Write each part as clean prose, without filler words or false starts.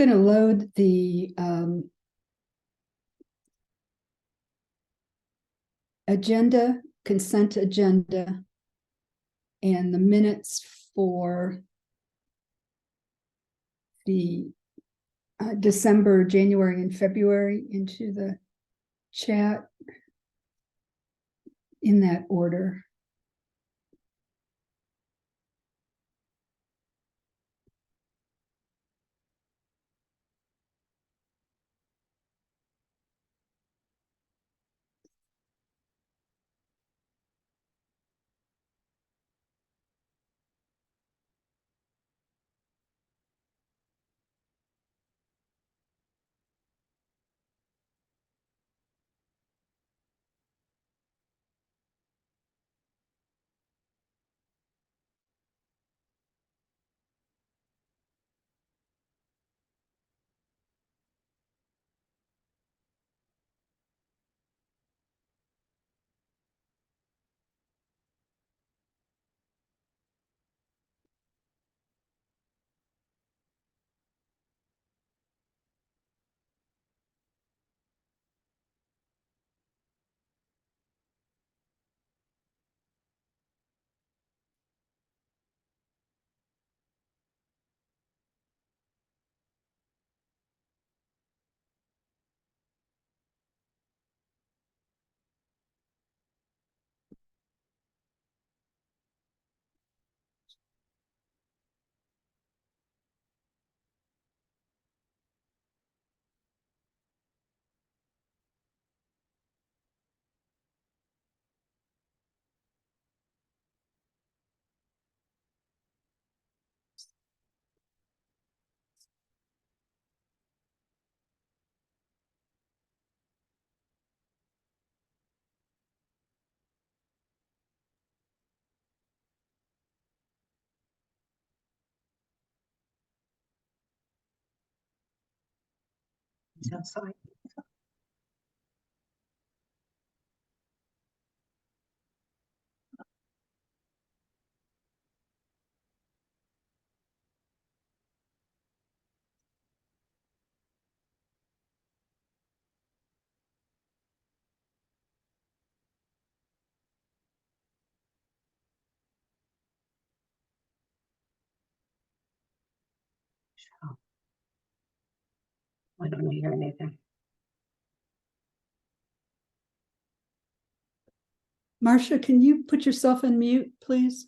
going to load the consent agenda, and the minutes for the December, January, and February into the chat in that order. Outside. I don't hear anything. Marcia, can you put yourself in mute, please?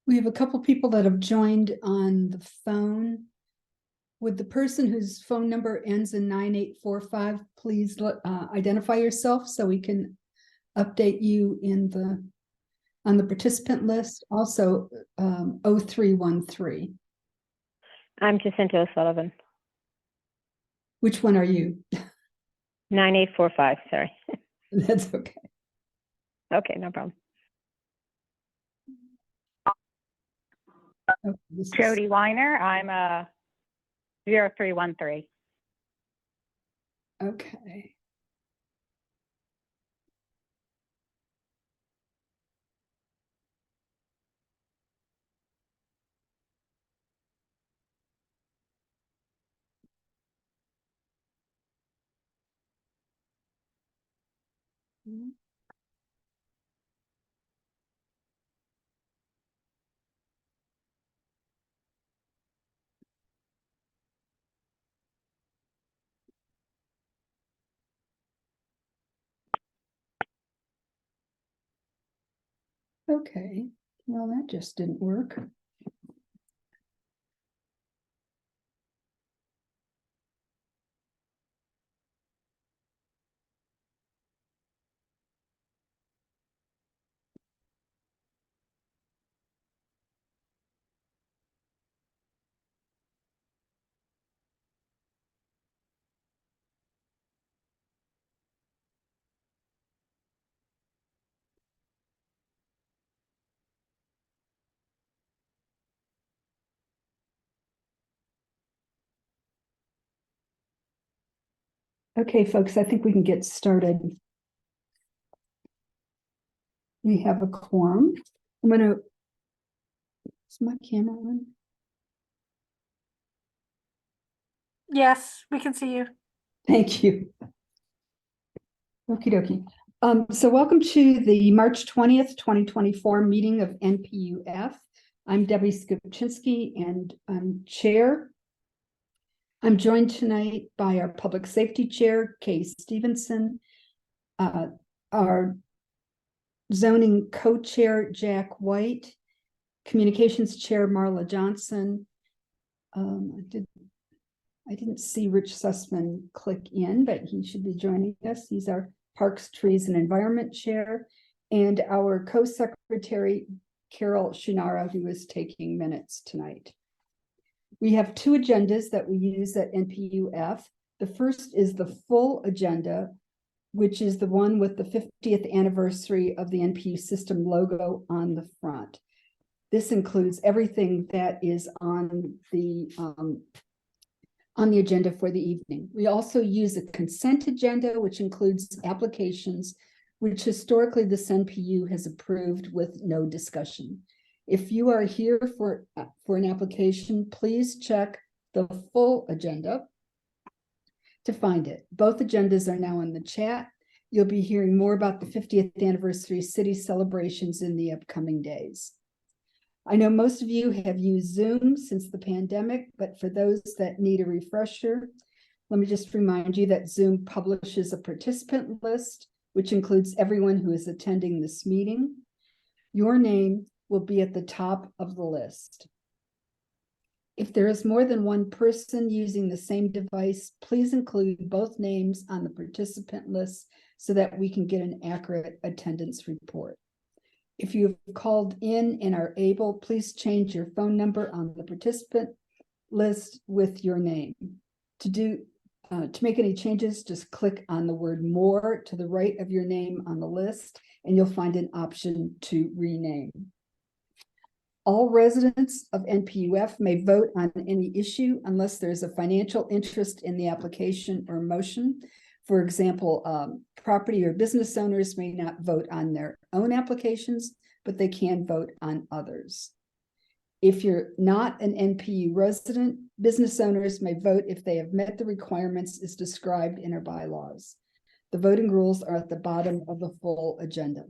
We have a couple people that have joined on the phone. Would the person whose phone number ends in 9845 please identify yourself so we can update you on the participant list? Also 0313. I'm Jacinta O'Sullivan. Which one are you? 9845, sorry. That's okay. Okay, no problem. Okay, Jody Weiner, I'm 0313. Okay. Okay, well, that just didn't work. Okay, folks, I think we can get started. We have a quorum. I'm gonna. Is my camera on? Yes, we can see you. Thank you. Okie dokie. So welcome to the March 20th, 2024 meeting of NPU-F. I'm Debbie Skupczynski and I'm chair. I'm joined tonight by our public safety chair, Kay Stevenson, our zoning co-chair, Jack White, communications chair, Marla Johnson. I didn't see Rich Sussman click in, but he should be joining us. He's our Parks, Trees, and Environment Chair, and our co-secretary, Carol Shinara, who is taking minutes tonight. We have two agendas that we use at NPU-F. The first is the full agenda, which is the one with the 50th anniversary of the NPU system logo on the front. This includes everything that is on the agenda for the evening. We also use a consent agenda, which includes applications, which historically this NPU has approved with no discussion. If you are here for an application, please check the full agenda to find it. Both agendas are now in the chat. You'll be hearing more about the 50th anniversary city celebrations in the upcoming days. I know most of you have used Zoom since the pandemic, but for those that need a refresher, let me just remind you that Zoom publishes a participant list, which includes everyone who is attending this meeting. Your name will be at the top of the list. If there is more than one person using the same device, please include both names on the participant list so that we can get an accurate attendance report. If you've called in and are able, please change your phone number on the participant list with your name. To make any changes, just click on the word "more" to the right of your name on the list, and you'll find an option to rename. All residents of NPU-F may vote on any issue unless there's a financial interest in the application or motion. For example, property or business owners may not vote on their own applications, but they can vote on others. If you're not an NPU resident, business owners may vote if they have met the requirements as described in our bylaws. The voting rules are at the bottom of the full agenda.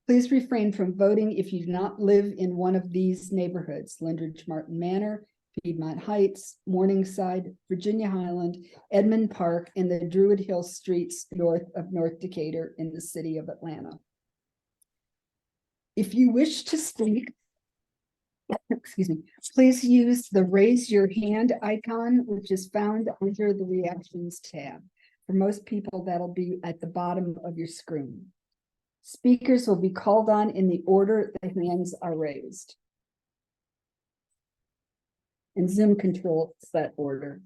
Please refrain from voting if you do not live in one of these neighborhoods: Lindridge Martin Manor, Piedmont Heights, Morningside, Virginia Highland, Edmond Park, and the Druid Hill streets north of North Decatur in the city of Atlanta. If you wish to speak, excuse me, please use the raise your hand icon, which is found under the reactions tab. For most people, that'll be at the bottom of your screen. Speakers will be called on in the order the hands are raised. And Zoom controls that order.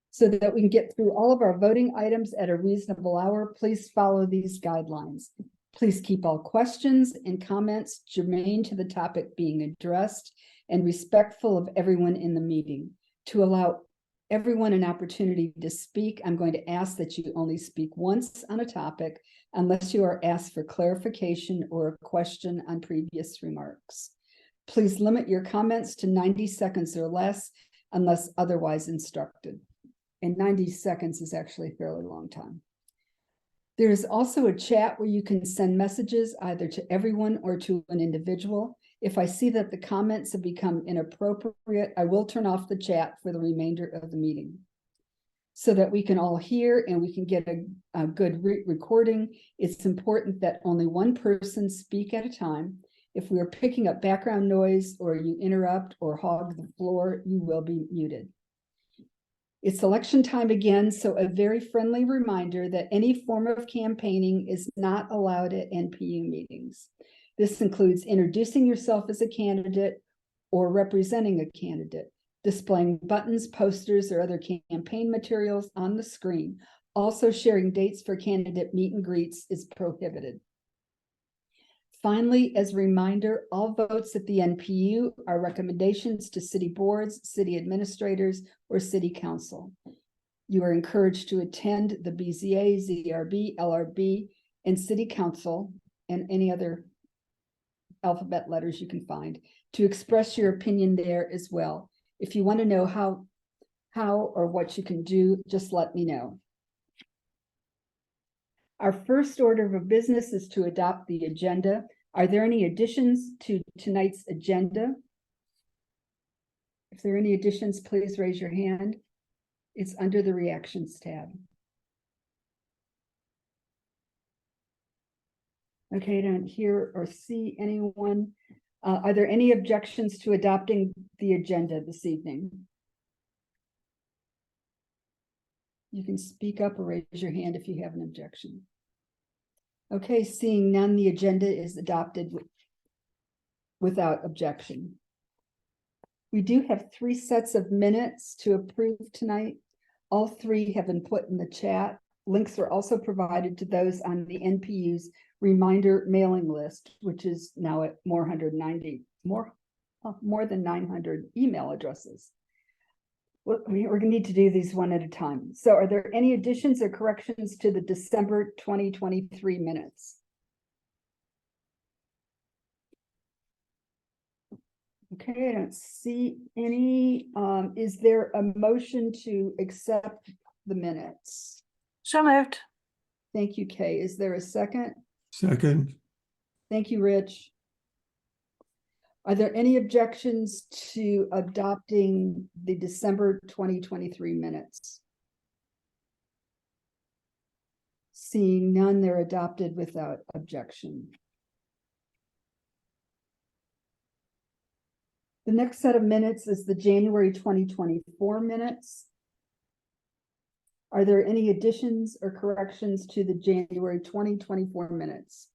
So that we can get through all of our voting items at a reasonable hour, please follow these guidelines. Please keep all questions and comments germane to the topic being addressed and respectful of everyone in the meeting. To allow everyone an opportunity to speak, I'm going to ask that you only speak once on a topic unless you are asked for clarification or a question on previous remarks. Please limit your comments to 90 seconds or less unless otherwise instructed. And 90 seconds is actually a fairly long time. There is also a chat where you can send messages either to everyone or to an individual. If I see that the comments have become inappropriate, I will turn off the chat for the remainder of the meeting. So that we can all hear and we can get a good recording, it's important that only one person speak at a time. If we are picking up background noise or you interrupt or hog the floor, you will be muted. It's election time again, so a very friendly reminder that any form of campaigning is not allowed at NPU meetings. This includes introducing yourself as a candidate or representing a candidate, displaying buttons, posters, or other campaign materials on the screen. Also, sharing dates for candidate meet and greets is prohibited. Finally, as a reminder, all votes at the NPU are recommendations to city boards, city administrators, or city council. You are encouraged to attend the BZA, ZRB, LRB, and city council and any other alphabet letters you can find, to express your opinion there as well. If you want to know how or what you can do, just let me know. Our first order of business is to adopt the agenda. Are there any additions to tonight's agenda? If there are any additions, please raise your hand. It's under the reactions tab. Okay, I don't hear or see anyone. Are there any objections to adopting the agenda this evening? You can speak up or raise your hand if you have an objection. Okay, seeing none, the agenda is adopted without objection. We do have 3 sets of minutes to approve tonight. All 3 have been put in the chat. Links are also provided to those on the NPU's reminder mailing list, which is now at more than 900 email addresses. Well, we're going to need to do these one at a time. So are there any additions or corrections to the December 2023 minutes? Okay, I don't see any. Is there a motion to accept the minutes? So moved. Thank you, Kay. Is there a second? Second, Thank you, Rich. Are there any objections to adopting the December 2023 minutes? Seeing none, they're adopted without objection. The next set of minutes is the January 2024 minutes. Are there any additions or corrections to the January 2024 minutes?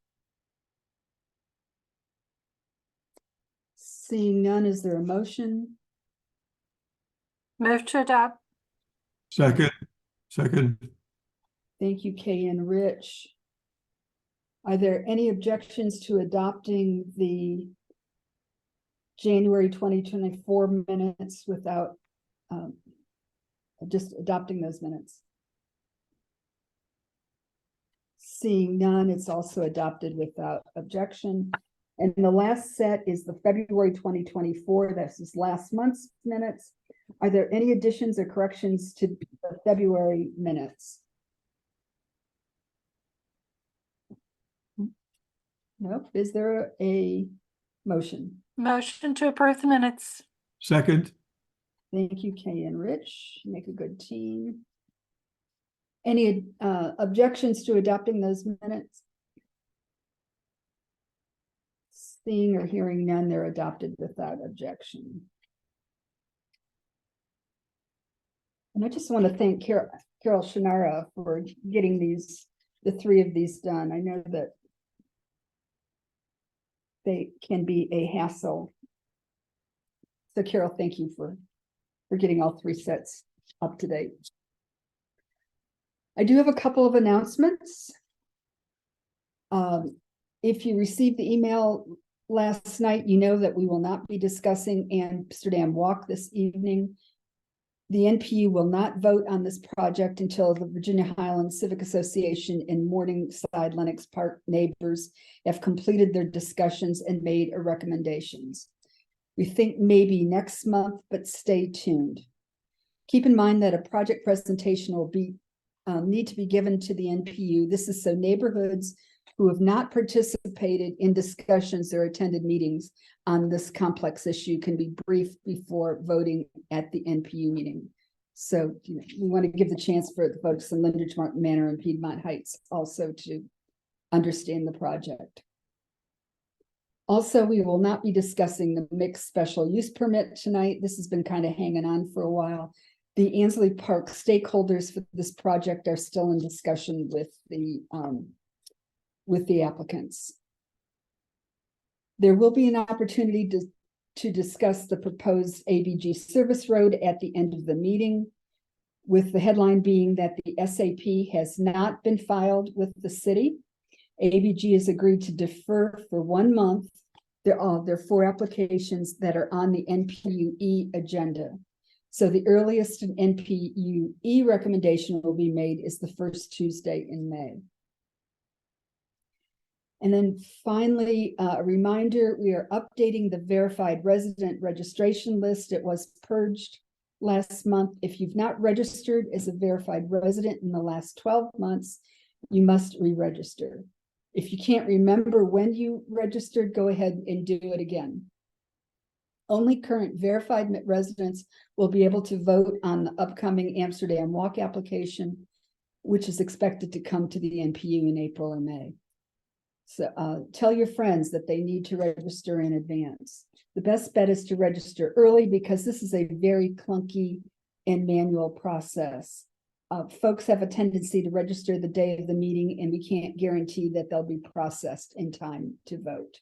Seeing none, is there a motion? Move to adopt. second, Thank you, Kay and Rich. Are there any objections to adopting the January 2024 minutes without just adopting those minutes? Seeing none, it's also adopted without objection. And the last set is the February 2024. This is last month's minutes. Are there any additions or corrections to the February minutes? Nope. Is there a motion? Motion to approve the minutes. second, Thank you, Kay and Rich. Make a good team. Any objections to adopting those minutes? Seeing or hearing none, they're adopted without objection. And I just want to thank Carol Shannara for getting the 3 of these done. I know that they can be a hassle. So Carol, thank you for getting all 3 sets up to date. I do have a couple of announcements. If you received the email last night, you know that we will not be discussing Amsterdam Walk this evening. The NPU will not vote on this project until the Virginia Highlands Civic Association and Morningside Lenox Park neighbors have completed their discussions and made recommendations. We think maybe next month, but stay tuned. Keep in mind that a project presentation will need to be given to the NPU. This is so neighborhoods who have not participated in discussions or attended meetings on this complex issue can be briefed before voting at the NPU meeting. So we want to give the chance for the folks in Lindenchmark Manor and Piedmont Heights also to understand the project. Also, we will not be discussing the mixed special use permit tonight. This has been kind of hanging on for a while. The Ansley Park stakeholders for this project are still in discussion with the applicants. There will be an opportunity to discuss the proposed ABG service road at the end of the meeting, with the headline being that the SAP has not been filed with the city. ABG has agreed to defer for 1 month. There are 4 applications that are on the NPU-E agenda. So the earliest an NPU-E recommendation will be made is the first Tuesday in May. And then finally, a reminder, we are updating the verified resident registration list. It was purged last month. If you've not registered as a verified resident in the last 12 months, you must re-register. If you can't remember when you registered, go ahead and do it again. Only current verified residents will be able to vote on the upcoming Amsterdam Walk application, which is expected to come to the NPU in April or May. So tell your friends that they need to register in advance. The best bet is to register early because this is a very clunky and manual process. Folks have a tendency to register the day of the meeting, and we can't guarantee that they'll be processed in time to vote.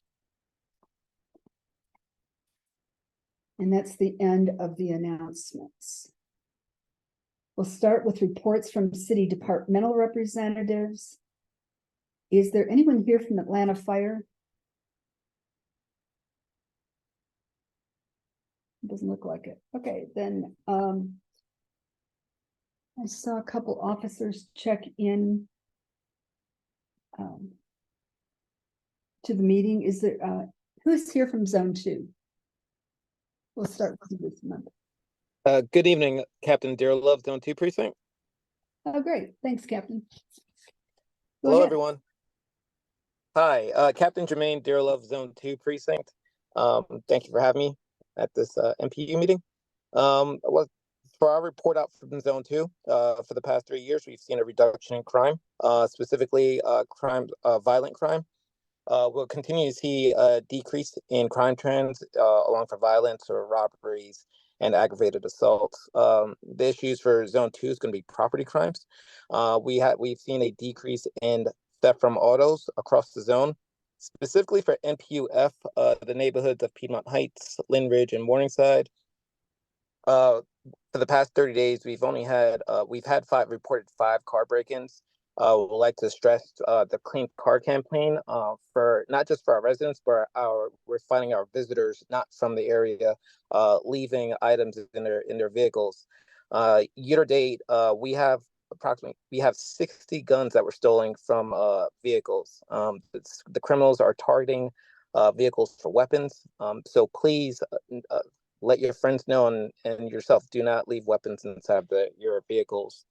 And that's the end of the announcements. We'll start with reports from city departmental representatives. Is there anyone here from Atlanta Fire? Doesn't look like it. Okay, then I saw a couple officers check in to the meeting. Is there who's here from Zone 2? We'll start with this member. Good evening, Captain Dearlove, Zone 2 Precinct. Oh, great. Thanks, Captain. Go Hello, ahead. everyone. Hi, Captain Jermaine Dearlove, Zone 2 Precinct. Thank you for having me at this NPU meeting. For our report out from Zone 2, for the past 3 years, we've seen a reduction in crime, specifically violent crime. We'll continue to see a decrease in crime trends along for violence or robberies and aggravated assaults. The issues for Zone 2 is going to be property crimes. We've seen a decrease in theft from autos across the zone, specifically for NPU-F, the neighborhoods of Piedmont Heights, Lynn Ridge, and Morningside. For the past 30 days, we've had reported 5 car break-ins. We'd like to stress the Clean Car campaign for not just for our residents, but we're finding our visitors not from the area leaving items in their vehicles. Year to date, we have 60 guns that were stolen from vehicles. The criminals are targeting vehicles for weapons. So please let your friends know and yourself, do not leave weapons inside your vehicles.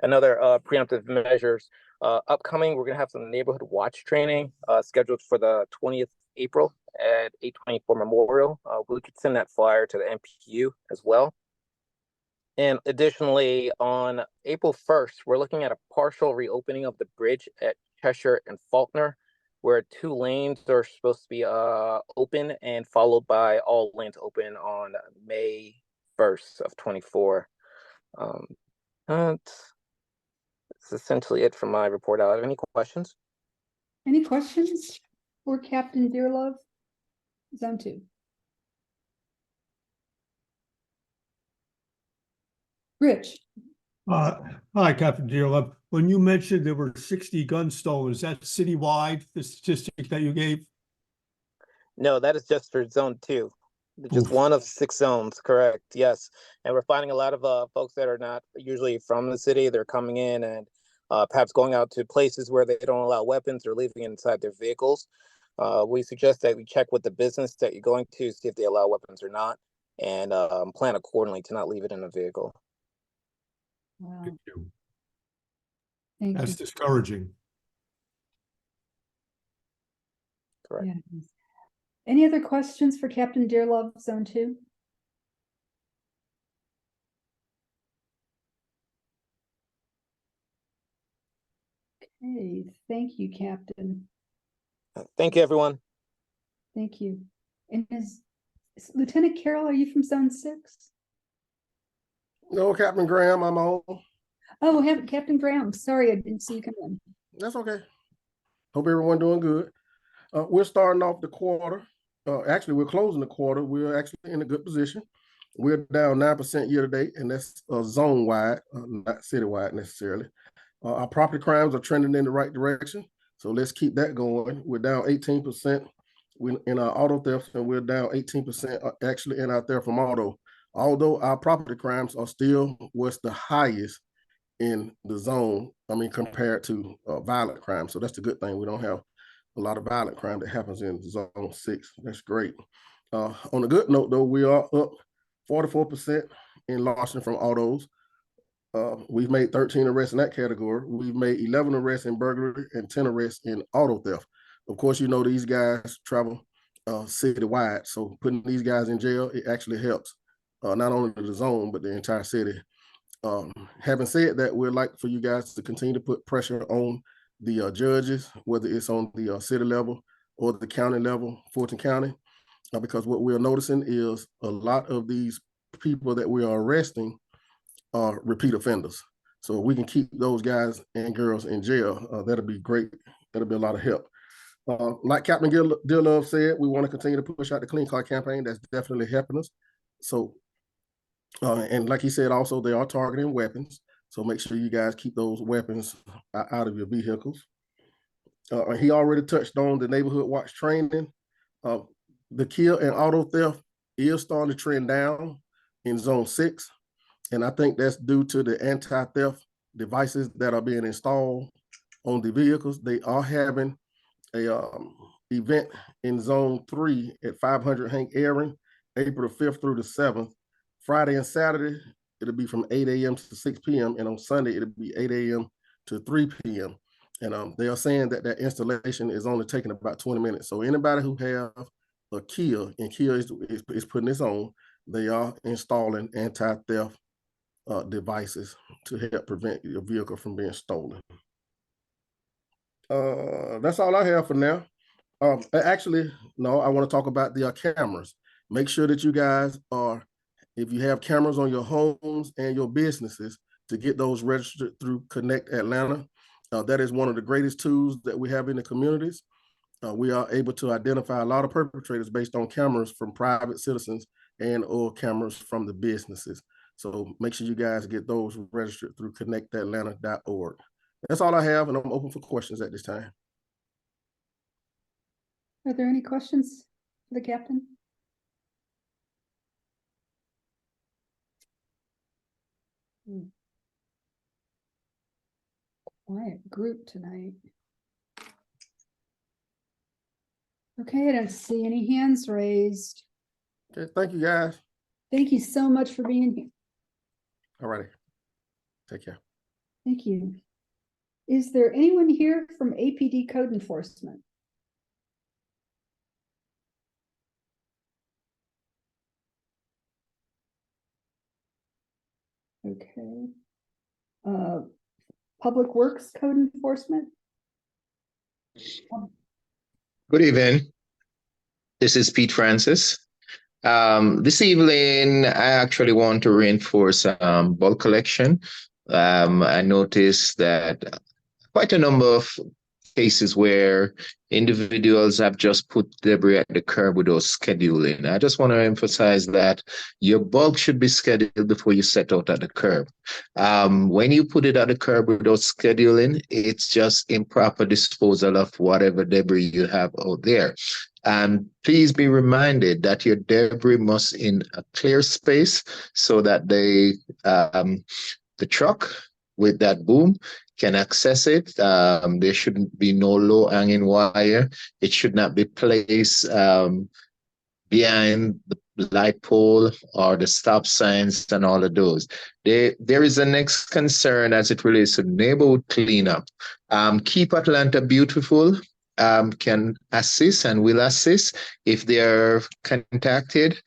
Another preemptive measures upcoming, we're going to have some neighborhood watch training scheduled for the 20th April at 824 Memorial. We could send that flyer to the NPU as well. And additionally, on April 1st, we're looking at a partial reopening of the bridge at Cheshire and Faulkner, where 2 lanes are supposed to be open and followed by all lanes open on May 1st of 24. That's essentially it from my report out. Any questions? Any questions for Captain Dearlove? Zone 2. Rich. Hi, Captain Dearlove. When you mentioned there were 60 guns stolen, is that citywide, the statistic that you gave? No, that is just for Zone 2. Just Oof. one of 6 zones, correct? Yes, and we're finding a lot of folks that are not usually from the city. They're coming in and perhaps going out to places where they don't allow weapons or leaving inside their vehicles. We suggest that we check with the business that you're going to see if they allow weapons or not, and plan accordingly to not leave it in a vehicle. Wow. Thank you. Thank That's you. discouraging. Correct. Yeah. Any other questions for Captain Dearlove, Zone 2? Okay, thank you, Captain. Thank you, everyone. Thank you. And is Lieutenant Carroll, are you from Zone 6? No, Captain Graham, I'm on. Oh, Captain Graham. Sorry, I didn't see you come in. That's okay. Hope everyone doing good. We're starting off the quarter. Actually, we're closing the quarter. We're actually in a good position. We're down 9% year to date, and that's zone wide, not citywide necessarily. Our property crimes are trending in the right direction, so let's keep that going. We're down 18% in our auto thefts, and we're down 18% actually in our theft from auto. Although our property crimes are still what's the highest in the zone, compared to violent crime. So that's the good thing. We don't have a lot of violent crime that happens in zone 6. That's great. On a good note though, we are up 44% in larceny from autos. We've made 13 arrests in that category. We've made 11 arrests in burglary and 10 arrests in auto theft. Of course, you know, these guys travel citywide. So putting these guys in jail, it actually helps not only the zone, but the entire city. Having said that, we'd like for you guys to continue to put pressure on the judges, whether it's on the city level or the county level, Fulton County, because what we're noticing is a lot of these people that we are arresting are repeat offenders. So if we can keep those guys and girls in jail, that'll be great. That'll be a lot of help. Like Captain Dillove said, we want to continue to push out the Clean Car campaign. That's definitely helping us. So, and like he said, also they are targeting weapons. So make sure you guys keep those weapons out of your vehicles. He already touched on the neighborhood watch training. The kill and auto theft is starting to trend down in zone 6. And I think that's due to the anti-theft devices that are being installed on the vehicles. They are having a event in zone 3 at 500 Hank Aaron, April 5th through the 7th. Friday and Saturday, it'll be from 8 a.m. to 6 p.m. And on Sunday, it'll be 8 a.m. to 3 p.m. And they are saying that that installation is only taking about 20 minutes. So anybody who have a Kia, and Kia is putting this on, they are installing anti-theft devices to help prevent your vehicle from being stolen. That's all I have for now. Actually, no, I want to talk about the cameras. Make sure that you guys are, if you have cameras on your homes and your businesses, to get those registered through Connect Atlanta. That is one of the greatest tools that we have in the communities. We are able to identify a lot of perpetrators based on cameras from private citizens and or cameras from the businesses. So make sure you guys get those registered through connectatlanta.org. That's all I have, and I'm open for questions at this time. Are there any questions for the captain? Quiet group tonight. Okay, I don't see any hands raised. Okay, thank you guys. Thank you so much for being here. All righty. Take care. Thank you. Is there anyone here from APD Code Enforcement? Okay. Public Works Code Enforcement? Good evening. This is Pete Francis. This evening, I actually want to reinforce bulk collection. I noticed that quite a number of cases where individuals have just put debris at the curb without scheduling. I just want to emphasize that your bulk should be scheduled before you set out at the curb. When you put it at the curb without scheduling, it's just improper disposal of whatever debris you have out there. And please be reminded that your debris must in a clear space so that the truck with that boom can access it. There shouldn't be no low hanging wire. It should not be placed behind the light pole or the stop signs and all of those. There is a next concern as it relates to neighborhood cleanup. Keep Atlanta Beautiful can assist and will assist if they are contacted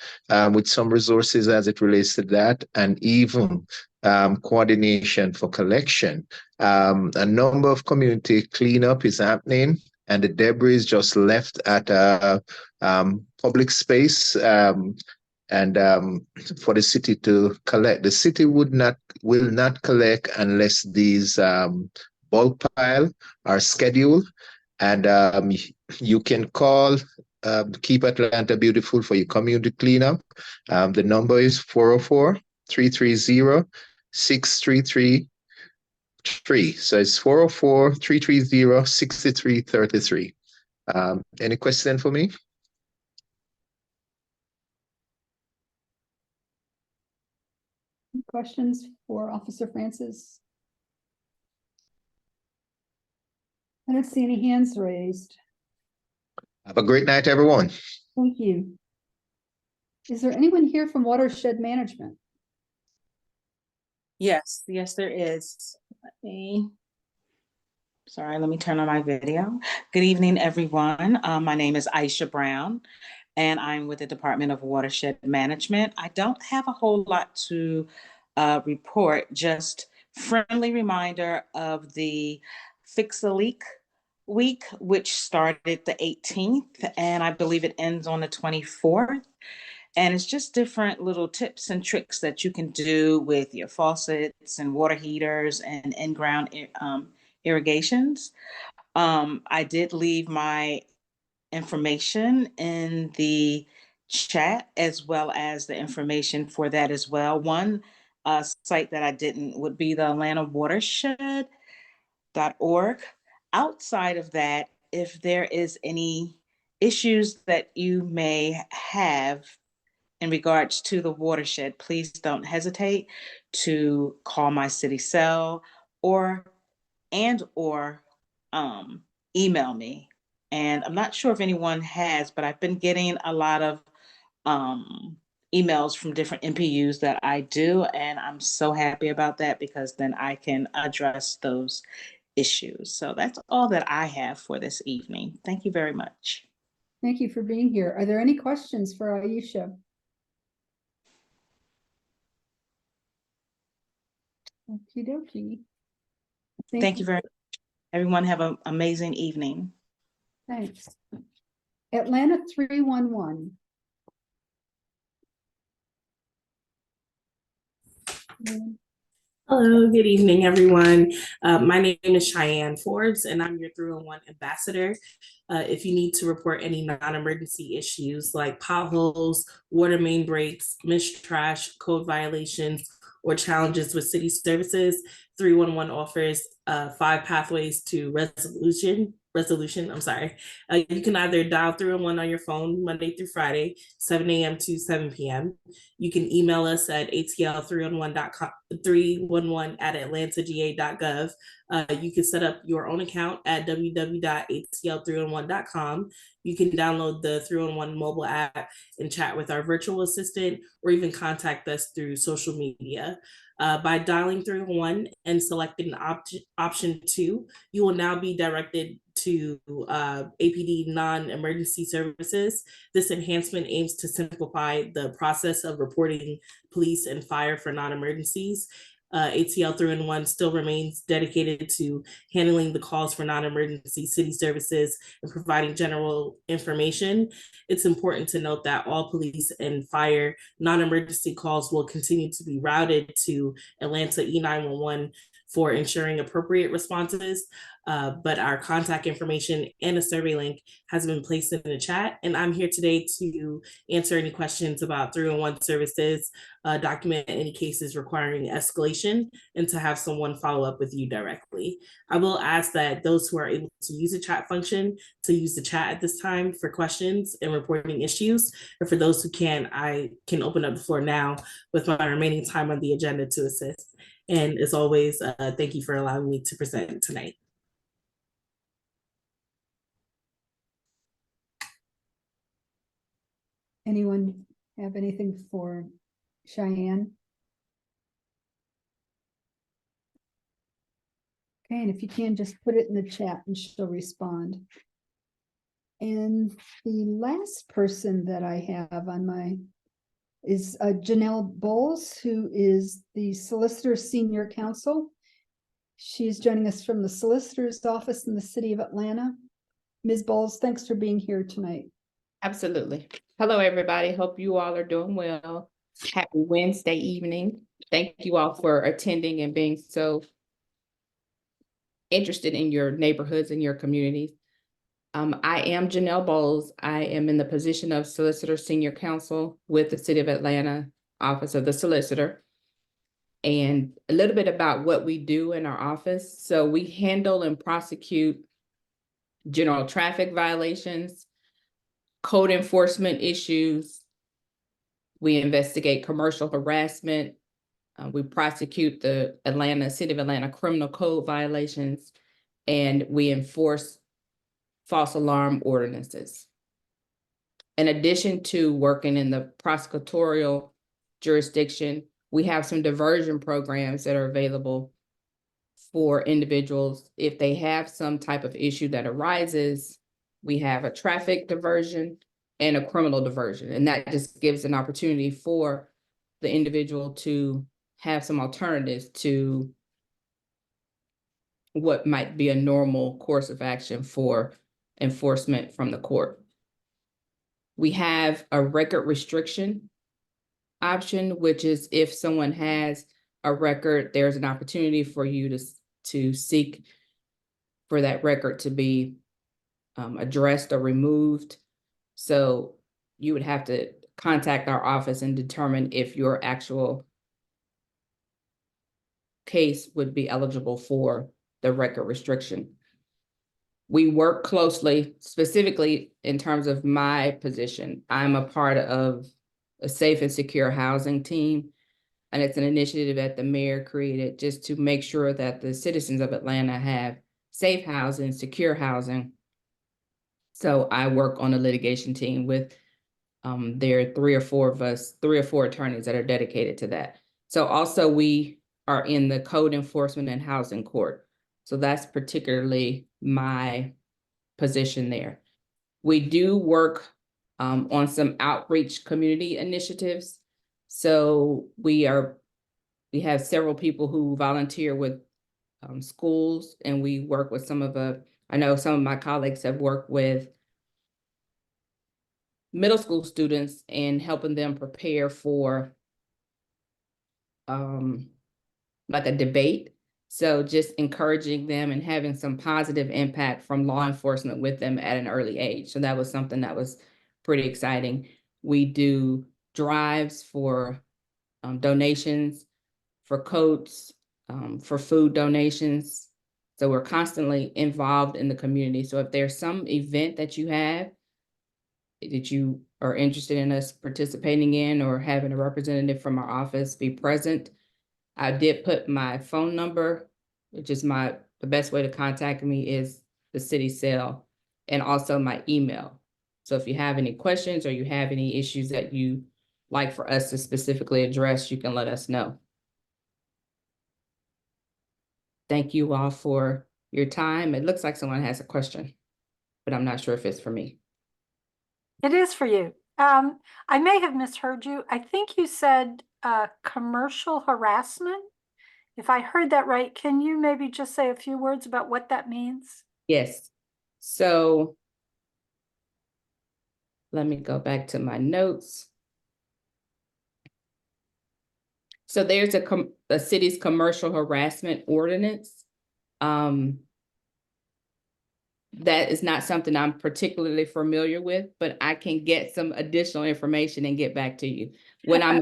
with some resources as it relates to that, and even coordination for collection. A number of community cleanup is happening, and the debris is just left at a public space and for the city to collect. The city will not collect unless these bulk pile are scheduled. And you can call Keep Atlanta Beautiful for your community cleanup. The number is 404-330-6333. So it's 404-330-6333. Any question for me? Questions for Officer Francis? I don't see any hands raised. Have a great night, everyone. Thank you. Is there anyone here from Watershed Management? Yes, there is. Let me turn on my video. Good evening, everyone. My name is Aisha Brown, and I'm with the Department of Watershed Management. I don't have a whole lot to report, just friendly reminder of the Fix a Leak week, which started the 18th, and I believe it ends on the 24th. And it's just different little tips and tricks that you can do with your faucets and water heaters and in-ground irrigations. I did leave my information in the chat as well as the information for that as well. One site that I didn't would be the Atlanta Watershed.org. Outside of that, if there is any issues that you may have in regards to the watershed, please don't hesitate to call my city cell or um, email me. And I'm not sure if anyone has, but I've been getting a lot of emails from different NPUs that I do, and I'm so happy about that because then I can address those issues. So that's all that I have for this evening. Thank you very much. Thank you for being here. Are there any questions for Aisha? Okie dokie. Thank you very much. Everyone have an amazing evening. Thanks. Atlanta 311. Hello, good evening, everyone. My name is Cheyenne Forbes, and I'm your 311 ambassador. If you need to report any non-emergency issues like potholes, water main breaks, missed trash, code violations, or challenges with city services, 311 offers 5 pathways to resolution. You can either dial 311 on your phone Monday through Friday, 7 a.m. to 7 p.m. You can email us at atl311@atlantagA.gov. You can set up your own account at www.atl311.com. You can download the 311 mobile app and chat with our virtual assistant, or even contact us through social media. By dialing 311 and selecting option 2, you will now be directed to APD non-emergency services. This enhancement aims to simplify the process of reporting police and fire for non-emergencies. ATL 311 still remains dedicated to handling the calls for non-emergency city services and providing general information. It's important to note that all police and fire non-emergency calls will continue to be routed to Atlanta E911 for ensuring appropriate responses. But our contact information and a survey link has been placed in the chat. And I'm here today to answer any questions about 311 services, document any cases requiring escalation, and to have someone follow up with you directly. I will ask that those who are able to use the chat function to use the chat at this time for questions and reporting issues. And for those who can, I can open up the floor now with my remaining time on the agenda to assist. And as always, thank you for allowing me to present tonight. Anyone have anything for Cheyenne? Okay, and if you can, just put it in the chat and she'll respond. And the last person that I have on my is Janelle Bowles, who is the Solicitor Senior Counsel. She's joining us from the Solicitor's Office in the City of Atlanta. Ms. Bowles, thanks for being here tonight. Absolutely. Hello, everybody. Hope you all are doing well. Happy Wednesday evening. Thank you all for attending and being so interested in your neighborhoods and your communities. I am Janelle Bowles. I am in the position of Solicitor Senior Counsel with the City of Atlanta Office of the Solicitor. And a little bit about what we do in our office. So we handle and prosecute general traffic violations, code enforcement issues. We investigate commercial harassment. We prosecute the City of Atlanta criminal code violations, and we enforce false alarm ordinances. in addition to working in the prosecutorial jurisdiction, we have some diversion programs that are available for individuals. If they have some type of issue that arises, we have a traffic diversion and a criminal diversion. And that just gives an opportunity for the individual to have some alternatives to what might be a normal course of action for enforcement from the court. We have a record restriction option, which is if someone has a record, there's an opportunity for you to seek for that record to be addressed or removed. So you would have to contact our office and determine if your actual case would be eligible for the record restriction. We work closely, specifically in terms of my position. I'm a part of a safe and secure housing team, and it's an initiative that the mayor created just to make sure that the citizens of Atlanta have safe housing, secure housing. So I work on a litigation team with there are 3 or 4 of us, 3 or 4 attorneys that are dedicated to that. So also we are in the code enforcement and housing court. So that's particularly my position there. We do work on some outreach community initiatives. So we have several people who volunteer with schools, and we work with I know some of my colleagues have worked with middle school students and helping them prepare for like a debate. So just encouraging them and having some positive impact from law enforcement with them at an early age. So that was something that was pretty exciting. We do drives for donations, for coats, for food donations. So we're constantly involved in the community. So if there's some event that you have that you are interested in us participating in or having a representative from our office be present, I did put my phone number, which is the best way to contact me is the city cell, and also my email. So if you have any questions or you have any issues that you like for us to specifically address, you can let us know. Thank you all for your time. It looks like someone has a question, but I'm not sure if it's for me. It is for you. I may have misheard you. I think you said commercial harassment. If I heard that right, can you maybe just say a few words about what that means? Yes. So let me go back to my notes. So there's a city's commercial harassment ordinance. That is not something I'm particularly familiar with, but I can get some additional information and get back to you. When I'm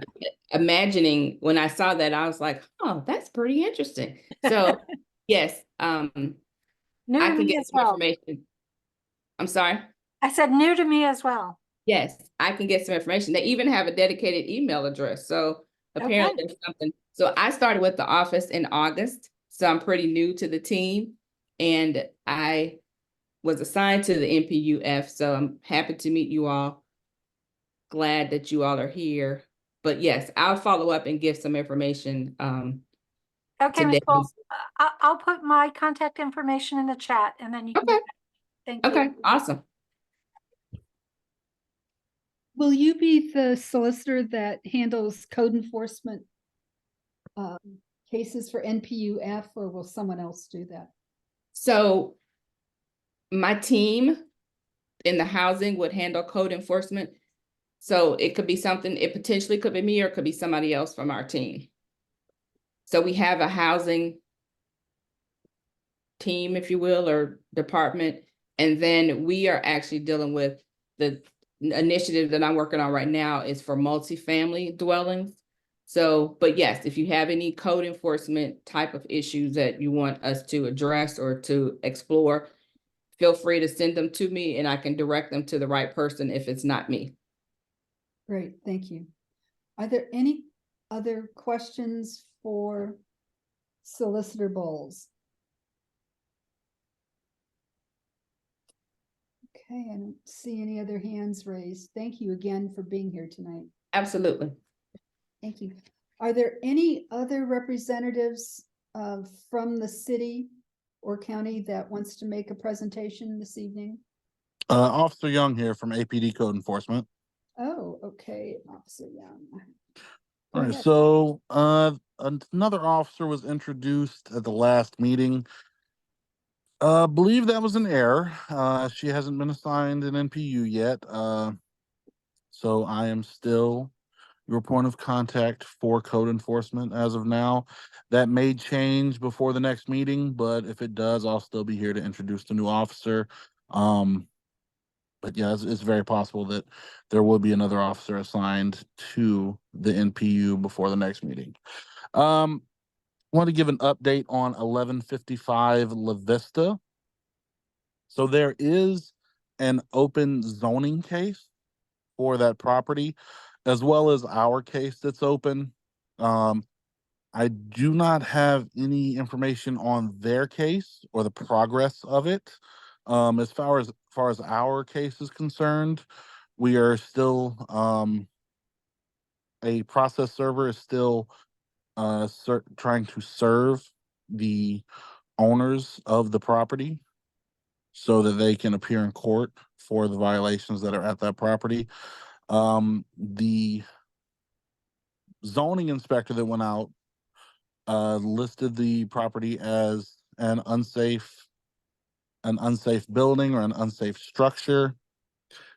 imagining, when I saw that, I was like, oh, that's pretty interesting. So yes, I can get some information. I'm sorry? I said new to me as well. Yes, I can get some information. They even have a dedicated email address. So apparently there's something. So I started with the office in August. So I'm pretty new to the team, and I was assigned to the NPU-F. So I'm happy to meet you all. Glad that you all are here. But yes, I'll follow up and give some information. Okay, Ms. Bowles, I'll put my contact information in the chat and then you can. Okay. Thank you. Okay, awesome. Will you be the solicitor that handles code enforcement cases for NPU-F, or will someone else do that? So my team in the housing would handle code enforcement. So it could be something, it potentially could be me or it could be somebody else from our team. So we have a housing team, if you will, or department. And then we are actually dealing with the initiative that I'm working on right now is for multifamily dwellings. So, but yes, if you have any code enforcement type of issues that you want us to address or to explore, feel free to send them to me and I can direct them to the right person if it's not me. Great, thank you. Are there any other questions for Solicitor Bowles? Okay, I don't see any other hands raised. Thank you again for being here tonight. Absolutely. Thank you. Are there any other representatives from the city or county that wants to make a presentation this evening? Officer Young here from APD Code Enforcement. Oh, okay, Officer Young. Go All right, ahead. so another officer was introduced at the last meeting. Believe that was an error. She hasn't been assigned an NPU yet. So I am still your point of contact for code enforcement as of now. That may change before the next meeting, but if it does, I'll still be here to introduce the new officer. But yeah, it's very possible that there will be another officer assigned to the NPU before the next meeting. Want to give an update on 1155 La Vista. So there is an open zoning case for that property, as well as our case that's open. I do not have any information on their case or the progress of it. As far as our case is concerned, we are still a process server is still trying to serve the owners of the property so that they can appear in court for the violations that are at that property. The zoning inspector that went out listed the property as an unsafe building or an unsafe structure.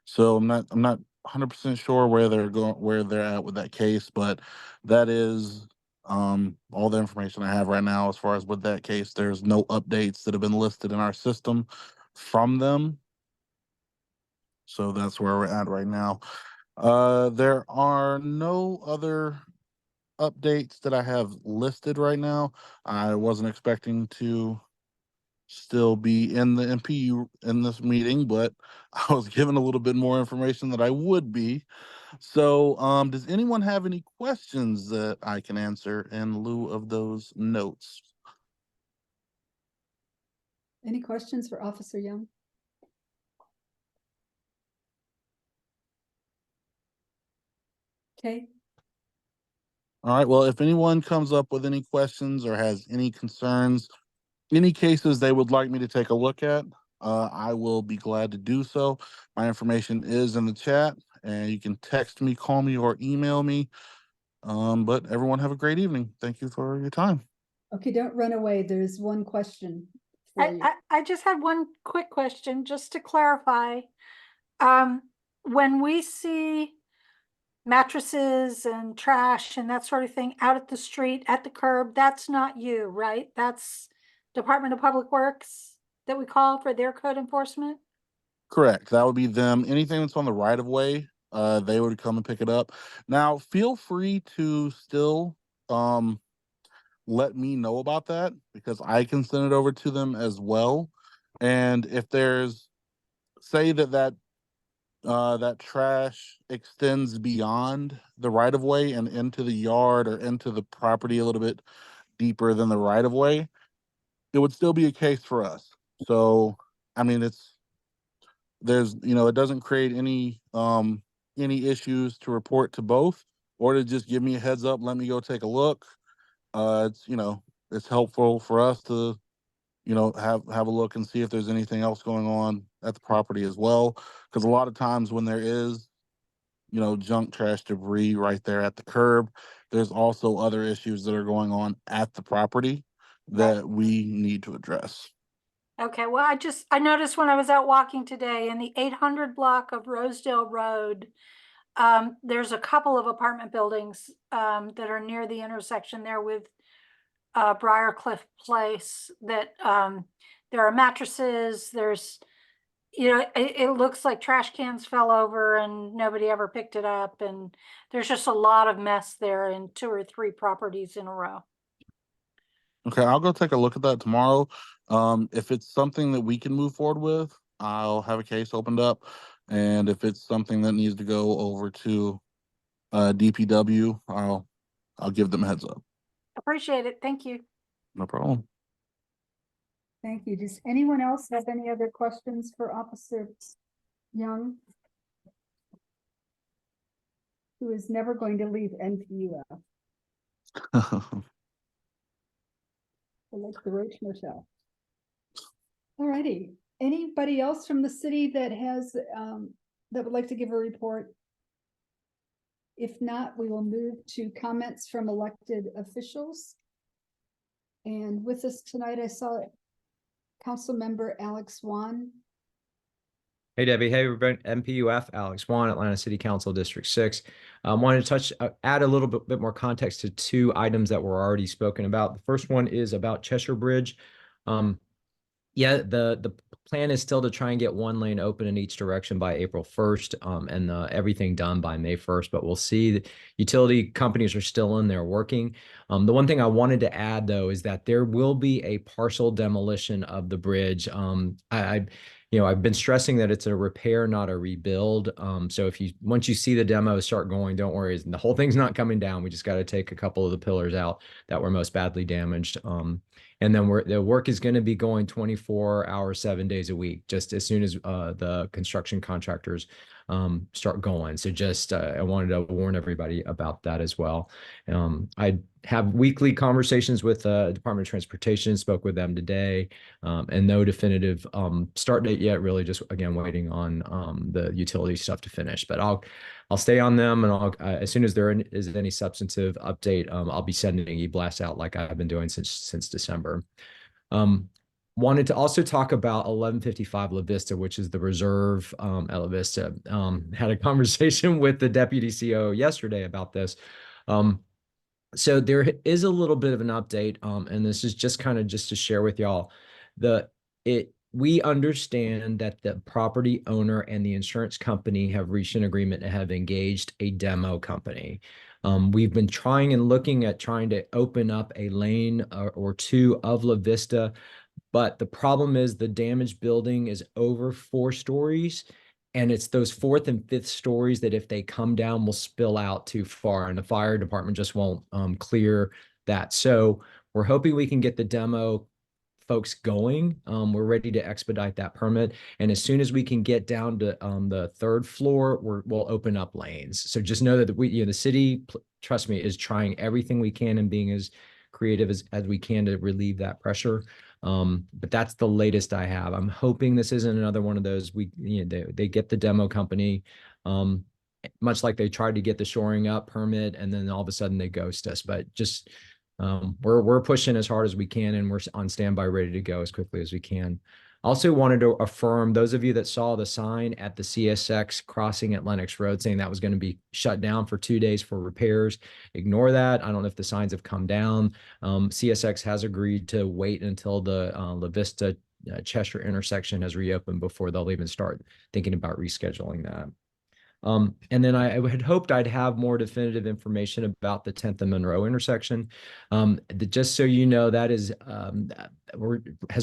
So I'm not 100% sure where they're at with that case, but that is all the information I have right now as far as with that case. There's no updates that have been listed in our system from them. So that's where we're at right now. There are no other updates that I have listed right now. I wasn't expecting to still be in the NPU in this meeting, but I was given a little bit more information that I would be. So, does anyone have any questions that I can answer in lieu of those notes? Any questions for Officer Young? Okay, All right. Well, if anyone comes up with any questions or has any concerns, any cases they would like me to take a look at, I will be glad to do so. My information is in the chat, and you can text me, call me, or email me. But everyone have a great evening. Thank you for your time. okay, don't run away. There's one question for you. I just had one quick question, just to clarify. When we see mattresses and trash and that sort of thing out at the street, at the curb, that's not you, right? That's Department of Public Works that we call for their code enforcement? Correct. That would be them. Anything that's on the right of way, they would come and pick it up. Now, feel free to still let me know about that because I can send it over to them as well. And if there's say that trash extends beyond the right of way and into the yard or into the property a little bit deeper than the right of way, it would still be a case for us. So, I mean, it doesn't create any issues to report to both or to just give me a heads up, let me go take a look. It's helpful for us to have a look and see if there's anything else going on at the property as well, because a lot of times when there is junk, trash, debris right there at the curb, there's also other issues that are going on at the property that we need to address. Okay, well, I noticed when I was out walking today in the 800 block of Rosedale Road, there's a couple of apartment buildings that are near the intersection there with Briarcliff Place that there are mattresses, there's, it looks like trash cans fell over and nobody ever picked it up. And there's just a lot of mess there in 2 or 3 properties in a row. Okay, I'll go take a look at that tomorrow. If it's something that we can move forward with, I'll have a case opened up. And if it's something that needs to go over to DPW, I'll give them a heads up. Appreciate it. Thank you. No problem. Thank you. Does anyone else have any other questions for Officer Young, who is never going to leave NPU-F, like the Roach Motel. All righty. Anybody else from the city that has, that would like to give a report? If not, we will move to comments from elected officials. And with us tonight, I saw Council Member Alex Wan. Hey Debbie, hey everybody, NPU-F, Alex Wan, Atlanta City Council District 6. Wanted to add a little bit more context to two items that were already spoken about. The first one is about Cheshire Bridge. Yeah, the plan is still to try and get one lane open in each direction by April 1st, and everything done by May 1st, but we'll see. The utility companies are still in there working. The one thing I wanted to add, though, is that there will be a partial demolition of the bridge. I've been stressing that it's a repair, not a rebuild. So once you see the demo start going, don't worry, the whole thing's not coming down. We just got to take a couple of the pillars out that were most badly damaged. And then the work is going to be going 24 hours, 7 days a week, just as soon as the construction contractors start going. So just I wanted to warn everybody about that as well. I have weekly conversations with Department of Transportation, spoke with them today, and no definitive start date yet, really just, again, waiting on the utility stuff to finish. But I'll stay on them, and as soon as there is any substantive update, I'll be sending e-blasts out like I've been doing since December. Wanted to also talk about 1155 La Vista, which is the reserve at La Vista. Had a conversation with the deputy CEO yesterday about this. So there is a little bit of an update, and this is just to share with y'all. We understand that the property owner and the insurance company have reached an agreement and have engaged a demo company. We've been trying to open up a lane or two of La Vista, but the problem is the damaged building is over 4 stories, and it's those 4th and 5th stories that if they come down will spill out too far, and the fire department just won't clear that. So we're hoping we can get the demo folks going. We're ready to expedite that permit, and as soon as we can get down to the 3rd floor, we'll open up lanes. So just know that the city, trust me, is trying everything we can and being as creative as we can to relieve that pressure. But that's the latest I have. I'm hoping this isn't another one of those they get the demo company, much like they tried to get the shoring up permit and then all of a sudden they ghost us. But just we're pushing as hard as we can, and we're on standby ready to go as quickly as we can. Also wanted to affirm those of you that saw the sign at the CSX crossing at Lenox Road saying that was going to be shut down for 2 days for repairs. Ignore that. I don't know if the signs have come down. CSX has agreed to wait until the La Vista Cheshire intersection has reopened before they'll even start thinking about rescheduling that. And then I had hoped I'd have more definitive information about the 10th and Monroe intersection. Just so you know, that has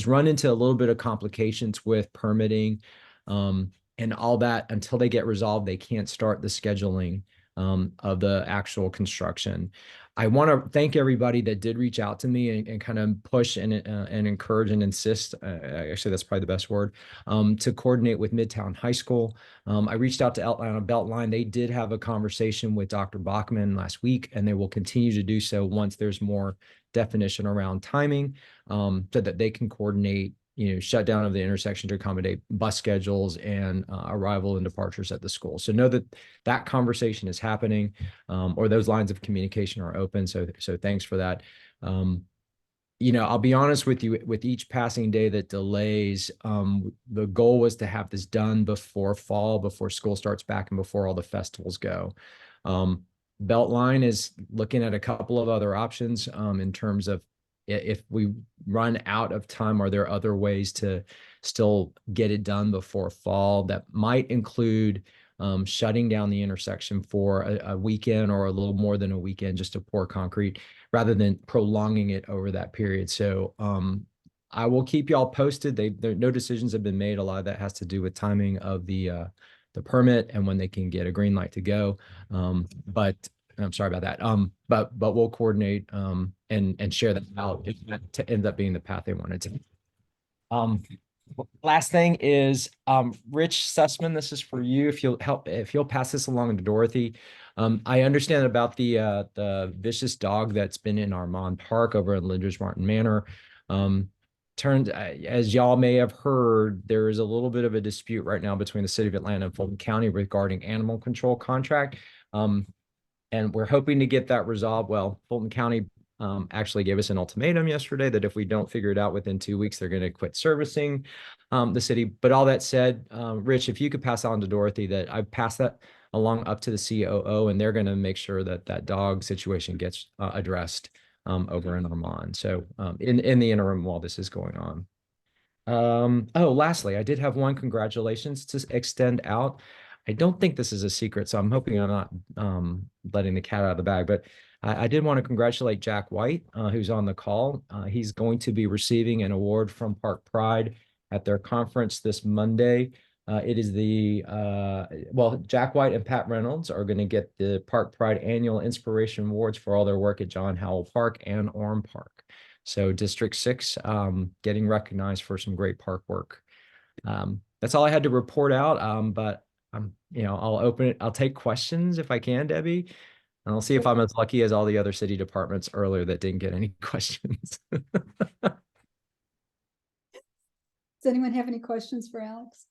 run into a little bit of complications with permitting and all that. Until they get resolved, they can't start the scheduling of the actual construction. I want to thank everybody that did reach out to me and kind of push and encourage and insist, actually that's probably the best word, to coordinate with Midtown High School. I reached out to Atlanta Beltline. They did have a conversation with Dr. Bachman last week, and they will continue to do so once there's more definition around timing, so that they can coordinate shutdown of the intersection to accommodate bus schedules and arrival and departures at the school. So know that that conversation is happening, or those lines of communication are open. So thanks for that. I'll be honest with you, with each passing day that delays, the goal was to have this done before fall, before school starts back, and before all the festivals go. Beltline is looking at a couple of other options in terms of if we run out of time, are there other ways to still get it done before fall? That might include shutting down the intersection for a weekend or a little more than a weekend just to pour concrete rather than prolonging it over that period. So I will keep y'all posted. No decisions have been made. A lot of that has to do with timing of the permit and when they can get a green light to go. But I'm sorry about that. But we'll coordinate and share that out if that ends up being the path they wanted to. last thing is, Rich Sussman, this is for you. If you'll pass this along to Dorothy. I understand about the vicious dog that's been in Armand Park over in Linders Martin Manor. As y'all may have heard, there is a little bit of a dispute right now between the city of Atlanta and Fulton County regarding animal control contract. And we're hoping to get that resolved. Well, Fulton County actually gave us an ultimatum yesterday that if we don't figure it out within 2 weeks, they're going to quit servicing the city. But all that said, Rich, if you could pass on to Dorothy that I've passed that along up to the COO, and they're going to make sure that that dog situation gets addressed over in Armand. So in the interim while this is going on. Oh, lastly, I did have one congratulations to extend out. I don't think this is a secret, so I'm hoping I'm not letting the cat out of the bag, but I did want to congratulate Jack White, who's on the call. He's going to be receiving an award from Park Pride at their conference this Monday. It is well, Jack White and Pat Reynolds are going to get the Park Pride Annual Inspiration Awards for all their work at John Howell Park and Orm Park. So District 6 getting recognized for some great park work. That's all I had to report out. But I'll open it. I'll take questions if I can, Debbie. And I'll see if I'm as lucky as all the other city departments earlier that didn't get any questions. Does anyone have any questions for Alex?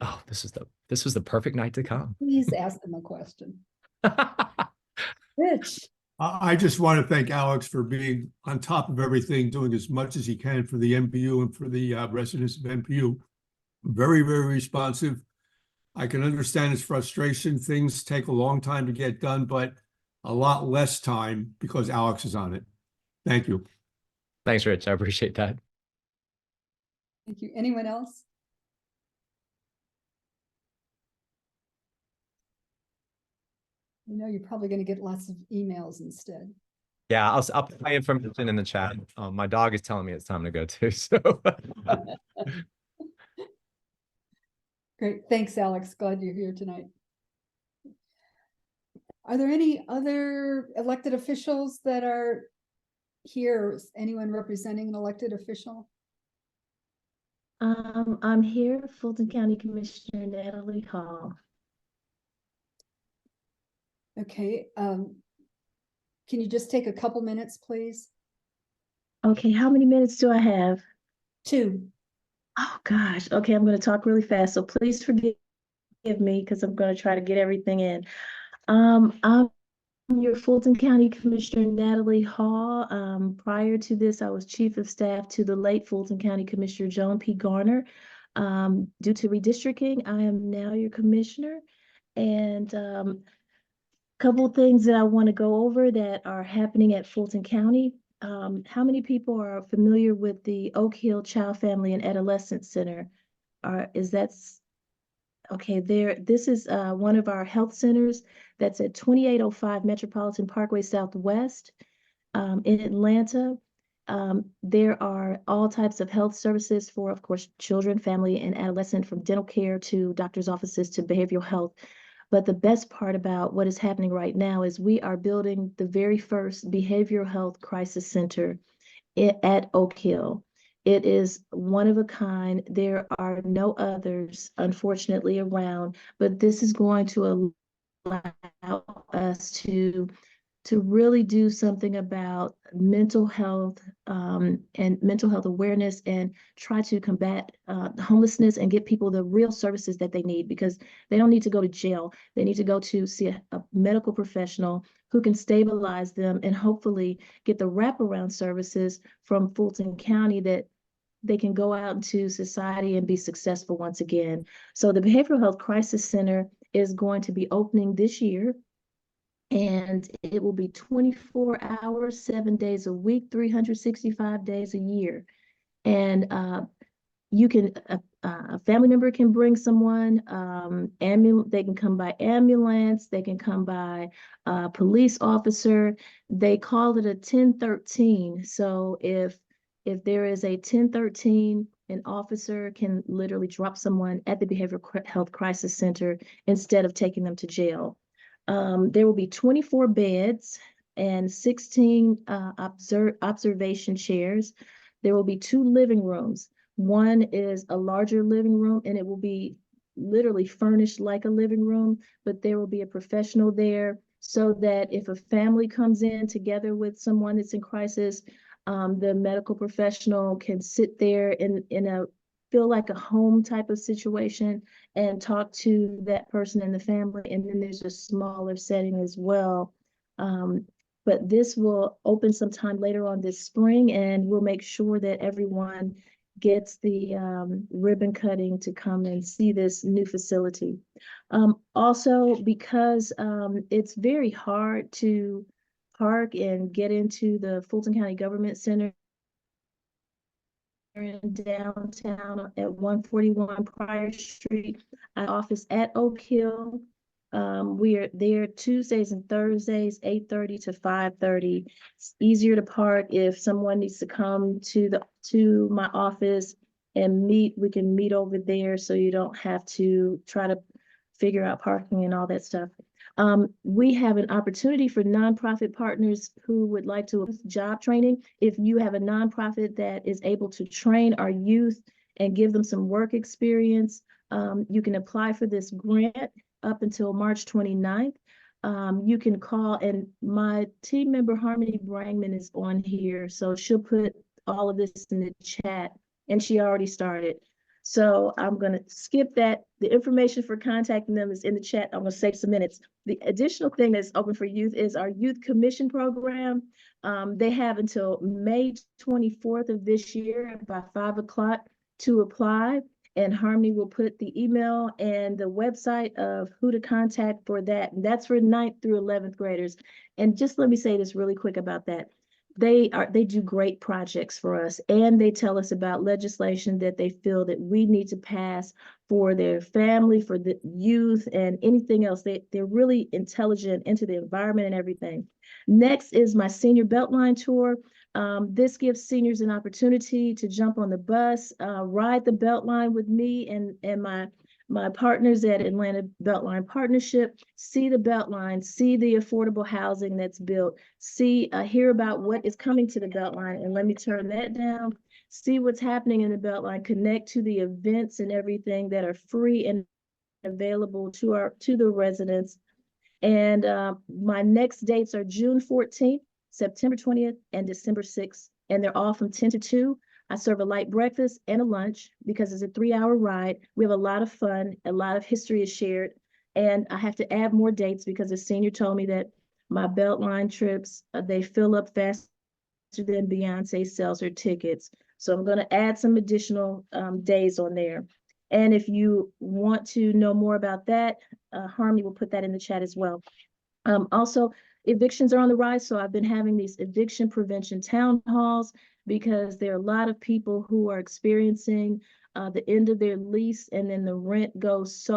Oh, this was the perfect night to come. Please ask them a question. Rich. I just want to thank Alex for being on top of everything, doing as much as he can for the NPU and for the residents of NPU. Very, very responsive. I can understand his frustration. Things take a long time to get done, but a lot less time because Alex is on it. Thank you. Thanks, Rich. I appreciate that. Thank you. Anyone else? You're probably going to get lots of emails instead. Yeah, I'll put my information in the chat. My dog is telling me it's time to go too. So great. Thanks, Alex. Glad you're here tonight. Are there any other elected officials that are here? Or is anyone representing an elected official? I'm here, Fulton County Commissioner Natalie Hall. Okay. Can you just take a couple minutes, please? Okay, how many minutes do I have? 2. Oh gosh. Okay, I'm going to talk really fast, so please forgive me because I'm going to try to get everything in. I'm your Fulton County Commissioner Natalie Hall. Prior to this, I was Chief of Staff to the late Fulton County Commissioner Joan P. Garner. Due to redistricting, I am now your commissioner. And couple of things that I want to go over that are happening at Fulton County. How many people are familiar with the Oak Hill Child, Family, and Adolescent Center? Okay, this is one of our health centers that's at 2805 Metropolitan Parkway Southwest in Atlanta. There are all types of health services for, of course, children, family, and adolescent, from dental care to doctor's offices to behavioral health. But the best part about what is happening right now is we are building the very first behavioral health crisis center at Oak Hill. It is one of a kind. There are no others, unfortunately, around, but this is going to allow us to really do something about mental health and mental health awareness, and try to combat homelessness and get people the real services that they need, because they don't need to go to jail. They need to go to see a medical professional who can stabilize them and hopefully get the wraparound services from Fulton County that they can go out into society and be successful once again. So the Behavioral Health Crisis Center is going to be opening this year. And it will be 24 hours, 7 days a week, 365 days a year. And you can, a family member can bring someone, they can come by ambulance, they can come by police officer. They call it a 1013. So if there is a 1013, an officer can literally drop someone at the Behavioral Health Crisis Center instead of taking them to jail. There will be 24 beds and 16 observation chairs. There will be 2 living rooms. One is a larger living room, and it will be literally furnished like a living room, but there will be a professional there so that if a family comes in together with someone that's in crisis, the medical professional can sit there in a feel like a home type of situation and talk to that person and the family. And then there's a smaller setting as well. But this will open sometime later on this spring, and we'll make sure that everyone gets the ribbon cutting to come and see this new facility. Also, because it's very hard to park and get into the Fulton County Government Center in downtown at 141 Prior Street. I office at Oak Hill. We are there Tuesdays and Thursdays, 8:30 to 5:30. It's easier to park if someone needs to come to my office and meet. We can meet over there, so you don't have to try to figure out parking and all that stuff. We have an opportunity for nonprofit partners who would like to job training. If you have a nonprofit that is able to train our youth and give them some work experience, you can apply for this grant up until March 29th. You can call, and my team member Harmony Brangman is on here, so she'll put all of this in the chat, and she already started. So I'm going to skip that. The information for contacting them is in the chat. I'm going to save some minutes. The additional thing that's open for youth is our Youth Commission program. They have until May 24th of this year by 5 o'clock to apply. And Harmony will put the email and the website of who to contact for that. And that's for 9th through 11th graders. And just let me say this really quick about that. They do great projects for us, and they tell us about legislation that they feel that we need to pass for their family, for the youth, and anything else. They're really intelligent into the environment and everything. Next is my senior Beltline tour. This gives seniors an opportunity to jump on the bus, ride the Beltline with me and my partners at Atlanta Beltline Partnership, see the Beltline, see the affordable housing that's built, hear about what is coming to the Beltline, and let me turn that down, see what's happening in the Beltline, connect to the events and everything that are free and available to the residents. And my next dates are June 14th, September 20th, and December 6th, and they're all from 10 to 2. I serve a light breakfast and a lunch because it's a 3-hour ride. We have a lot of fun, a lot of history is shared, and I have to add more dates because the senior told me that my Beltline trips, they fill up faster than Beyonce sells her tickets. So I'm going to add some additional days on there. And if you want to know more about that, Harmony will put that in the chat as well. Also, evictions are on the rise, so I've been having these eviction prevention town halls because there are a lot of people who are experiencing the end of their lease, and then the rent goes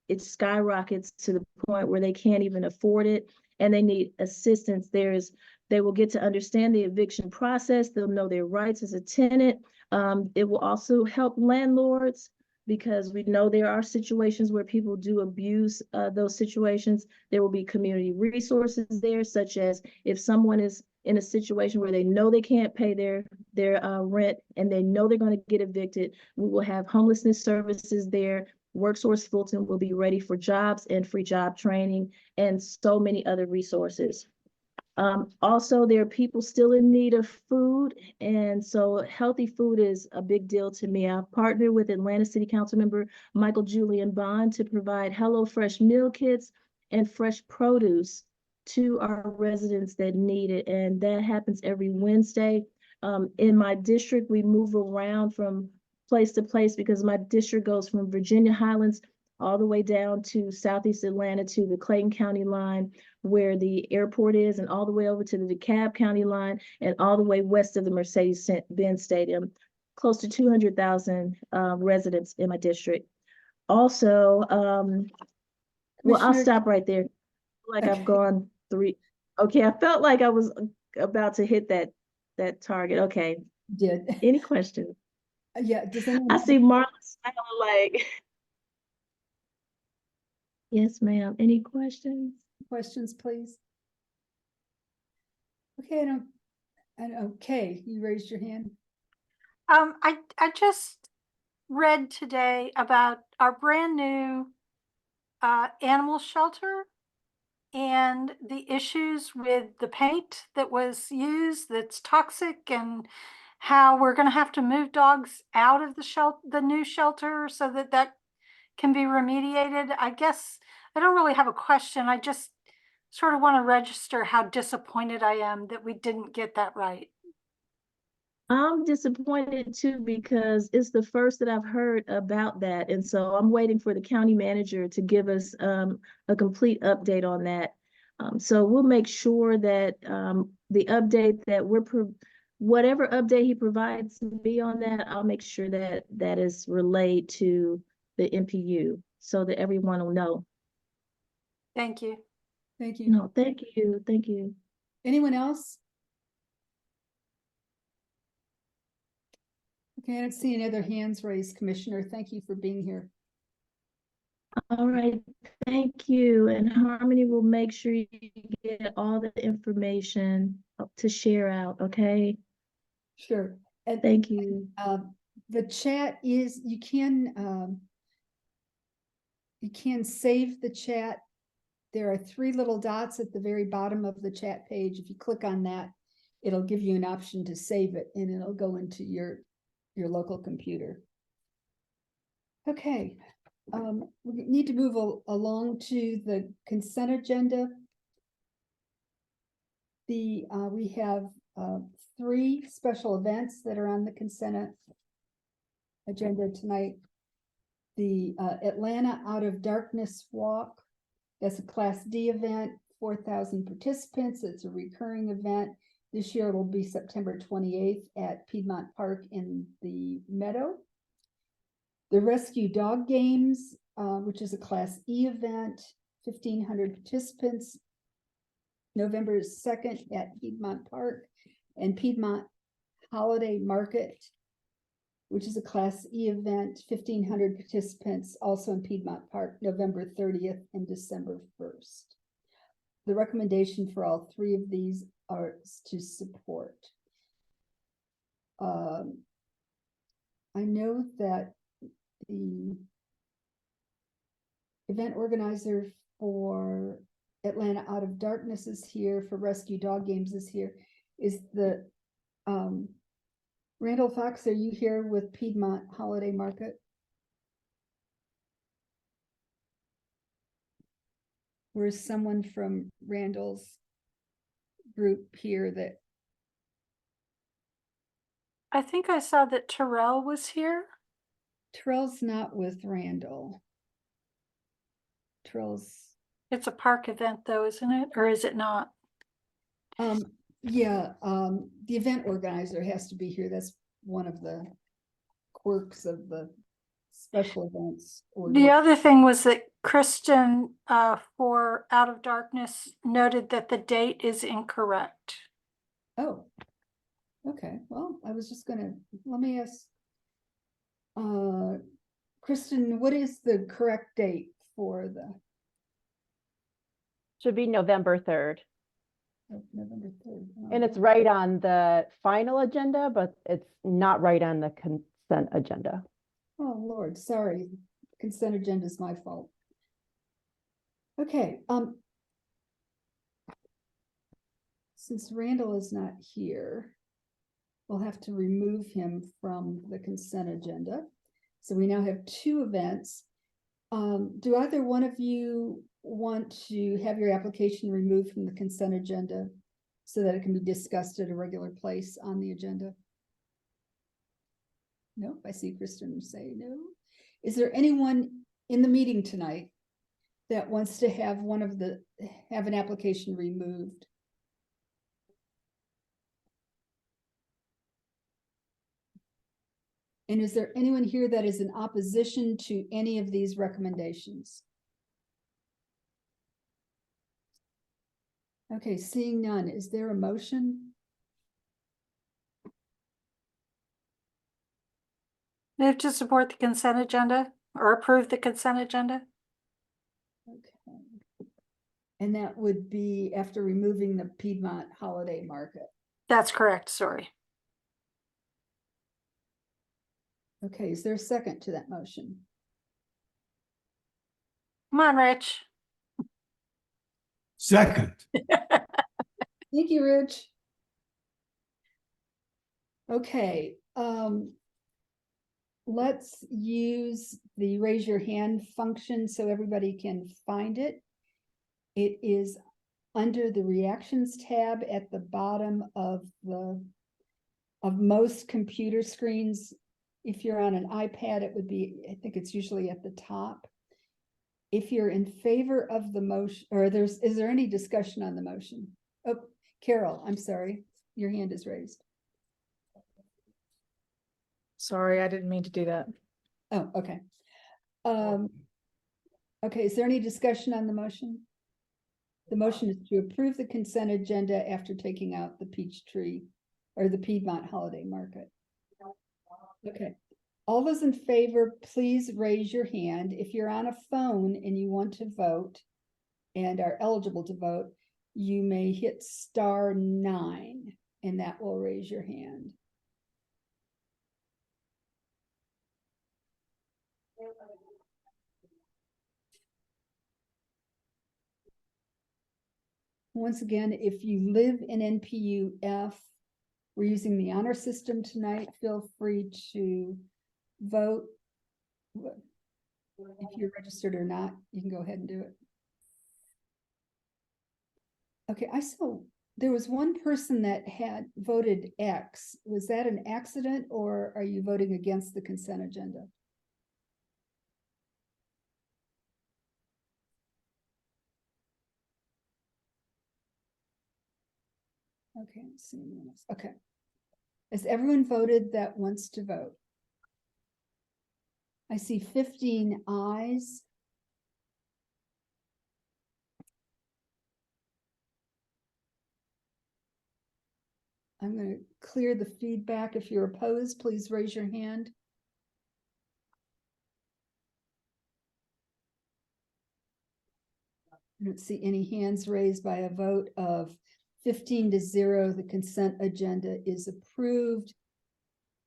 it skyrockets to the point where they can't even afford it, and they need assistance. They will get to understand the eviction process. They'll know their rights as a tenant. It will also help landlords, because we know there are situations where people do abuse those situations. There will be community resources there, such as if someone is in a situation where they know they can't pay their rent and they know they're going to get evicted, we will have homelessness services there. WorkSource Fulton will be ready for jobs and free job training and so many other resources. Also, there are people still in need of food, and so healthy food is a big deal to me. I've partnered with Atlanta City Council member Michael Julian Bond to provide HelloFresh meal kits and fresh produce to our residents that need it, and that happens every Wednesday. In my district, we move around from place to place because my district goes from Virginia Highlands all the way down to Southeast Atlanta to the Clayton County line where the airport is, and all the way over to the DeKalb County line, and all the way west of the Mercedes-Benz Stadium. Close to 200,000 residents in my district. Also, well, I'll stop right there. Like I've gone 3. Okay, I felt like I was about to hit that target. Okay. Did. Any questions? Yeah, does anyone I see Marla smiling like, yes, ma'am. Any questions? questions, please? Okay, okay, you raised your hand. I just read today about our brand new animal shelter and the issues with the paint that was used that's toxic, and how we're going to have to move dogs out of the new shelter so that that can be remediated. I guess I don't really have a question. I just sort of want to register how disappointed I am that we didn't get that right. I'm disappointed too because it's the first that I've heard about that. And so I'm waiting for the county manager to give us a complete update on that. So we'll make sure that the update that whatever update he provides me on that, I'll make sure that that is relayed to the NPU so that everyone will know. Thank you. Thank you. No, thank you. Thank you. Anyone else? Okay, I don't see any other hands raised, Commissioner. Thank you for being here. All right, thank you. And Harmony will make sure you get all the information to share out, okay? Sure. And Thank you. the chat is, you can save the chat. There are 3 little dots at the very bottom of the chat page. If you click on that, it'll give you an option to save it, and it'll go into your local computer. Okay, we need to move along to the consent agenda. We have 3 special events that are on the consent agenda tonight. The Atlanta Out of Darkness Walk, that's a Class D event, 4,000 participants. It's a recurring event. This year it'll be September 28th at Piedmont Park in the Meadow. The Rescue Dog Games, which is a Class E event, 1,500 participants, November 2nd at Piedmont Park. And Piedmont Holiday Market, which is a Class E event, 1,500 participants, also in Piedmont Park, November 30th and December 1st. The recommendation for all 3 of these are to support. I know that the event organizer for Atlanta Out of Darkness is here, for Rescue Dog Games is here. Is the Randall Fox, are you here with Piedmont Holiday Market? Where's someone from Randall's group here that? I think I saw that Terrell was here. Terrell's not with Randall. Terrell's. It's a park event though, isn't it? Or is it not? Yeah, the event organizer has to be here. That's one of the quirks of the special events. The other thing was that Kristen for Out of Darkness noted that the date is incorrect. Oh, okay. Well, I was just gonna, let me ask Kristen, what is the correct date for the? Should be November 3rd. November 3rd. Oh, And it's right on the final agenda, but it's not right on the consent agenda. Oh, Lord, sorry. Consent agenda is my fault. Okay. Since Randall is not here, we'll have to remove him from the consent agenda. So we now have 2 events. Do either one of you want to have your application removed from the consent agenda so that it can be discussed at a regular place on the agenda? Nope, I see Kristen say no. Is there anyone in the meeting tonight that wants to have have an application removed? And is there anyone here that is in opposition to any of these recommendations? Okay, seeing none, is there a motion? Move to support the consent agenda or approve the consent agenda. Okay. And that would be after removing the Piedmont Holiday Market. That's correct, sorry. Okay, is there a second to that motion? Come on, Rich. Second. Thank you, Rich. Okay, let's use the raise your hand function so everybody can find it. It is under the reactions tab at the bottom of most computer screens. If you're on an iPad, it would be, I think it's usually at the top. If you're in favor of the motion, or is there any discussion on the motion? Oh, Carol, I'm sorry, your hand is raised. Sorry, I didn't mean to do that. Oh, okay. Okay, is there any discussion on the motion? The motion is to approve the consent agenda after taking out the Peachtree or the Piedmont Holiday Market. Okay, all those in favor, please raise your hand. If you're on a phone and you want to vote and are eligible to vote, you may hit *9 and that will raise your hand. Once again, if you live in NPU-F, we're using the honor system tonight. Feel free to vote. If you're registered or not, you can go ahead and do it. Okay, I saw there was one person that had voted X. Was that an accident or are you voting against the consent agenda? Okay, let's see. Okay. Has everyone voted that wants to vote? I see 15 ayes. I'm going to clear the feedback. If you're opposed, please raise your hand. I don't see any hands raised. By a vote of 15-0, the consent agenda is approved.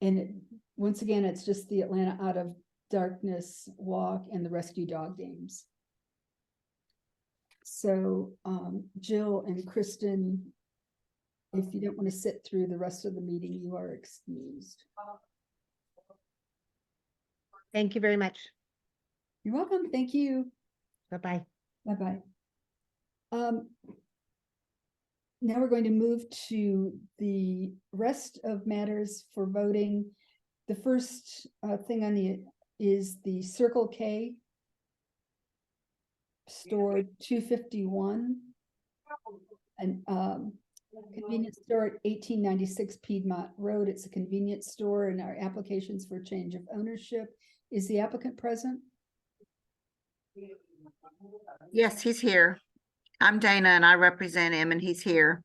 And once again, it's just the Atlanta Out of Darkness Walk and the Rescue Dog Games. So Jill and Kristen, if you don't want to sit through the rest of the meeting, you are excused. Thank you very much. You're welcome. Thank you. Bye-bye. Bye-bye. Now we're going to move to the rest of matters for voting. The first thing on the is the Circle K store 251 and convenience store at 1896 Piedmont Road. It's a convenience store and our applications for change of ownership. Is the applicant present? Yes, he's here. I'm Dana and I represent him and he's here.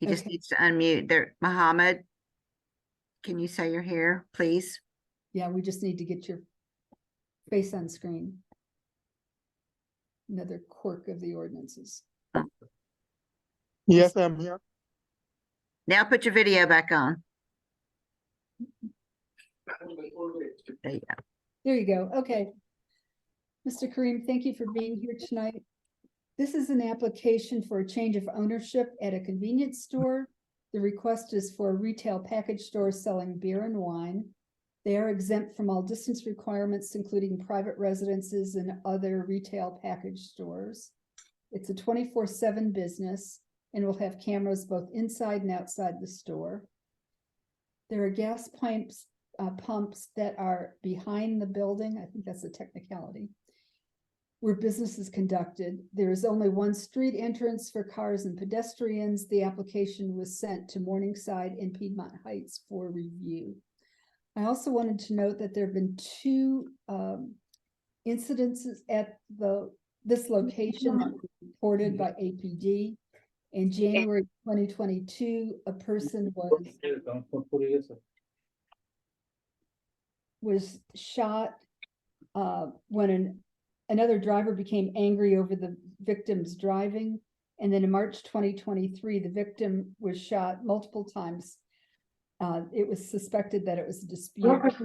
He just needs to unmute there. Mohammed, can you say you're here, please? Yeah, we just need to get your face on screen. Another quirk of the ordinances. Yes, I'm here. Now put your video back on. There you go. There you go. Okay. Mr. Kareem, thank you for being here tonight. This is an application for a change of ownership at a convenience store. The request is for a retail package store selling beer and wine. They are exempt from all distance requirements, including private residences and other retail package stores. It's a 24/7 business and will have cameras both inside and outside the store. There are gas pumps that are behind the building. I think that's a technicality. Where business is conducted. There is only one street entrance for cars and pedestrians. The application was sent to Morningside and Piedmont Heights for review. I also wanted to note that there have been two incidences at this location that were reported by APD. In January 2022, a person was shot when another driver became angry over the victim's driving. And then in March 2023, the victim was shot multiple times It was suspected that it was a dispute. Folks,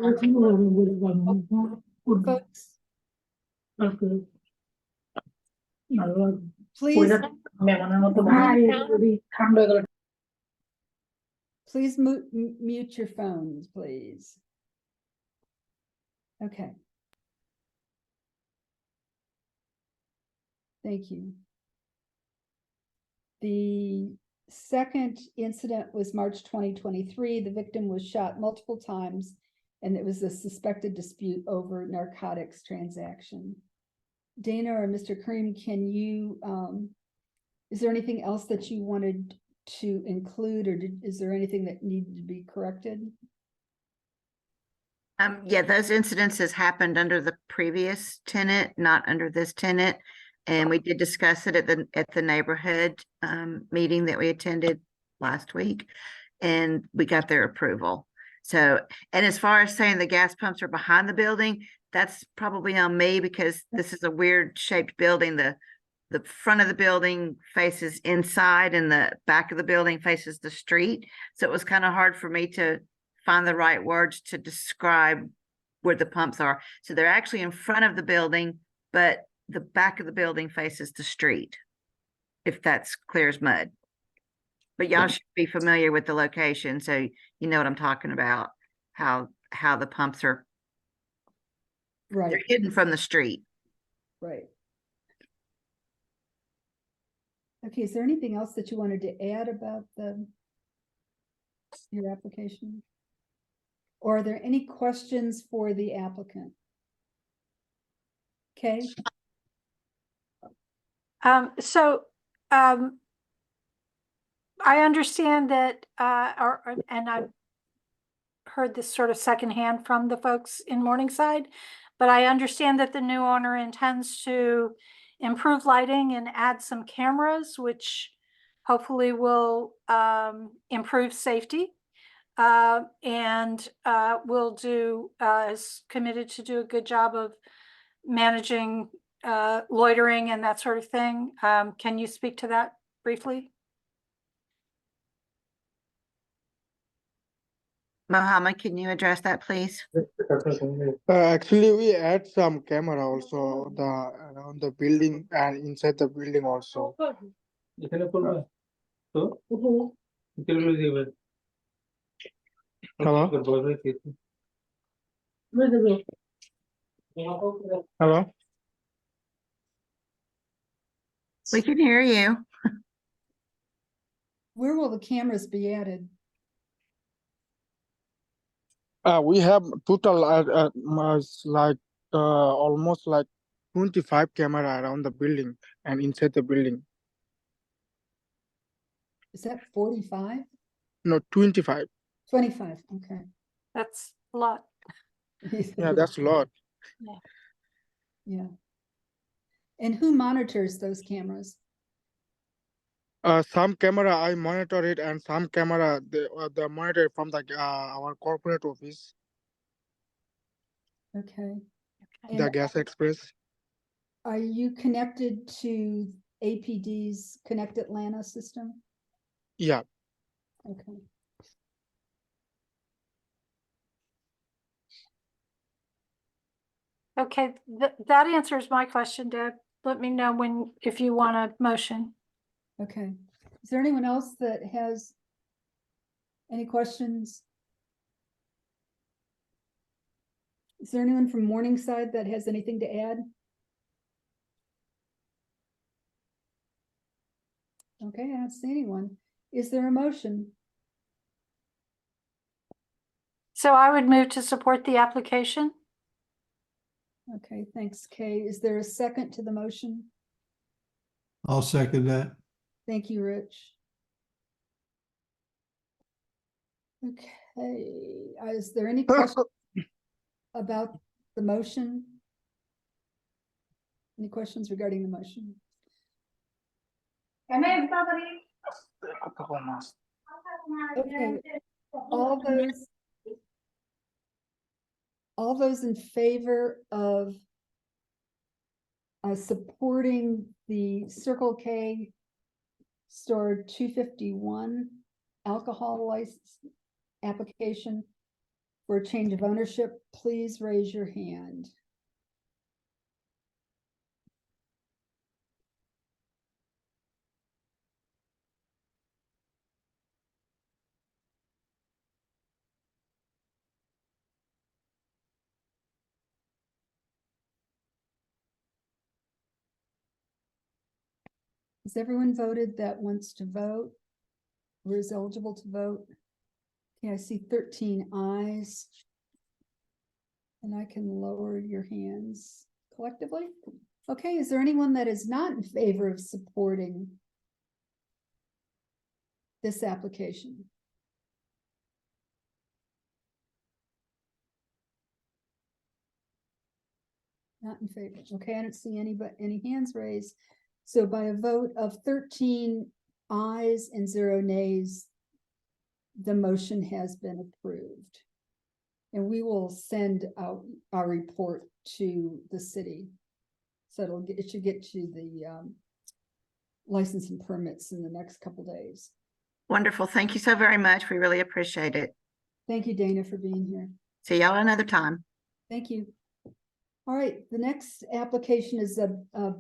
please mute your phones, please. Okay. Thank you. The second incident was March 2023. The victim was shot multiple times, and it was a suspected dispute over narcotics transaction. Dana or Mr. Kareem, can you, is there anything else that you wanted to include, or is there anything that needed to be corrected? Yeah, those incidences happened under the previous tenant, not under this tenant. And we did discuss it at the neighborhood meeting that we attended last week, and we got their approval. So, and as far as saying the gas pumps are behind the building, that's probably on me, because this is a weird shaped building. The front of the building faces inside and the back of the building faces the street. So it was kind of hard for me to find the right words to describe where the pumps are. So they're actually in front of the building, but the back of the building faces the street, if that's clear as mud. But y'all should be familiar with the location, so you know what I'm talking about, how the pumps are Right. They're hidden from the street. Right. Okay, is there anything else that you wanted to add about your application? Or are there any questions for the applicant? Okay. I understand that, and I've heard this sort of secondhand from the folks in Morningside, but I understand that the new owner intends to improve lighting and add some cameras, which hopefully will improve safety. And will do, is committed to do a good job of managing loitering and that sort of thing. Can you speak to that briefly? Mohammed, can you address that, please? Actually, we add some camera also around the building and inside the building also. Hello? Hello? We can hear you. Where will the cameras be added? We have total almost like 25 camera around the building and inside the building. Is that 45? No, 25. 25, okay. That's a lot. Yeah, that's a lot. Yeah. Yeah. And who monitors those cameras? Some camera I monitor it, and some camera they monitor from the our corporate office, Okay. the And Gas Express. are you connected to APD's Connect Atlanta system? Yeah. Okay. Okay, that answers my question, Deb. Let me know if you want a motion. Okay. Is there anyone else that has any questions? Is there anyone from Morningside that has anything to add? Okay, I don't see anyone. Is there a motion? So I would move to support the application. Okay, thanks, Kay. Is there a second to the motion? I'll second that. Thank you, Rich. Okay, is there any question about the motion? Any questions regarding the motion? Okay, all those in favor of supporting the Circle K store 251 alcohol license, application for a change of ownership, please raise your hand. Has everyone voted that wants to vote or is eligible to vote? Okay, I see 13 ayes. And I can lower your hands collectively. Okay, is there anyone that is not in favor of supporting this application? Not in favor. Okay, I don't see any hands raised. So by a vote of 13 ayes and 0 nays, the motion has been approved. And we will send out our report to the city. So it should get to the license and permits in the next couple days. Wonderful. Thank you so very much. We really appreciate it. Thank you, Dana, for being here. See y'all another time. Thank you. All right, the next application is a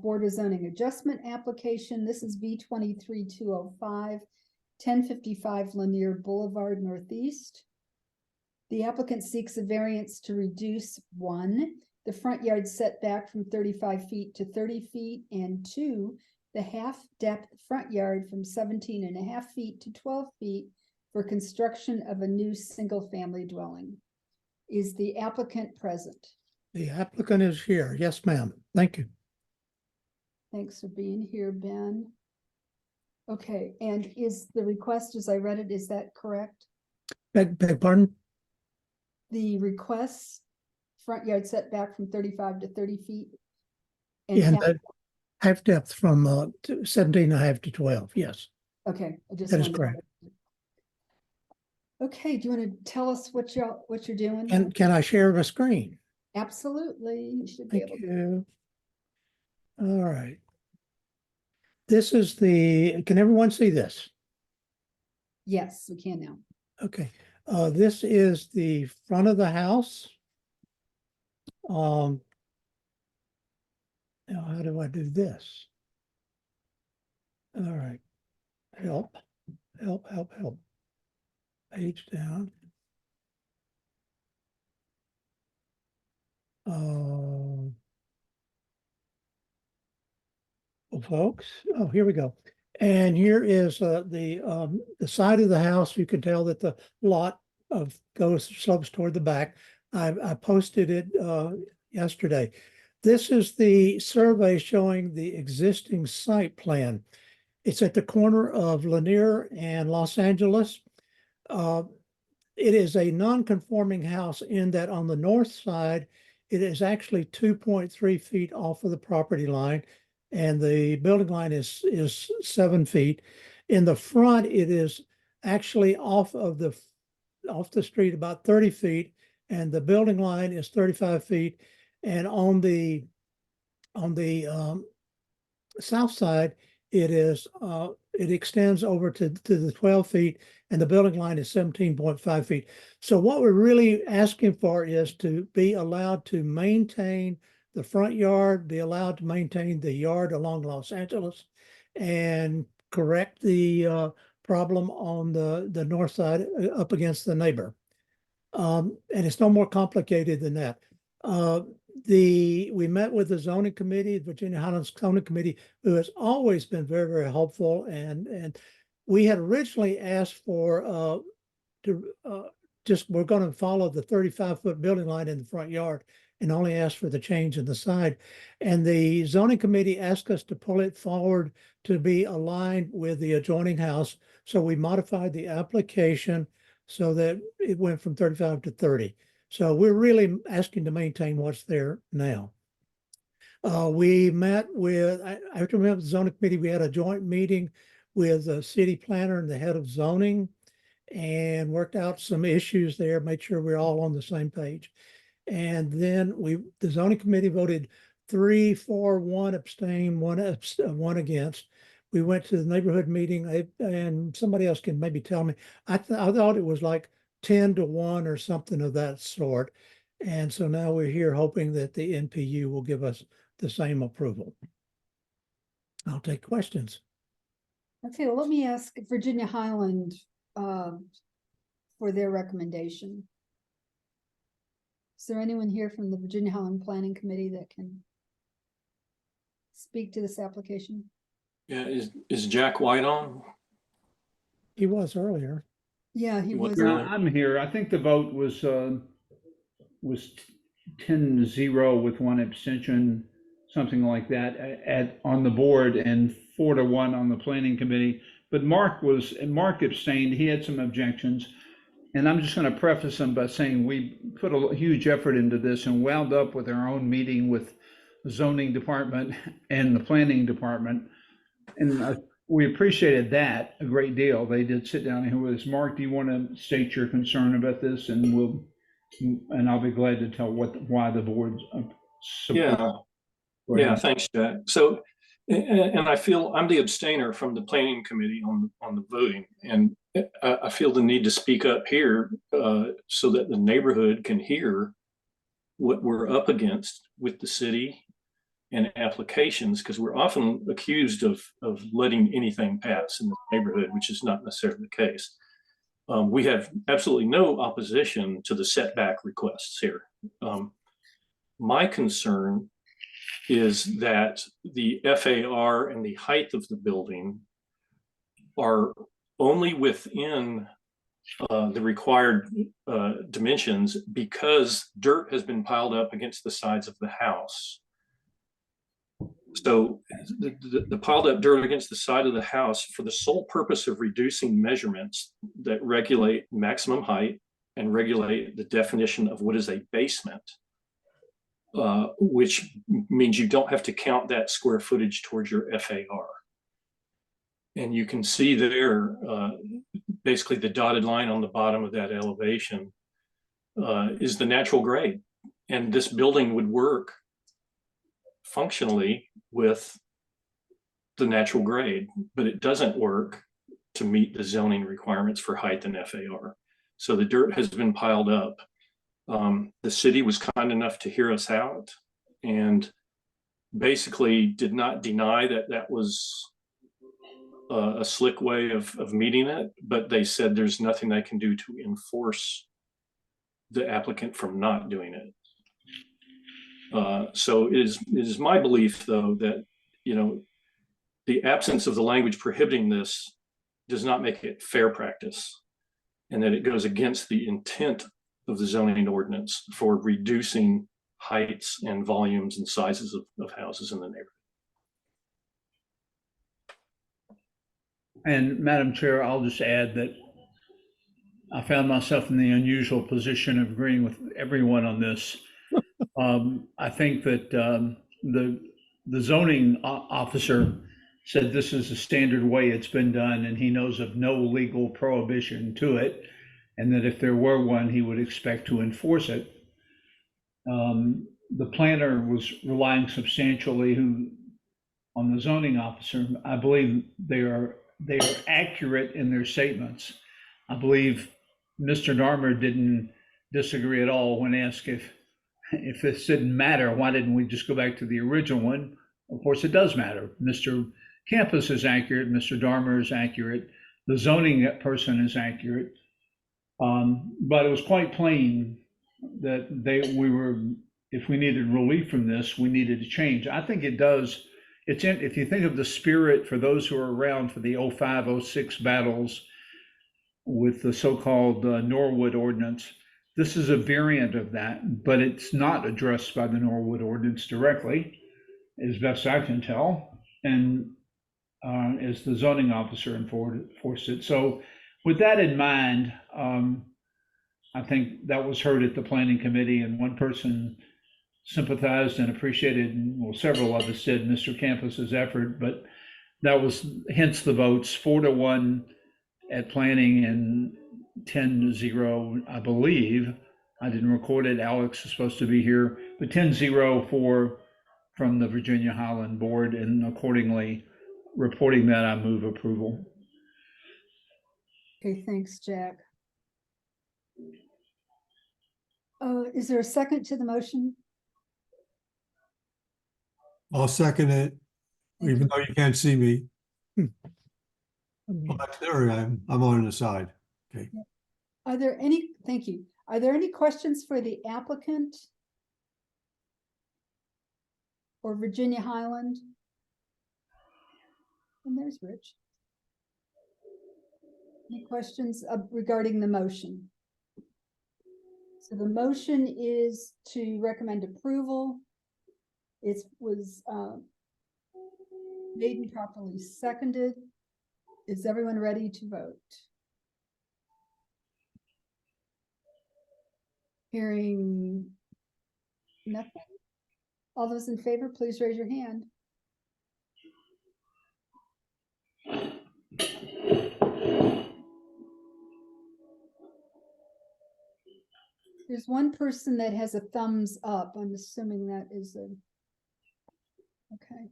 Board of Zoning Adjustment application. This is B-23-205, 1055 Lanier Boulevard Northeast. The applicant seeks a variance to reduce 1, the front yard setback from 35 feet to 30 feet, and 2, the half-depth front yard from 17.5 feet to 12 feet for construction of a new single-family dwelling. Is the applicant present? The applicant is here. Yes, ma'am. Thank you. Thanks for being here, Ben. Okay, and is the request, as I read it, is that correct? Beg pardon? The request, front yard setback from 35 to 30 feet? Yeah, and half depth from 17.5 to 12. Yes. Okay, I just that is wanted to- correct. Okay, do you want to tell us what you're doing? And can I share the screen? Absolutely, you should be Thank able to. you. All right. This is can everyone see this? Yes, we can now. Okay. This is the front of the house. Now how do I do this? All right. Help. Page down. Well, folks, oh, here we go. And here is the side of the house. You can tell that the lot slopes toward the back. I posted it yesterday. This is the survey showing the existing site plan. It's at the corner of Lanier and Los Angeles. It is a non-conforming house in that on the north side, it is actually 2.3 feet off of the property line, and the building line is 7 feet. In the front, it is actually off the street about 30 feet, and the building line is 35 feet. And on the south side, it extends over to the 12 feet, and the building line is 17.5 feet. So what we're really asking for is to be allowed to maintain the front yard, be allowed to maintain the yard along Los Angeles, and correct the problem on the north side up against the neighbor. And it's no more complicated than that. We met with the zoning committee, Virginia Highlands Zoning Committee, who has always been very, very helpful. And we had originally asked for we're going to follow the 35-foot building line in the front yard and only ask for the change in the side. And the zoning committee asked us to pull it forward to be aligned with the adjoining house. So we modified the application so that it went from 35 to 30. So we're really asking to maintain what's there now. We met with, after we met with the zoning committee, we had a joint meeting with the city planner and the head of zoning and worked out some issues there, made sure we're all on the same page. And then the zoning committee voted 3 for, 1 abstain, 1 against. We went to the neighborhood meeting, and somebody else can maybe tell me. I thought it was like 10-1 or something of that sort. And so now we're here hoping that the NPU will give us the same approval. I'll take questions. Okay, well, let me ask Virginia Highland for their recommendation. Is there anyone here from the Virginia Highland Planning Committee that can speak to this application? Yeah, is Jack White on? He was earlier. Yeah, he was. Yeah, I'm here. I think the vote was 10-0 with one abstention, something like that, on the board, and 4-1 on the planning committee. But Mark abstained. He had some objections. And I'm just going to preface them by saying we put a huge effort into this and wound up with our own meeting with the zoning department and the planning department. And we appreciated that a great deal. They did sit down here with us. Mark, do you want to state your concern about this? And I'll be glad to tell why the board's Yeah, thanks, Jack. So, and I feel I'm the abstainer from the planning committee on the voting, and I feel the need to speak up here so that the neighborhood can hear what we're up against with the city and applications, because we're often accused of letting anything pass in the neighborhood, which is not necessarily the case. We have absolutely no opposition to the setback requests here. My concern is that the FAR and the height of the building are only within the required dimensions because dirt has been piled up against the sides of the house. So the piled up dirt against the side of the house for the sole purpose of reducing measurements that regulate maximum height and regulate the definition of what is a basement, which means you don't have to count that square footage towards your FAR. And you can see there, basically the dotted line on the bottom of that elevation is the natural grade. And this building would work functionally with the natural grade, but it doesn't work to meet the zoning requirements for height and FAR. So the dirt has been piled up. The city was kind enough to hear us out and basically did not deny that that was a slick way of meeting it, but they said there's nothing they can do to enforce the applicant from not doing it. So it is my belief, though, that, you know, the absence of the language prohibiting this does not make it fair practice, and that it goes against the intent of the zoning ordinance for reducing heights and volumes and sizes of houses in the neighborhood. And Madam Chair, I'll just add that I found myself in the unusual position of agreeing with everyone on this. I think that the zoning officer said this is a standard way it's been done, and he knows of no legal prohibition to it, and that if there were one, he would expect to enforce it. The planner was relying substantially on the zoning officer. I believe they are accurate in their statements. I believe Mr. Darmer didn't disagree at all when asked if this didn't matter, why didn't we just go back to the original one? Of course, it does matter. Mr. Campus is accurate. Mr. Darmer is accurate. The zoning person is accurate. But it was quite plain that if we needed relief from this, we needed to change. I think it does. If you think of the spirit for those who are around for the 05, 06 battles with the so-called Norwood Ordinance, this is a variant of that, but it's not addressed by the Norwood Ordinance directly, as best I can tell, and as the zoning officer enforced it. So with that in mind, I think that was heard at the planning committee, and one person sympathized and appreciated, and well, several of us did, Mr. Campus's effort, but that was hence the votes 4-1 at planning and 10-0, I believe. I didn't record it. Alex is supposed to be here, but 10-0 from the Virginia Highland Board, and accordingly reporting that, I move approval. Okay, thanks, Jack. Is there a second to the motion? I'll second it, even though you can't see me. Hmm. Well, there I am. I'm on the side. Okay. Are there any, thank you. Are there any questions for the applicant? Or Virginia Highland? And there's Rich. Any questions regarding the motion? So the motion is to recommend approval. It was made and properly seconded. Is everyone ready to vote? Hearing nothing. All those in favor, please raise your hand. There's one person that has a thumbs up. I'm assuming that is a, okay.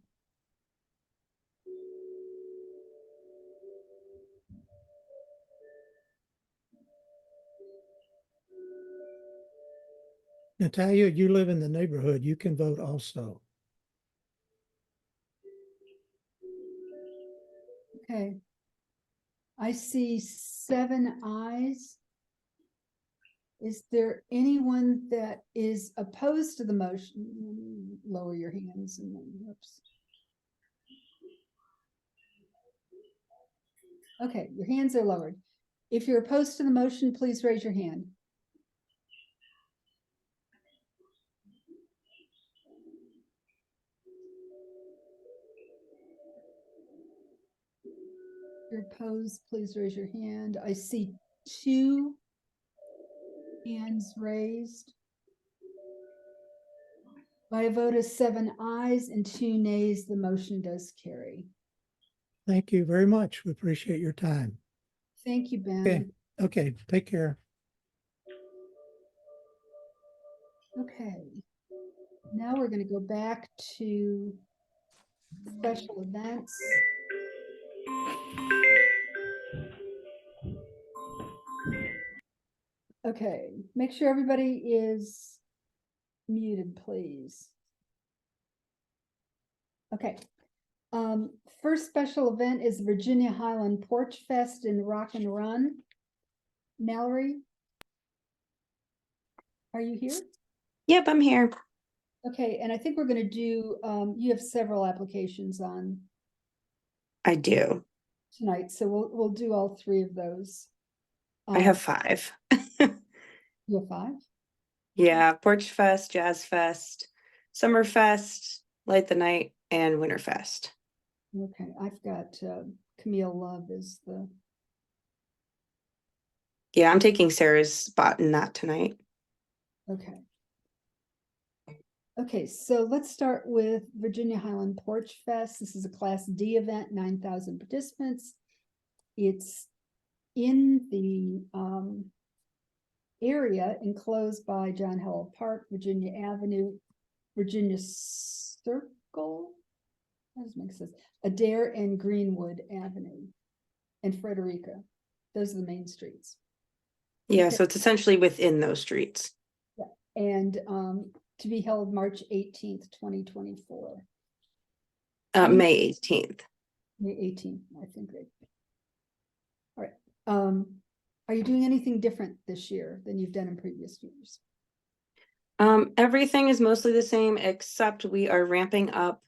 Natalia, you live in the neighborhood. You can vote also. Okay. I see 7 ayes. Is there anyone that is opposed to the motion? Lower your hands and then, whoops. Okay, your hands are lowered. If you're opposed to the motion, please raise your hand. If you're opposed, please raise your hand. I see 2 hands raised. By a vote of 7 ayes and 2 nays, the motion does carry. Thank you very much. We appreciate your time. Thank you, Ben. Okay. Okay. Take care. Okay. Now we're going to go back to special events. Okay, make sure everybody is muted, please. Okay. First special event is Virginia Highland Porch Fest in Rock and Run. Mallory, are you here? Yep, I'm here. Okay, and I think we're going to do, you have several applications on I do. tonight, so we'll do all 3 of those. I have 5. You have 5? Yeah, Porch Fest, Jazz Fest, Summer Fest, Light the Night, and Winter Fest. Okay, I've got Camille Love is the, Yeah, I'm taking Sarah's spot in that tonight. okay. Okay, so let's start with Virginia Highland Porch Fest. This is a Class D event, 9,000 participants. It's in the area enclosed by John Howell Park, Virginia Avenue, Virginia Circle. That doesn't make sense. Adair and Greenwood Avenue and Frederica. Those are the main streets. Yeah, Okay. so it's essentially within those streets. Yeah. And to be held March 18th, 2024. May 18th. May 18th, I think. All right. Are you doing anything different this year than you've done in previous years? Everything is mostly the same, except we are ramping up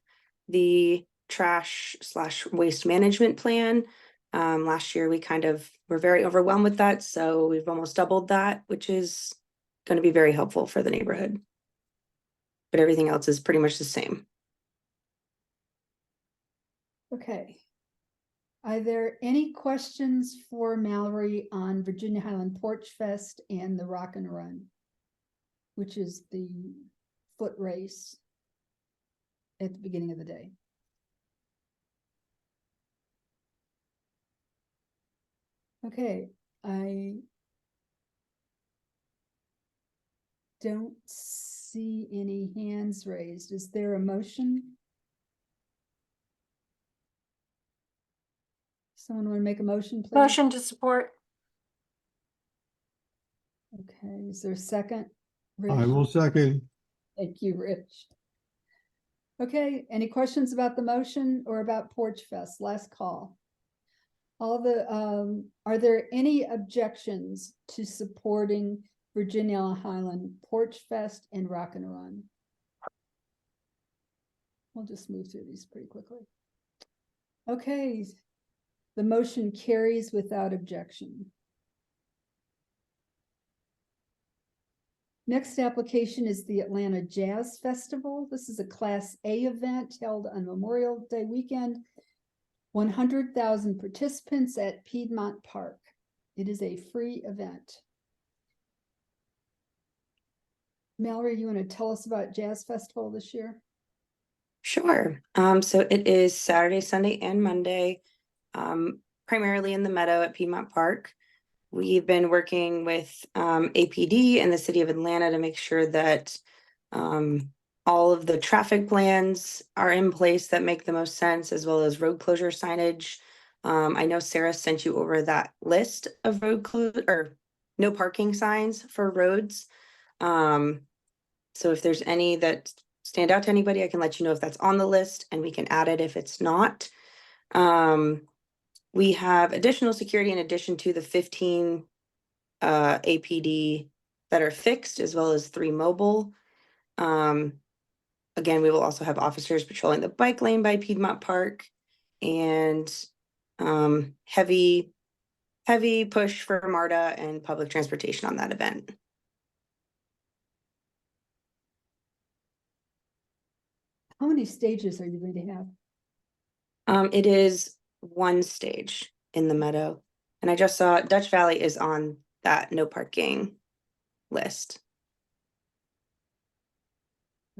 the trash/waste management plan. Last year we kind of were very overwhelmed with that, so we've almost doubled that, which is going to be very helpful for the neighborhood. But everything else is pretty much the same. Okay. Are there any questions for Mallory on Virginia Highland Porch Fest and the Rock and Run, which is the foot race at the beginning of the day? Okay, I don't see any hands raised. Is there a motion? Someone want to make a motion, please? Motion to support. Okay, is there a second? I Rich? will second. Thank you, Rich. Okay, any questions about the motion or about Porch Fest? Last call. Are there any objections to supporting Virginia Highland Porch Fest and Rock and Run? We'll just move through these pretty quickly. Okay, the motion carries without objection. Next application is the Atlanta Jazz Festival. This is a Class A event held on Memorial Day weekend. 100,000 participants at Piedmont Park. It is a free event. Mallory, you want to tell us about Jazz Festival this year? Sure. So it is Saturday, Sunday, and Monday, primarily in the meadow at Piedmont Park. We've been working with APD and the city of Atlanta to make sure that all of the traffic plans are in place that make the most sense, as well as road closure signage. I know Sarah sent you over that list of road closure or no parking signs for roads. So if there's any that stand out to anybody, I can let you know if that's on the list and we can add it if it's not. We have additional security in addition to the 15 APD that are fixed, as well as 3 mobile. Again, we will also have officers patrolling the bike lane by Piedmont Park, and heavy push for MARTA and public transportation on that event. How many stages are you going to have? It is 1 stage in the meadow, and I just saw Dutch Valley is on that no parking list.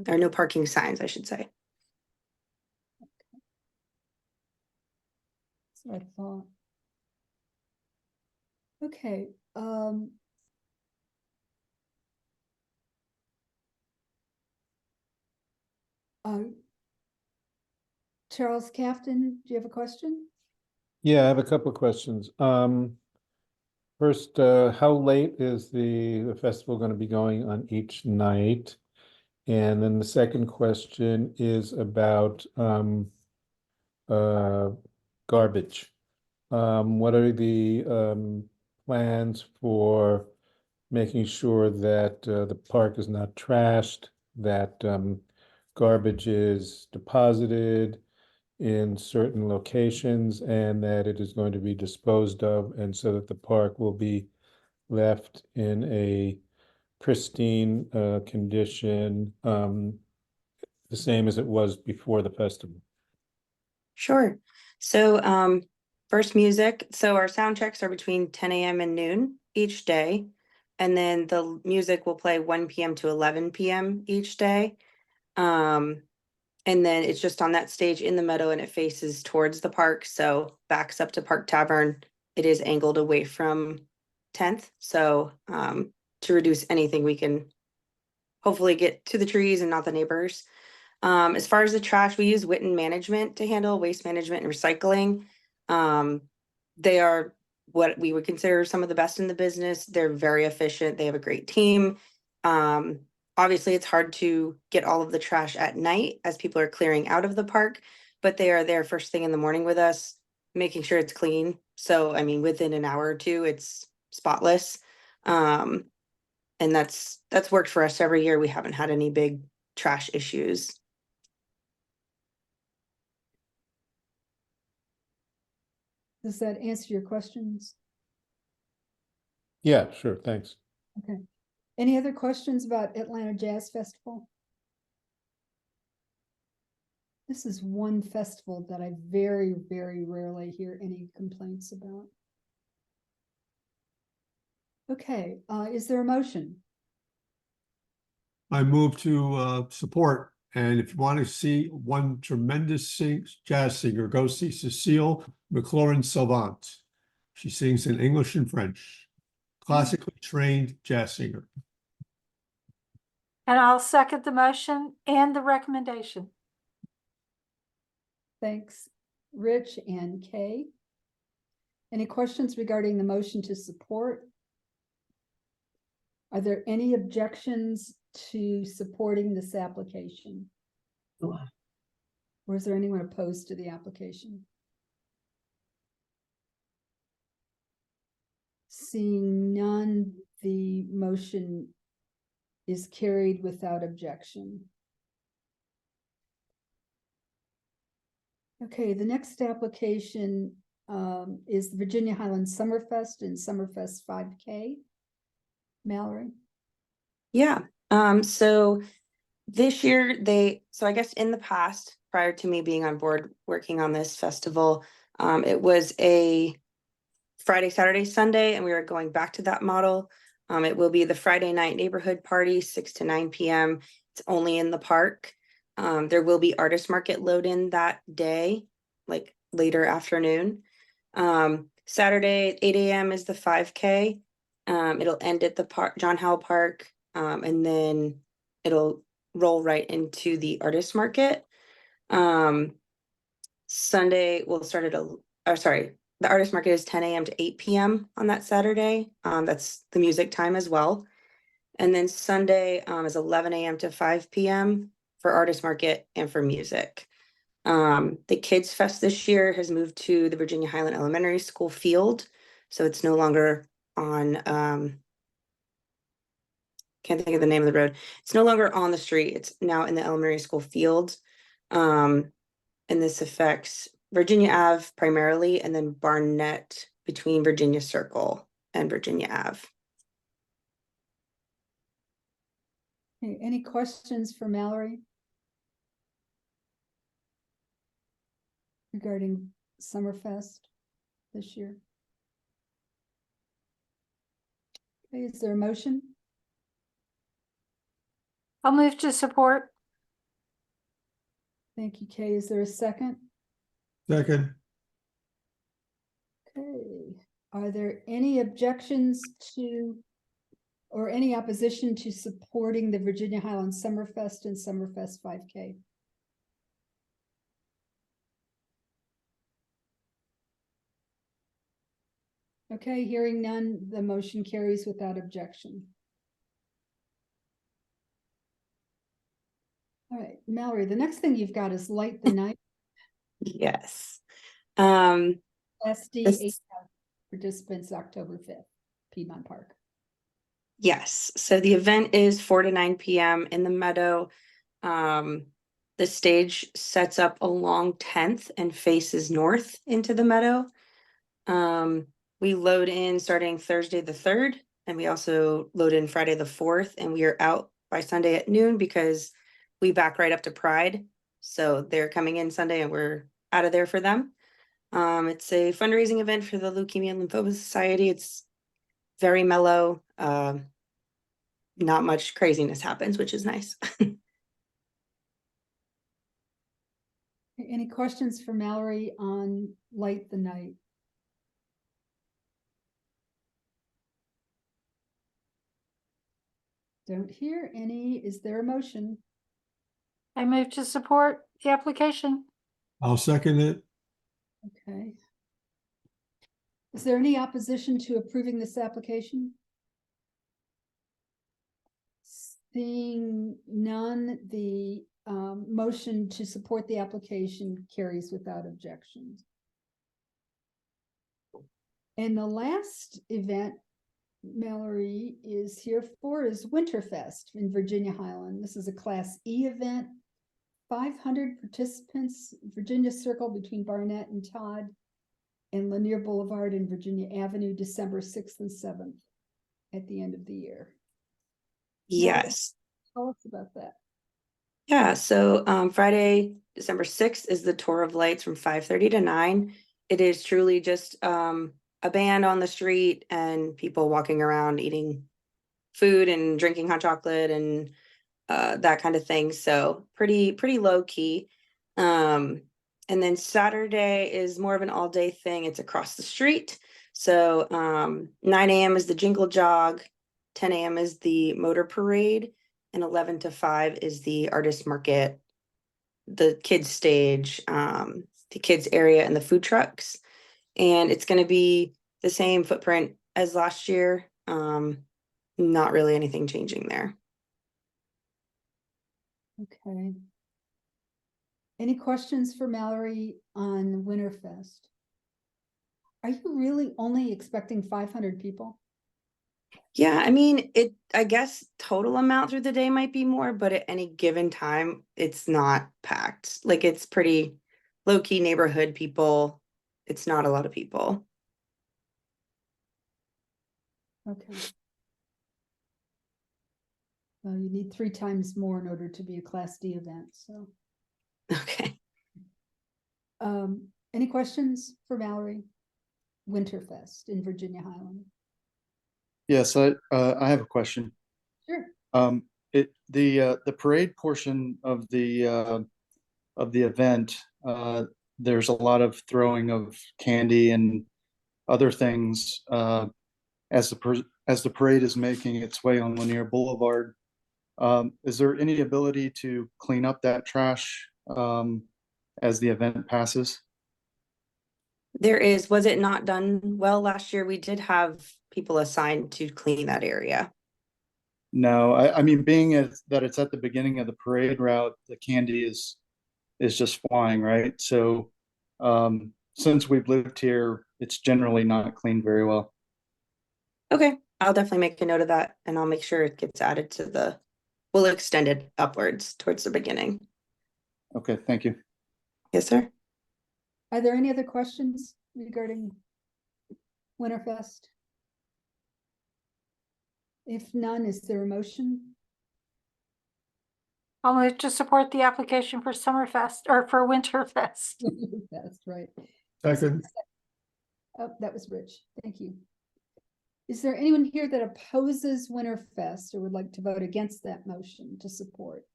Or no parking signs, I should say. That's what I thought. Okay. Charles Cafton, do you have a question? Yeah, I have a couple of questions. First, how late is the festival going to be going on each night? And then the second question is about garbage. What are the plans for making sure that the park is not trashed, that garbage is deposited in certain locations, and that it is going to be disposed of, and so that the park will be left in a pristine condition, the same as it was before the festival? Sure. So first, music. So our sound checks are between 10 a.m. and noon each day. And then the music will play 1 p.m. to 11 p.m. each day. And then it's just on that stage in the meadow, and it faces towards the park. So backs up to Park Tavern. It is angled away from 10th. So to reduce anything, we can hopefully get to the trees and not the neighbors. As far as the trash, we use Witten Management to handle waste management and recycling. They are what we would consider some of the best in the business. They're very efficient. They have a great team. Obviously, it's hard to get all of the trash at night as people are clearing out of the park, but they are there first thing in the morning with us, making sure it's clean. So, I mean, within an hour or two, it's spotless. And that's worked for us every year. We haven't had any big trash issues. Does that answer your questions? Yeah, sure, thanks. Okay. Any other questions about Atlanta Jazz Festival? This is one festival that I very, very rarely hear any complaints about. Okay, is there a motion? I move to support. And if you want to see one tremendous jazz singer, go see Cecile McLaurin-Salvant. She sings in English and French. Classically trained jazz singer. And I'll second the motion and the recommendation. Thanks, Rich and Kay. Any questions regarding the motion to support? Are there any objections to supporting this application? Or is there anyone opposed to the application? Seeing none, the motion is carried without objection. Okay, the next application is the Virginia Highlands Summerfest and Summerfest 5K. Mallory? Yeah, so this year so I guess in the past, prior to me being on board working on this festival, it was a Friday, Saturday, Sunday, and we are going back to that model. It will be the Friday night neighborhood party, 6 to 9 p.m. It's only in the park. There will be artist market load in that day, like later afternoon. Saturday, 8 a.m. is the 5K. It'll end at the park, John Howell Park, and then it'll roll right into the artist market. Sunday we'll start the artist market is 10 a.m. to 8 p.m. on that Saturday. That's the music time as well. And then Sunday is 11 a.m. to 5 p.m. for artist market and for music. The Kids Fest this year has moved to the Virginia Highland Elementary School field. So it's no longer on, can't think of the name of the road. It's no longer on the street. It's now in the elementary school field. And this affects Virginia Ave primarily, and then Barnett between Virginia Circle and Virginia Ave. Okay, any questions for Mallory regarding Summerfest this year? Okay, is there a motion? I'll move to support. Thank you, Kay. Is there a second? Second. Okay, are there any objections to or any opposition to supporting the Virginia Highlands Summerfest and Summerfest 5K? Okay, hearing none, the motion carries without objection. All right, Mallory, the next thing you've got is Light the Night. Yes. SD 8 participants October 5th, Piedmont Park. Yes, so the event is 4 to 9 p.m. in the meadow. The stage sets up along 10th and faces north into the meadow. We load in starting Thursday the 3rd, and we also load in Friday the 4th, and we are out by Sunday at noon because we back right up to Pride. So they're coming in Sunday and we're out of there for them. It's a fundraising event for the Leukemia and Lymphoma Society. It's very mellow. Not much craziness happens, which is nice. Any questions for Mallory on Light the Night? Don't hear any. Is there a motion? I move to support the application. I'll second it. Okay. Is there any opposition to approving this application? Seeing none, the motion to support the application carries without objection. And the last event Mallory is here for is Winterfest in Virginia Highland. This is a Class E event. 500 participants, Virginia Circle between Barnett and Todd, and Lanier Boulevard and Virginia Avenue, December 6th and 7th at the end of the year. Yes. Tell us about that. Yeah, so Friday, December 6th is the Tour of Lights from 5:30 to 9. It is truly just a band on the street and people walking around eating food and drinking hot chocolate and that kind of thing. So pretty low key. And then Saturday is more of an all day thing. It's across the street. So 9 a.m. is the jingle jog, 10 a.m. is the motor parade, and 11 to 5 is the artist market, the kids stage, the kids area, and the food trucks. And it's going to be the same footprint as last year. not really anything changing there. Okay. Any questions for Mallory on Winterfest? Are you really only expecting 500 people? Yeah, I mean, I guess total amount through the day might be more, but at any given time, it's not packed. Like it's pretty low-key neighborhood people. It's not a lot of people. Okay. Well, you need 3 times more in order to be a Class D event, so. Okay. Any questions for Mallory? Winterfest in Virginia Highland. Yes, I have a question. Sure. The parade portion of the event, there's a lot of throwing of candy and other things as the parade is making its way on Lanier Boulevard. Is there any ability to clean up that trash as the event passes? There is, was it not done well last year? We did have people assigned to clean that area. No, I mean, that it's at the beginning of the parade route, the candy is just flying, right? So since we've lived here, it's generally not cleaned very well. Okay, I'll definitely make a note of that and I'll make sure it gets added to we'll extend it upwards towards the beginning. Okay, thank you. Yes, sir. Are there any other questions regarding Winterfest? If none, is there a motion? I'll move to support the application for Summerfest or for Winterfest. Winterfest, right. Second. Oh, that was Rich. Thank you. Is there anyone here that opposes Winterfest or would like to vote against that motion to support?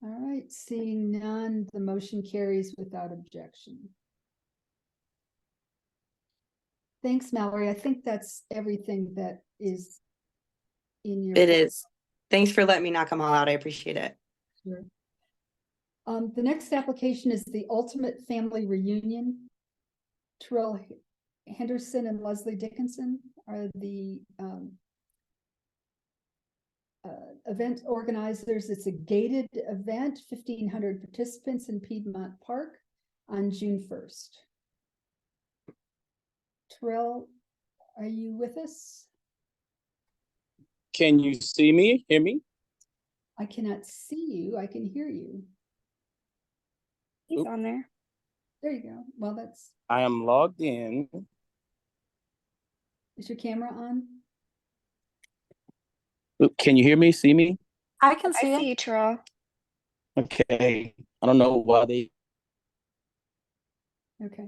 All right, seeing none, the motion carries without objection. Thanks, Mallory. I think that's everything that is in your. It is. Thanks for letting me knock them all out. I appreciate it. Sure. The next application is the Ultimate Family Reunion. Terrell Henderson and Leslie Dickinson are the event organizers. It's a gated event, 1,500 participants in Piedmont Park on June 1st. Terrell, are you with us? Can you see me, hear me? I cannot see you. I can hear you. He's on there. There you go. Well, that's. I am logged in. Is your camera on? Can you hear me, see me? I can see you, Terrell. Okay. I don't know why they. Okay.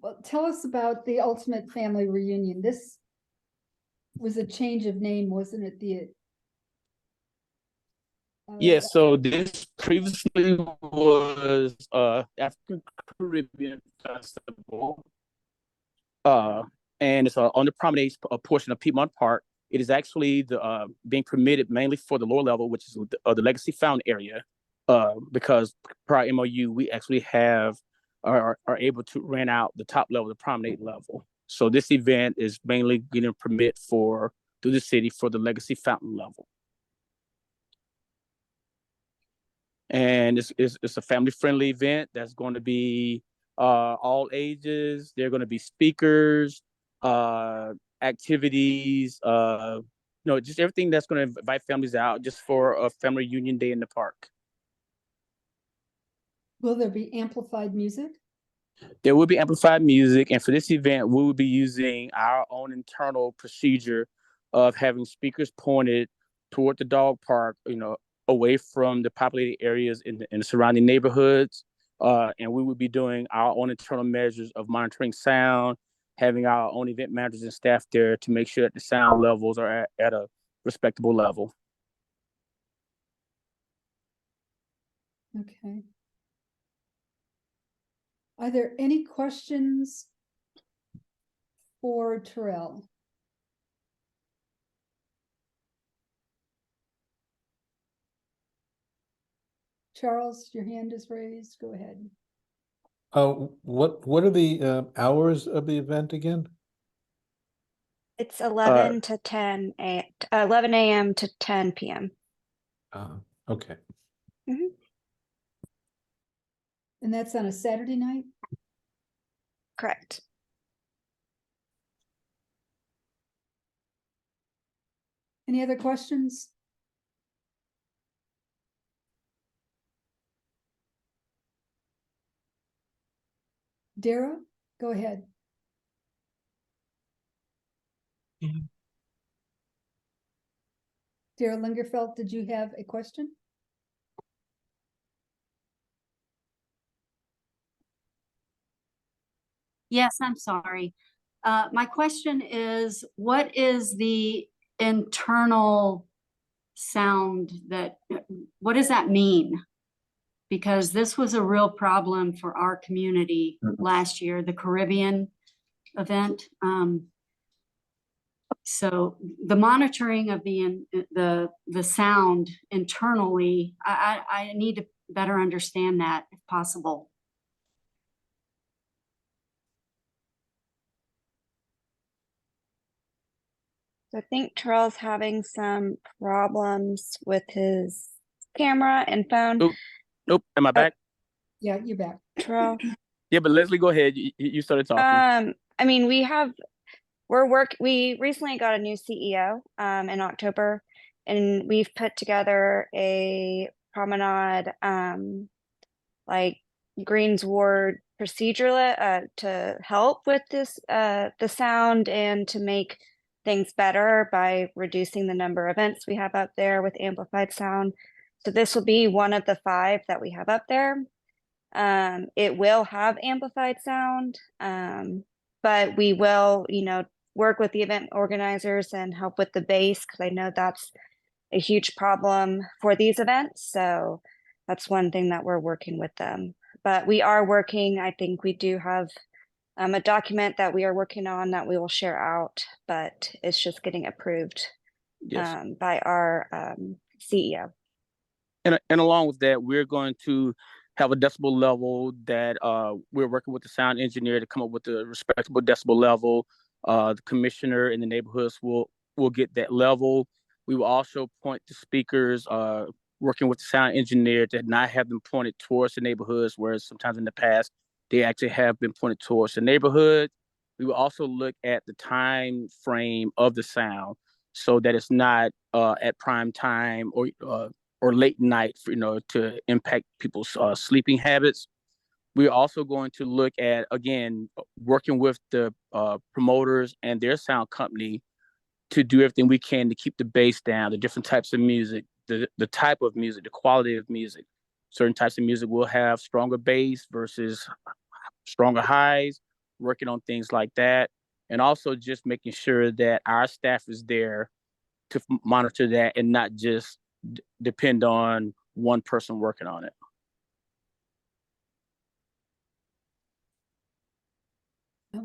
Well, tell us about the Ultimate Family Reunion. This was a change of name, wasn't it? Yes, so this previously was African Caribbean Festival. And it's on the promenade portion of Piedmont Park. It is actually being permitted mainly for the lower level, which is the Legacy Fountain area, because per our MOU, we actually are able to rent out the top level, the promenade level. So this event is mainly getting a permit through the city for the Legacy Fountain level. And it's a family-friendly event that's going to be all ages. There are going to be speakers, activities, just everything that's going to invite families out just for a family reunion day in the park. Will there be amplified music? There will be amplified music, and for this event, we will be using our own internal procedure of having speakers pointed toward the dog park, away from the populated areas in the surrounding neighborhoods. And we will be doing our own internal measures of monitoring sound, having our own event managers and staff there to make sure that the sound levels are at a respectable level. Okay. Are there any questions for Terrell? Charles, your hand is raised. Go ahead. What are the hours of the event again? It's 11 to 11 a.m. to 10 p.m. Okay. Mhm. And that's on a Saturday night? Correct. Any other questions? Dara, go ahead. Dara Lingerfeld, did you have a question? Yes, I'm sorry. My question is, what is the internal sound what does that mean? Because this was a real problem for our community last year, the Caribbean event. So the monitoring of the sound internally, I need to better understand that if possible. So I think Terrell's having some problems with his camera and phone. Nope. Am I back? Yeah, you're back. Terrell. Yeah, but Leslie, go ahead. You started talking. I mean, we recently got a new CEO in October, and we've put together a promenade like Greens Ward procedure to help with this the sound and to make things better by reducing the number of events we have up there with amplified sound. So this will be one of the 5 that we have up there. It will have amplified sound, but we will, work with the event organizers and help with the bass, because I know that's a huge problem for these events. So that's one thing that we're working with them. But we are working, I think we do have a document that we are working on that we will share out, but it's just getting approved by our CEO. And along with that, we're going to have a decibel level that we're working with the sound engineer to come up with a respectable decibel level. The commissioner in the neighborhoods will get that level. We will also point the speakers, working with the sound engineer, to not have them pointed towards the neighborhoods, whereas sometimes in the past they actually have been pointed towards the neighborhood. We will also look at the time frame of the sound so that it's not at prime time or late night, to impact people's sleeping habits. We're also going to look at, again, working with the promoters and their sound company to do everything we can to keep the bass down, the different types of music, the type of music, the quality of music. Certain types of music will have stronger bass versus stronger highs, working on things like that. And also just making sure that our staff is there to monitor that and not just depend on one person working on it.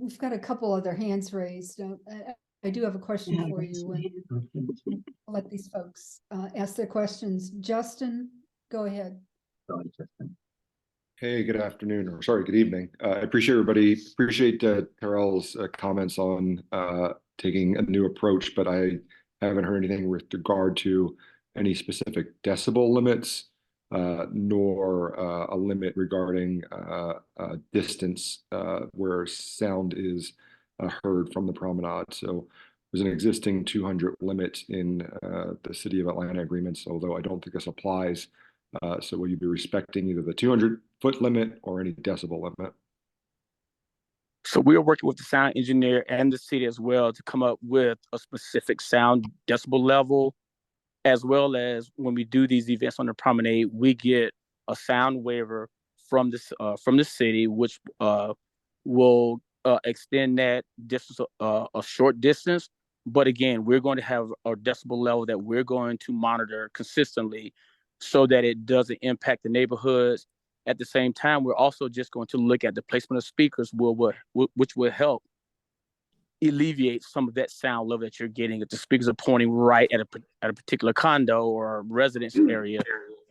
We've got a couple other hands raised. I do have a question for you. I'll let these folks ask their questions. Justin, go ahead. Hey, good afternoon, or sorry, good evening. I appreciate Terrell's comments on taking a new approach, but I haven't heard anything with regard to any specific decibel limits, nor a limit regarding distance where sound is heard from the promenade. So there's an existing 200 limit in the City of Atlanta agreements, although I don't think this applies. So will you be respecting either the 200-foot limit or any decibel limit? So we are working with the sound engineer and the city as well to come up with a specific sound decibel level, as well as when we do these events on the promenade, we get a sound waiver from the city, which will extend that distance a short distance. But again, we're going to have a decibel level that we're going to monitor consistently so that it doesn't impact the neighborhoods. At the same time, we're also just going to look at the placement of speakers, which will help alleviate some of that sound level that you're getting. If the speakers are pointing right at a particular condo or residence area,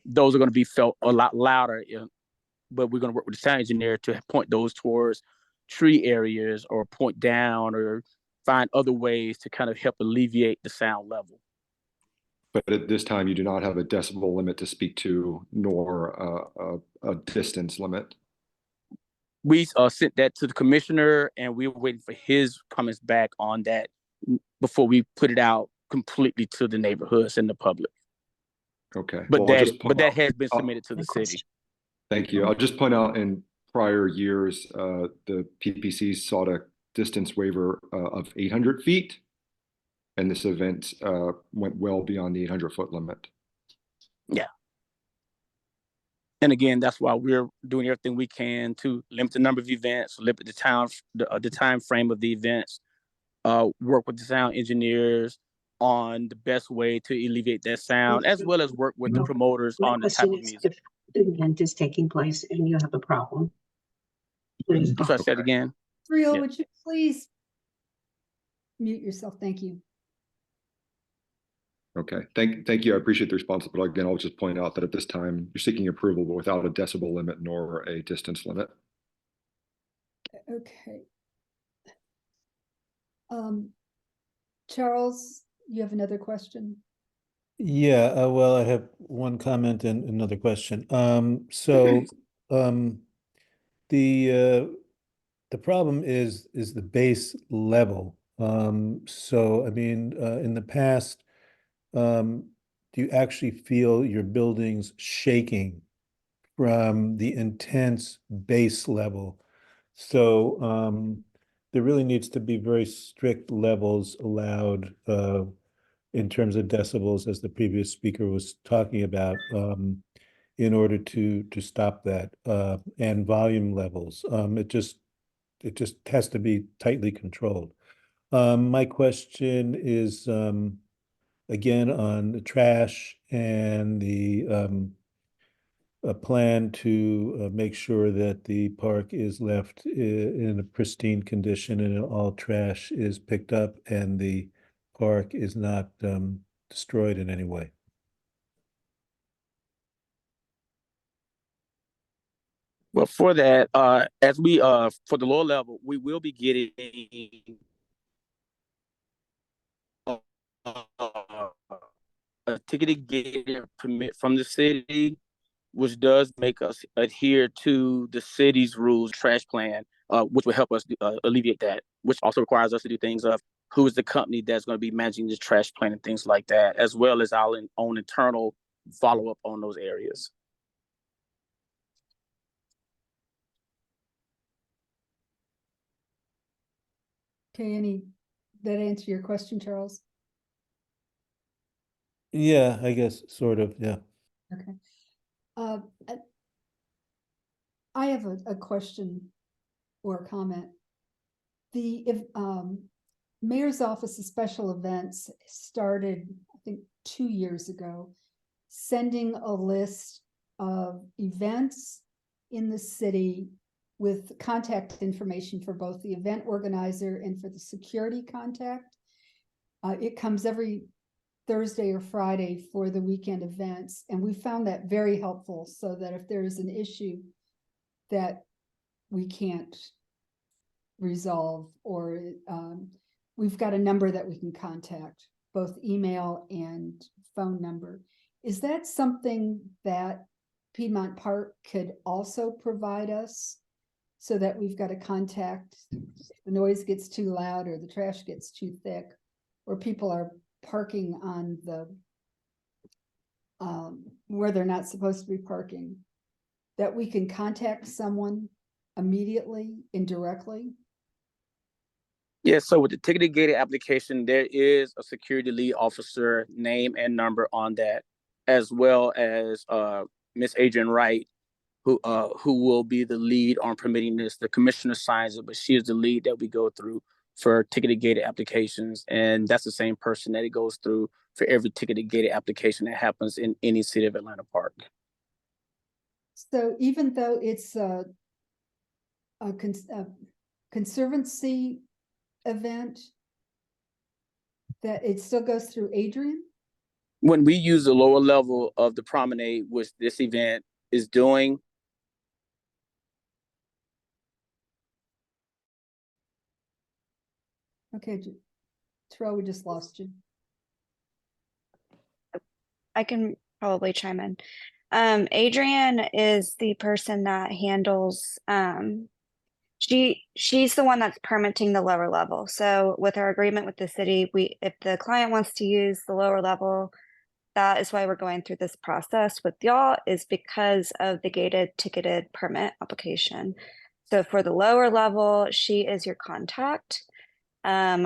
those are going to be felt a lot louder. But we're going to work with the sound engineer to point those towards tree areas or point down or find other ways to kind of help alleviate the sound level. But at this time, you do not have a decibel limit to speak to, nor a distance limit. We sent that to the commissioner, and we were waiting for his comments back on that before we put it out completely to the neighborhoods and the public. Okay. But Well, I'll that just point that out- has been submitted to the city. Thank you. I'll just point out in prior years, the PPC sought a distance waiver of 800 feet. And this event went well beyond the 800-foot limit. Yeah. And again, that's why we're doing everything we can to limit the number of events, limit the time frame of the events, work with the sound engineers on the best way to alleviate that sound, as well as work with the promoters on the type of music. If the event is taking place and you have a problem, please. So I said again. Real, Yeah. would you please mute yourself? Thank you. Okay, thank you. I appreciate the response, but again, I'll just point out that at this time, you're seeking approval, but without a decibel limit nor a distance limit. Okay. Charles, you have another question? Yeah, well, I have one comment and another question. So the problem is the base level. So I mean, in the past, do you actually feel your buildings shaking from the intense base level? So there really needs to be very strict levels allowed in terms of decibels, as the previous speaker was talking about, in order to stop that, and volume levels. It just has to be tightly controlled. My question is again on the trash and the a plan to make sure that the park is left in a pristine condition and all trash is picked up and the park is not destroyed in any way. Well, for that, as we for the lower level, we will be getting a ticketed gated permit from the city, which does make us adhere to the city's rules trash plan, which will help us alleviate that, which also requires us to do things of who is the company that's going to be managing the trash plan and things like that, as well as our own internal follow-up on those areas. Okay, that answer your question, Charles? Yeah, I guess sort of, yeah. Okay. I have a question or a comment. The Mayor's Office of Special Events started, I think, 2 years ago, sending a list of events in the city with contact information for both the event organizer and for the security contact. It comes every Thursday or Friday for the weekend events, and we found that very helpful, so that if there is an issue that we can't resolve, or we've got a number that we can contact, both email and phone number. Is that something that Piedmont Park could also provide us, so that we've got a contact if the noise gets too loud or the trash gets too thick, or people are parking on the where they're not supposed to be parking, that we can contact someone immediately, indirectly? Yeah, so with the ticketed gated application, there is a security lead officer name and number on that, as well as Miss Adrian Wright, who will be the lead on permitting this. The commissioner signs it, but she is the lead that we go through for ticketed gated applications, and that's the same person that it goes through for every ticketed gated application that happens in any city of Atlanta park. So even though it's a conservancy event, that it still goes through Adrian? When we use the lower level of the promenade, which this event is doing, Okay, Terrell, we just lost you. I can probably chime in. Adrian is the person that handles, she's the one that's permitting the lower level. So with our agreement with the city, if the client wants to use the lower level, that is why we're going through this process with y'all, is because of the gated ticketed permit application. So for the lower level, she is your contact.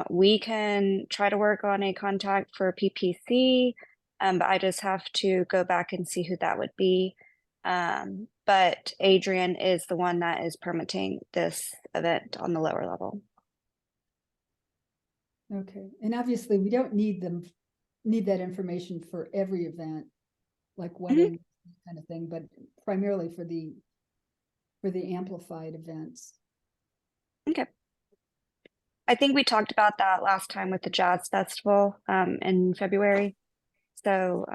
We can try to work on a contact for PPC, but I just have to go back and see who that would be. But Adrian is the one that is permitting this event on the lower level. Okay, and obviously we don't need that information for every event, like wedding kind of thing, but primarily for the amplified events. Okay. I think we talked about that last time with the Jazz Festival in February. So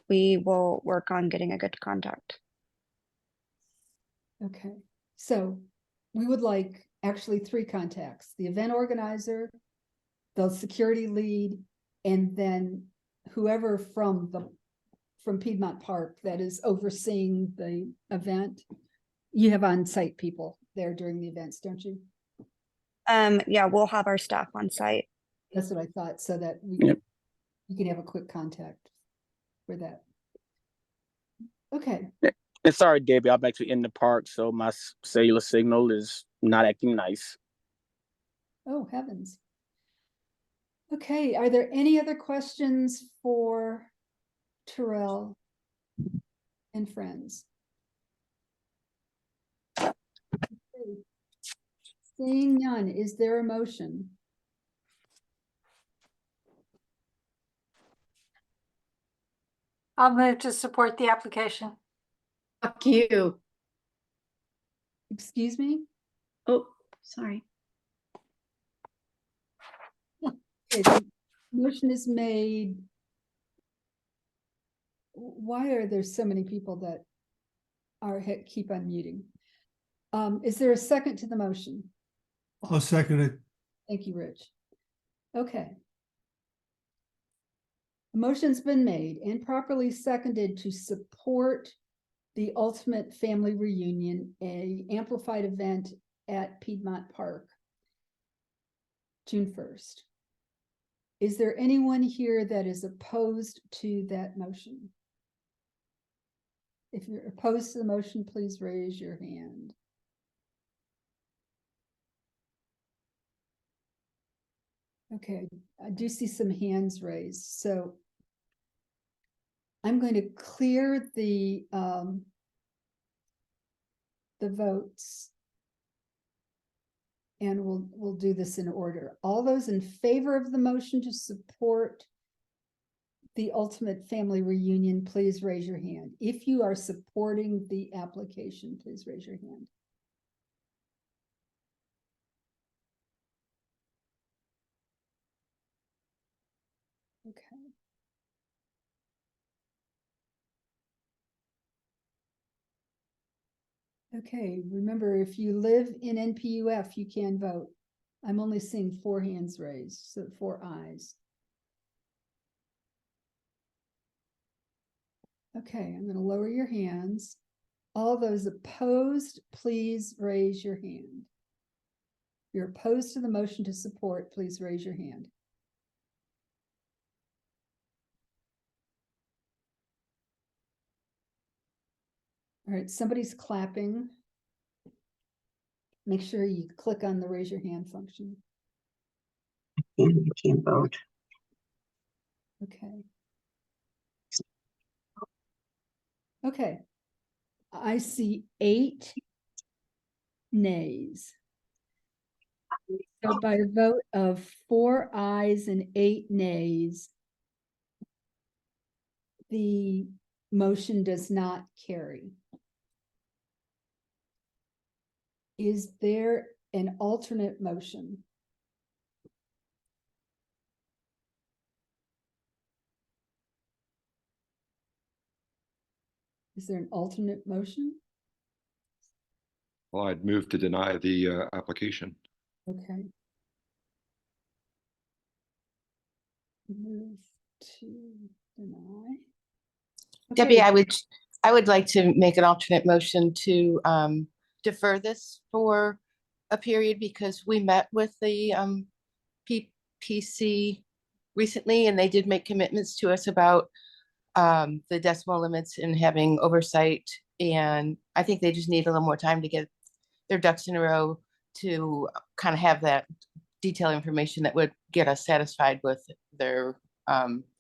we will work on getting a good contact. Okay, so we would like actually 3 contacts: the event organizer, the security lead, and then whoever from Piedmont Park that is overseeing the event. You have on-site people there during the events, don't you? Yeah, we'll have our staff on site. That's what I thought, so that we can have a quick contact for that. Okay. And sorry, Debbie, I'm actually in the park, so my cellular signal is not acting nice. Oh, heavens. Okay, are there any other questions for Terrell and friends? Okay. Seeing none, is there a motion? I'll move to support the application. Fuck you. Excuse me? Oh, sorry. Okay, the motion is made. Why are there so many people that keep on muting? Is there a second to the motion? I'll second it. Thank you, Rich. Okay. A motion's been made and properly seconded to support the Ultimate Family Reunion, a amplified event at Piedmont Park, June 1st. Is there anyone here that is opposed to that motion? If you're opposed to the motion, please raise your hand. Okay, I do see some hands raised, so I'm going to clear the votes, and we'll do this in order. All those in favor of the motion to support the Ultimate Family Reunion, please raise your hand. If you are supporting the application, please raise your hand. Okay. Okay, remember, if you live in NPU-F, you can vote. I'm only seeing 4 hands raised, so 4 ayes. Okay, I'm going to lower your hands. All those opposed, please raise your hand. If you're opposed to the motion to support, please raise your hand. All right, somebody's clapping. Make sure you click on the raise your hand function. You can't vote. Okay. Okay. I see 8 nays. So by a vote of 4 ayes and 8 nays, the motion does not carry. Is there an alternate motion? Is there an alternate motion? Well, I'd move to deny the application. Okay. Move to deny. Debbie, Okay. I would like to make an alternate motion to defer this for a period because we met with the PPC recently and they did make commitments to us about the decimal limits and having oversight. And I think they just need a little more time to get their ducks in a row to kind of have that detailed information that would get us satisfied with their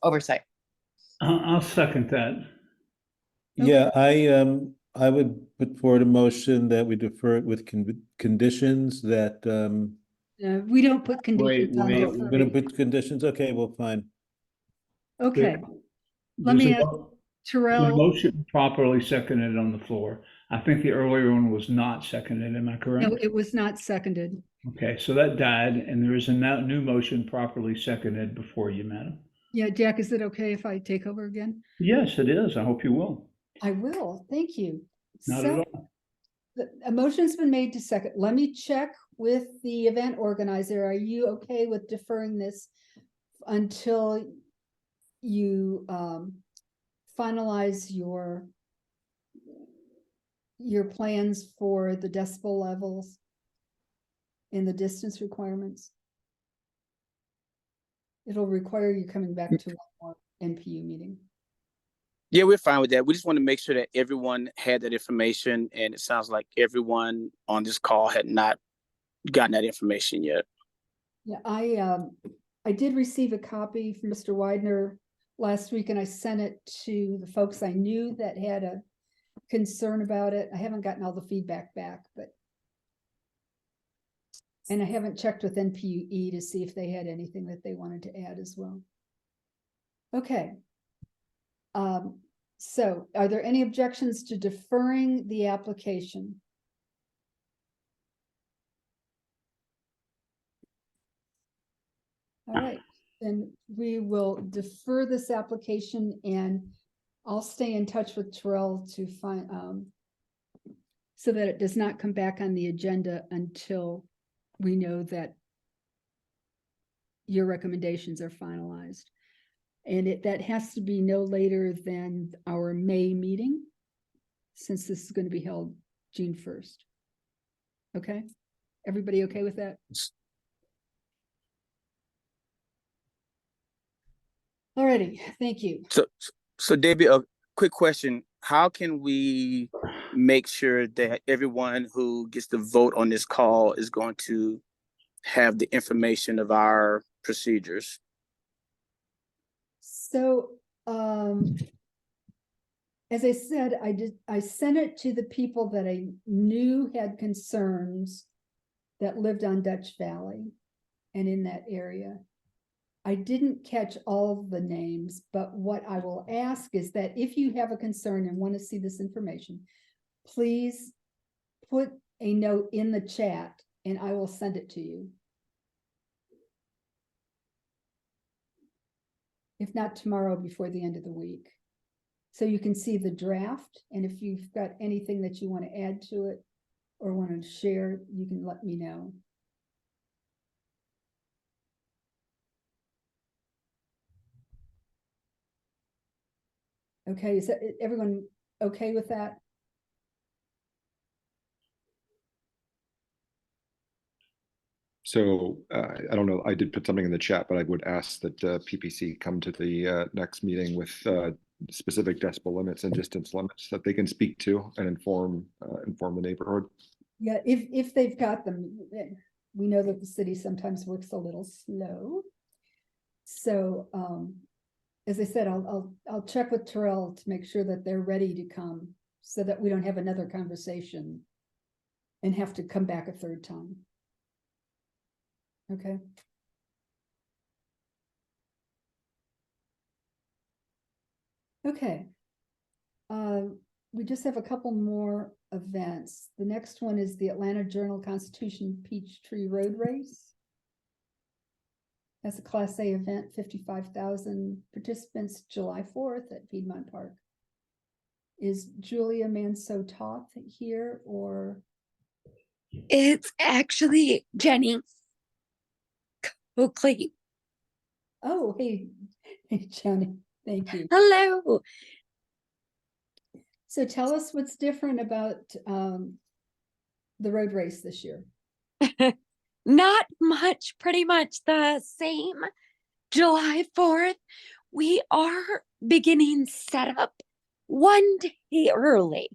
oversight. I'll second that. Yeah, I would put forward a motion that we defer it with conditions that, We don't put conditions on wait. we're gonna deferring. put conditions, okay, well, fine. Okay, let There's me a ask mo- the Terrell. motion properly seconded on the floor. I think the earlier one was not seconded, am I correct? No, it was not seconded. Okay, so that died, and there is a new motion properly seconded before you, madam. Yeah, Jack, is it okay if I take over again? Yes, it is. I hope you will. I will, thank you. Not So, at all. a motion's been made to second. Let me check with the event organizer. Are you okay with deferring this until you finalize your plans for the decibel levels and the distance requirements? It'll require you coming back to one more NPU meeting. Yeah, we're fine with that. We just want to make sure that everyone had that information, and it sounds like everyone on this call had not gotten that information yet. Yeah, I did receive a copy from Mr. Widener last week, and I sent it to the folks I knew that had a concern about it. I haven't gotten all the feedback back, and I haven't checked with NPU-E to see if they had anything that they wanted to add as well. Okay. So are there any objections to deferring the application? All right, then we will defer this application and I'll stay in touch with Terrell to find, so that it does not come back on the agenda until we know that your recommendations are finalized. And that has to be no later than our May meeting, since this is going to be held June 1st. Okay, everybody okay with that? All righty, thank you. So Debbie, a quick question. How can we make sure that everyone who gets to vote on this call is going to have the information of our procedures? So, as I said, I sent it to the people that I knew had concerns that lived on Dutch Valley and in that area. I didn't catch all of the names, but what I will ask is that if you have a concern and want to see this information, please put a note in the chat and I will send it to you. If not tomorrow, before the end of the week. So you can see the draft, and if you've got anything that you want to add to it or want to share, you can let me know. Okay, is that everyone okay with that? So I don't know, I did put something in the chat, but I would ask that PPC come to the next meeting with specific decibel limits and distance limits that they can speak to and inform the neighborhood. Yeah, if they've got them. We know that the city sometimes works a little slow. So as I said, I'll check with Terrell to make sure that they're ready to come so that we don't have another conversation and have to come back a third time. Okay. Okay. We just have a couple more events. The next one is the Atlanta Journal-Constitution Peachtree Road Race. That's a Class A event, 55,000 participants, July 4th at Piedmont Park. Is Julia Manso-Toth here, or? It's actually Jenny Oakley. Oh, hey, hey, Johnny, thank you. Hello. So tell us what's different about the road race this year. Not much, pretty much the same. July 4th, we are beginning setup one day early,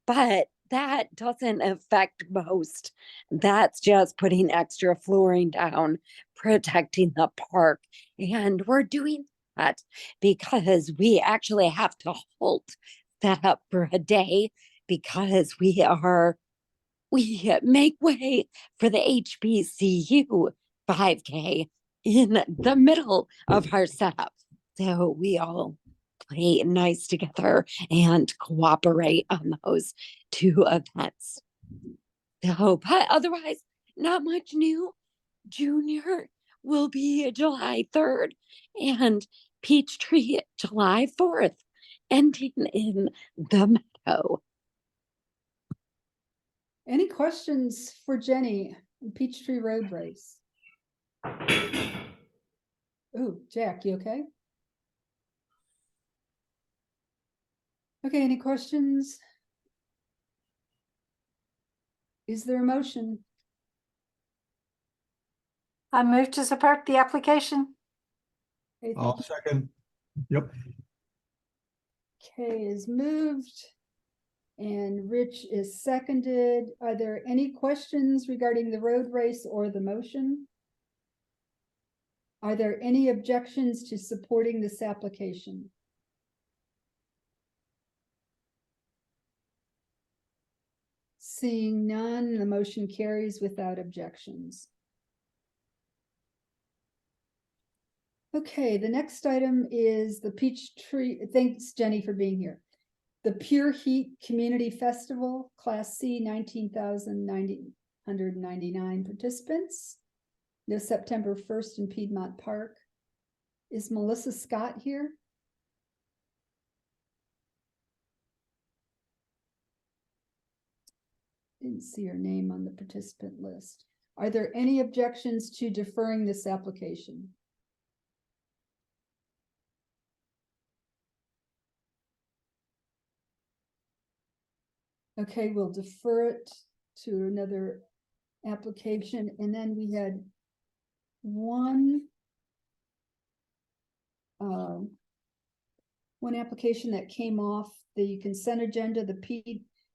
but that doesn't affect most. That's just putting extra flooring down, protecting the park. And we're doing that because we actually have to halt setup for a day because we make way for the HBCU 5K in the middle of our setup. So we all play nice together and cooperate on those two events. So, but otherwise, not much new. Junior will be July 3rd and Peachtree July 4th, ending in the meadow. Any questions for Jenny, Peachtree Road Race? Oh, Jack, you okay? Okay, any questions? Is there a motion? I move to support the application. Okay, I'll second. Yep. Kay is moved and Rich is seconded. Are there any questions regarding the road race or the motion? Are there any objections to supporting this application? Seeing none, the motion carries without objections. Okay, the next item is the Peachtree. Thanks, Jenny, for being here. The Pure Heat Community Festival, Class C, 19,999 participants. No September 1st in Piedmont Park. Is Melissa Scott here? Didn't see her name on the participant list. Are there any objections to deferring this application? Okay, we'll defer it to another application. And then we had one application that came off the consent agenda, the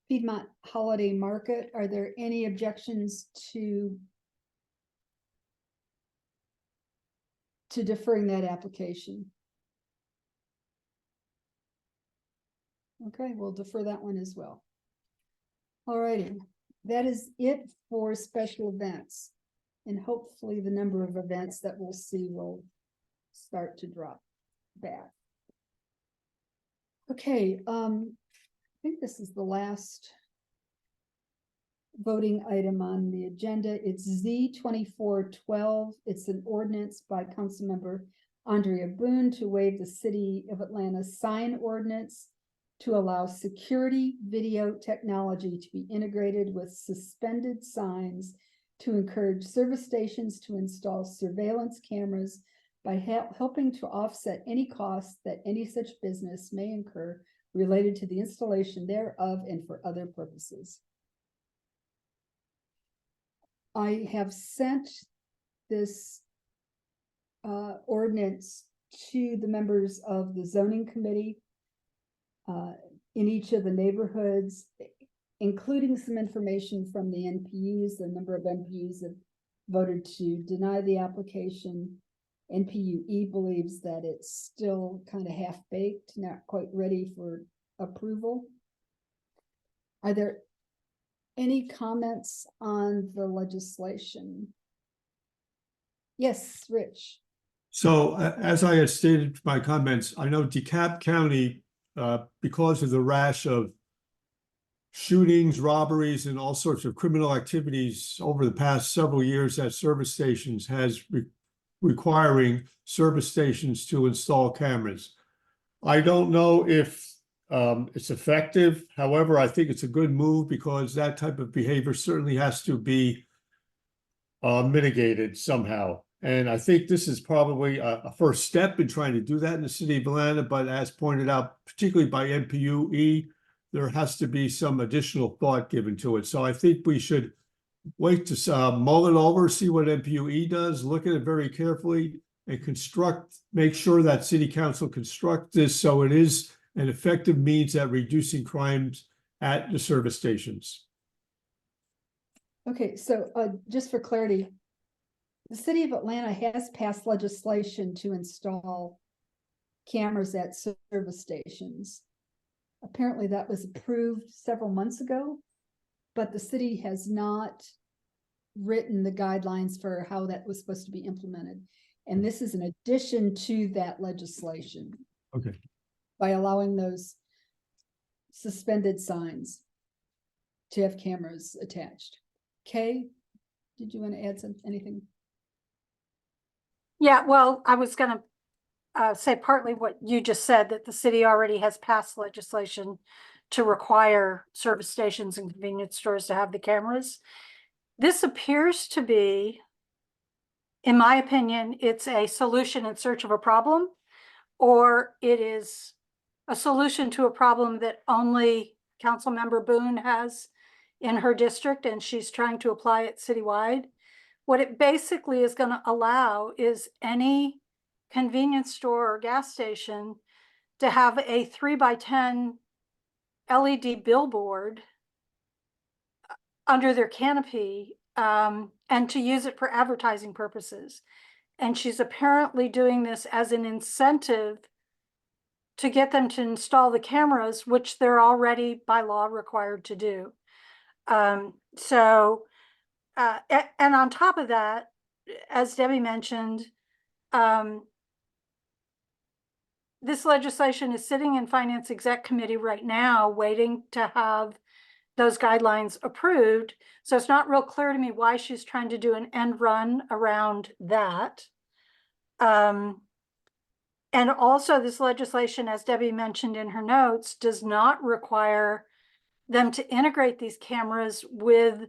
Piedmont Holiday Market. Are there any objections to deferring that application? Okay, we'll defer that one as well. All righty, that is it for special events. And hopefully the number of events that we'll see will start to drop back. Okay, I think this is the last voting item on the agenda. It's Z2412. It's an ordinance by Councilmember Andrea Boone to waive the City of Atlanta sign ordinance to allow security video technology to be integrated with suspended signs to encourage service stations to install surveillance cameras by helping to offset any costs that any such business may incur related to the installation thereof and for other purposes. I have sent this ordinance to the members of the zoning committee in each of the neighborhoods, including some information from the NPUs. The number of NPUs have voted to deny the application. NPU-E believes that it's still kind of half-baked, not quite ready for approval. Are there any comments on the legislation? Yes, Rich. So as I had stated my comments, I know DeKalb County, because of the rash of shootings, robberies, and all sorts of criminal activities over the past several years at service stations, has requiring service stations to install cameras. I don't know if it's effective. However, I think it's a good move because that type of behavior certainly has to be mitigated somehow. And I think this is probably a first step in trying to do that in the city of Atlanta, but as pointed out, particularly by NPU-E, there has to be some additional thought given to it. So I think we should wait to mull it over, see what NPU-E does, look at it very carefully, and make sure that city council construct this so it is an effective means at reducing crimes at the service stations. Okay, so just for clarity, the city of Atlanta has passed legislation to install cameras at service stations. Apparently that was approved several months ago, but the city has not written the guidelines for how that was supposed to be implemented. And this is an addition to that legislation. Okay. By allowing those suspended signs to have cameras attached. Kay, did you want to add anything? Yeah, well, I was gonna say partly what you just said, that the city already has passed legislation to require service stations and convenience stores to have the cameras. This appears to be, in my opinion, it's a solution in search of a problem, or it is a solution to a problem that only Councilmember Boone has in her district, and she's trying to apply it citywide. What it basically is going to allow is any convenience store or gas station to have a 3x10 LED billboard under their canopy, and to use it for advertising purposes. And she's apparently doing this as an incentive to get them to install the cameras, which they're already by law required to do. And on top of that, as Debbie mentioned, this legislation is sitting in Finance Exec Committee right now, waiting to have those guidelines approved. So it's not real clear to me why she's trying to do an end run around that. And also this legislation, as Debbie mentioned in her notes, does not require them to integrate these cameras with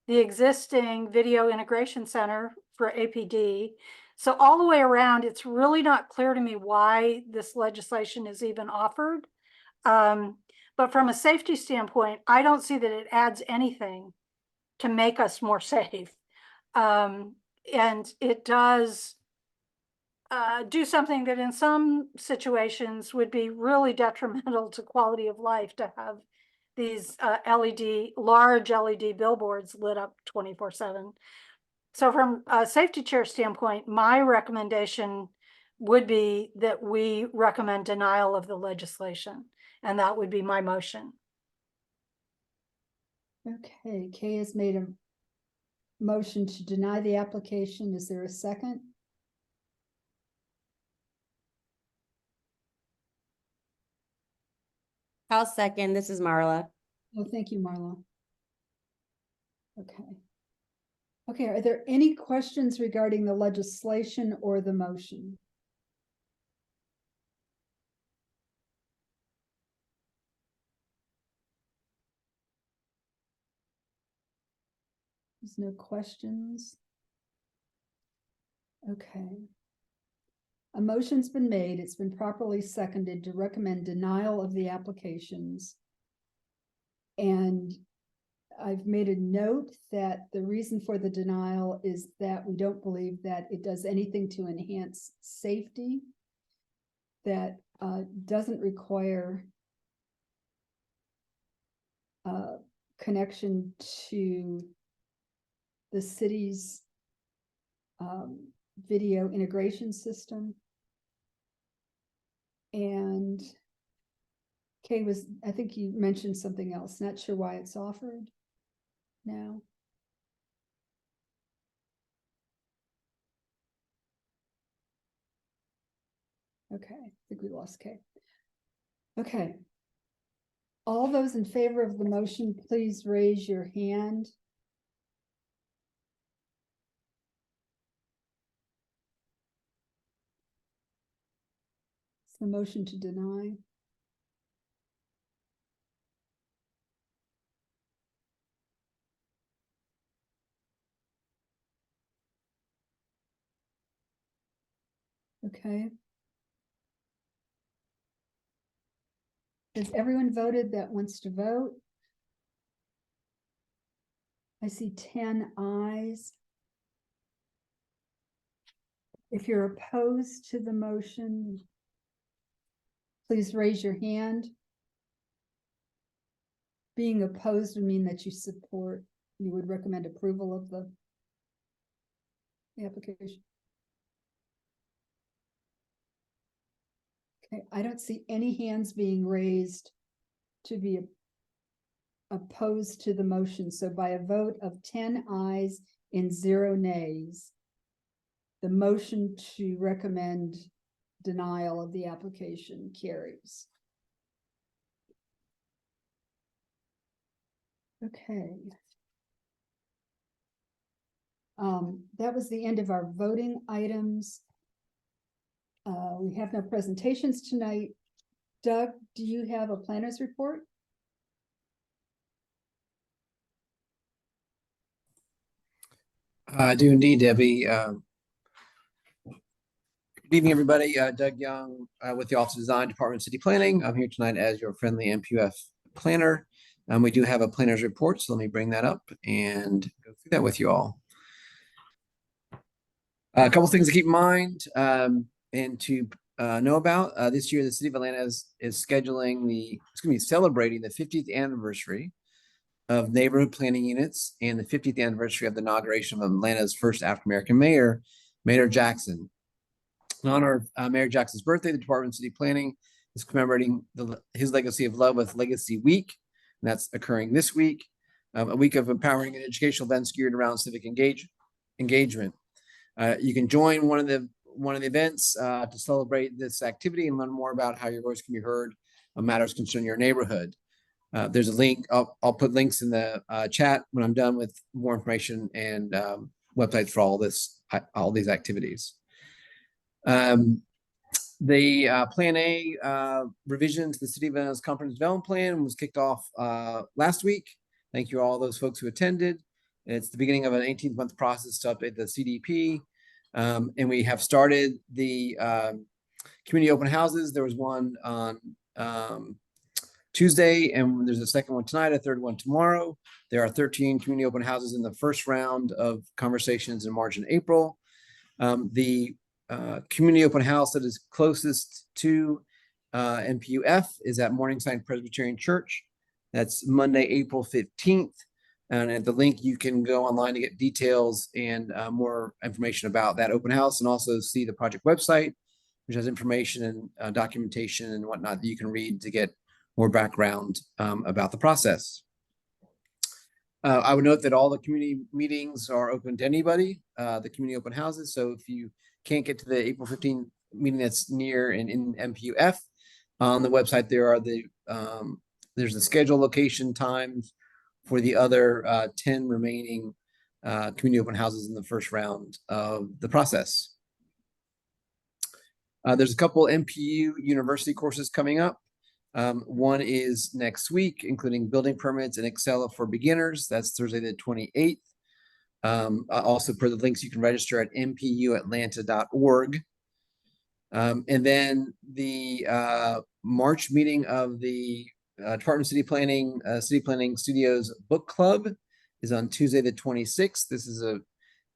the existing video integration center for APD. So all the way around, it's really not clear to me why this legislation is even offered. But from a safety standpoint, I don't see that it adds anything to make us more safe. And it does do something that in some situations would be really detrimental to quality of life, to have these large LED billboards lit up 24/7. So from a safety chair standpoint, my recommendation would be that we recommend denial of the legislation, and that would be my motion. Okay, Kay has made a motion to deny the application. Is there a second? I'll second. This is Marla. Oh, thank you, Marla. Okay. Okay, are there any questions regarding the legislation or the motion? There's no questions. Okay. A motion's been made. It's been properly seconded to recommend denial of the applications. And I've made a note that the reason for the denial is that we don't believe that it does anything to enhance safety, that doesn't require connection to the city's video integration system. And Kay I think you mentioned something else, not sure why it's offered now. Okay, I think we lost Kay. Okay. All those in favor of the motion, please raise your hand. It's the motion to deny. Okay. Has everyone voted that wants to vote? I see 10 ayes. If you're opposed to the motion, please raise your hand. Being opposed would mean that you would recommend approval of the application. Okay, I don't see any hands being raised to be opposed to the motion. So by a vote of 10 ayes and 0 nays, the motion to recommend denial of the application carries. Okay. That was the end of our voting items. We have no presentations tonight. Doug, do you have a planner's report? I do indeed, Debbie. Good evening, everybody. Doug Young with the Office of Design, Department of City Planning. I'm here tonight as your friendly NPU-F planner. We do have a planner's report, so let me bring that up and go through that with you all. A couple things to keep in mind and to know about. This year, the City of Atlanta is celebrating the 50th anniversary of neighborhood planning units and the 50th anniversary of the inauguration of Atlanta's first African-American mayor, Mayor Jackson. In honor of Mayor Jackson's birthday, the Department of City Planning is commemorating his legacy of love with Legacy Week, and that's occurring this week, a week of empowering and educational events geared around civic engagement. You can join one of the events to celebrate this activity and learn more about how your voice can be heard on matters concerning your neighborhood. There's a link. I'll put links in the chat when I'm done with more information and websites for all these activities. The Plan A revision to the City of Atlanta's Comprehensive Development Plan was kicked off last week. Thank you all those folks who attended. It's the beginning of an 18-month process to update the CDP. And we have started the community open houses. There was one on Tuesday, and there's a second one tonight, a third one tomorrow. There are 13 community open houses in the first round of conversations in March and April. The community open house that is closest to NPU-F is at Morningside Presbyterian Church. That's Monday, April 15th. And at the link, you can go online to get details and more information about that open house, and also see the project website, which has information and documentation and whatnot that you can read to get more background about the process. I would note that all the community meetings are open to anybody, the community open houses. So if you can't get to the April 15th meeting that's near and in NPU-F, on the website there are there's the schedule, location, times for the other 10 remaining community open houses in the first round of the process. There's a couple NPU University courses coming up. One is next week, including building permits and Excel for beginners. That's Thursday the 28th. Also, per the links, you can register at npuatlanta.org. And then the March meeting of the Department of City Planning Studios Book Club is on Tuesday the 26th. This is a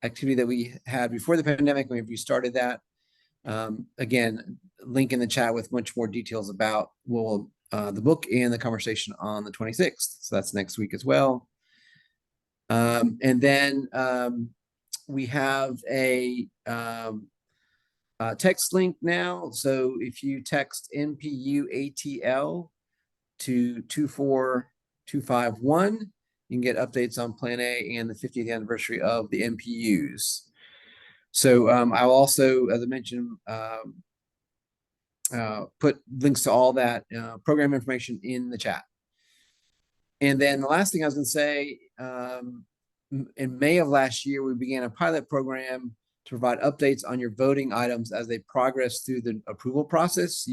activity that we had before the pandemic. We've restarted that. Again, link in the chat with much more details about the book and the conversation on the 26th. So that's next week as well. And then we have a text link now. So if you text NPU-ATL to 24251, you can get updates on Plan A and the 50th anniversary of the NPUs. So I'll also, as I mentioned, put links to all that program information in the chat. And then the last thing I was going to say, in May of last year, we began a pilot program to provide updates on your voting items as they progress through the approval process.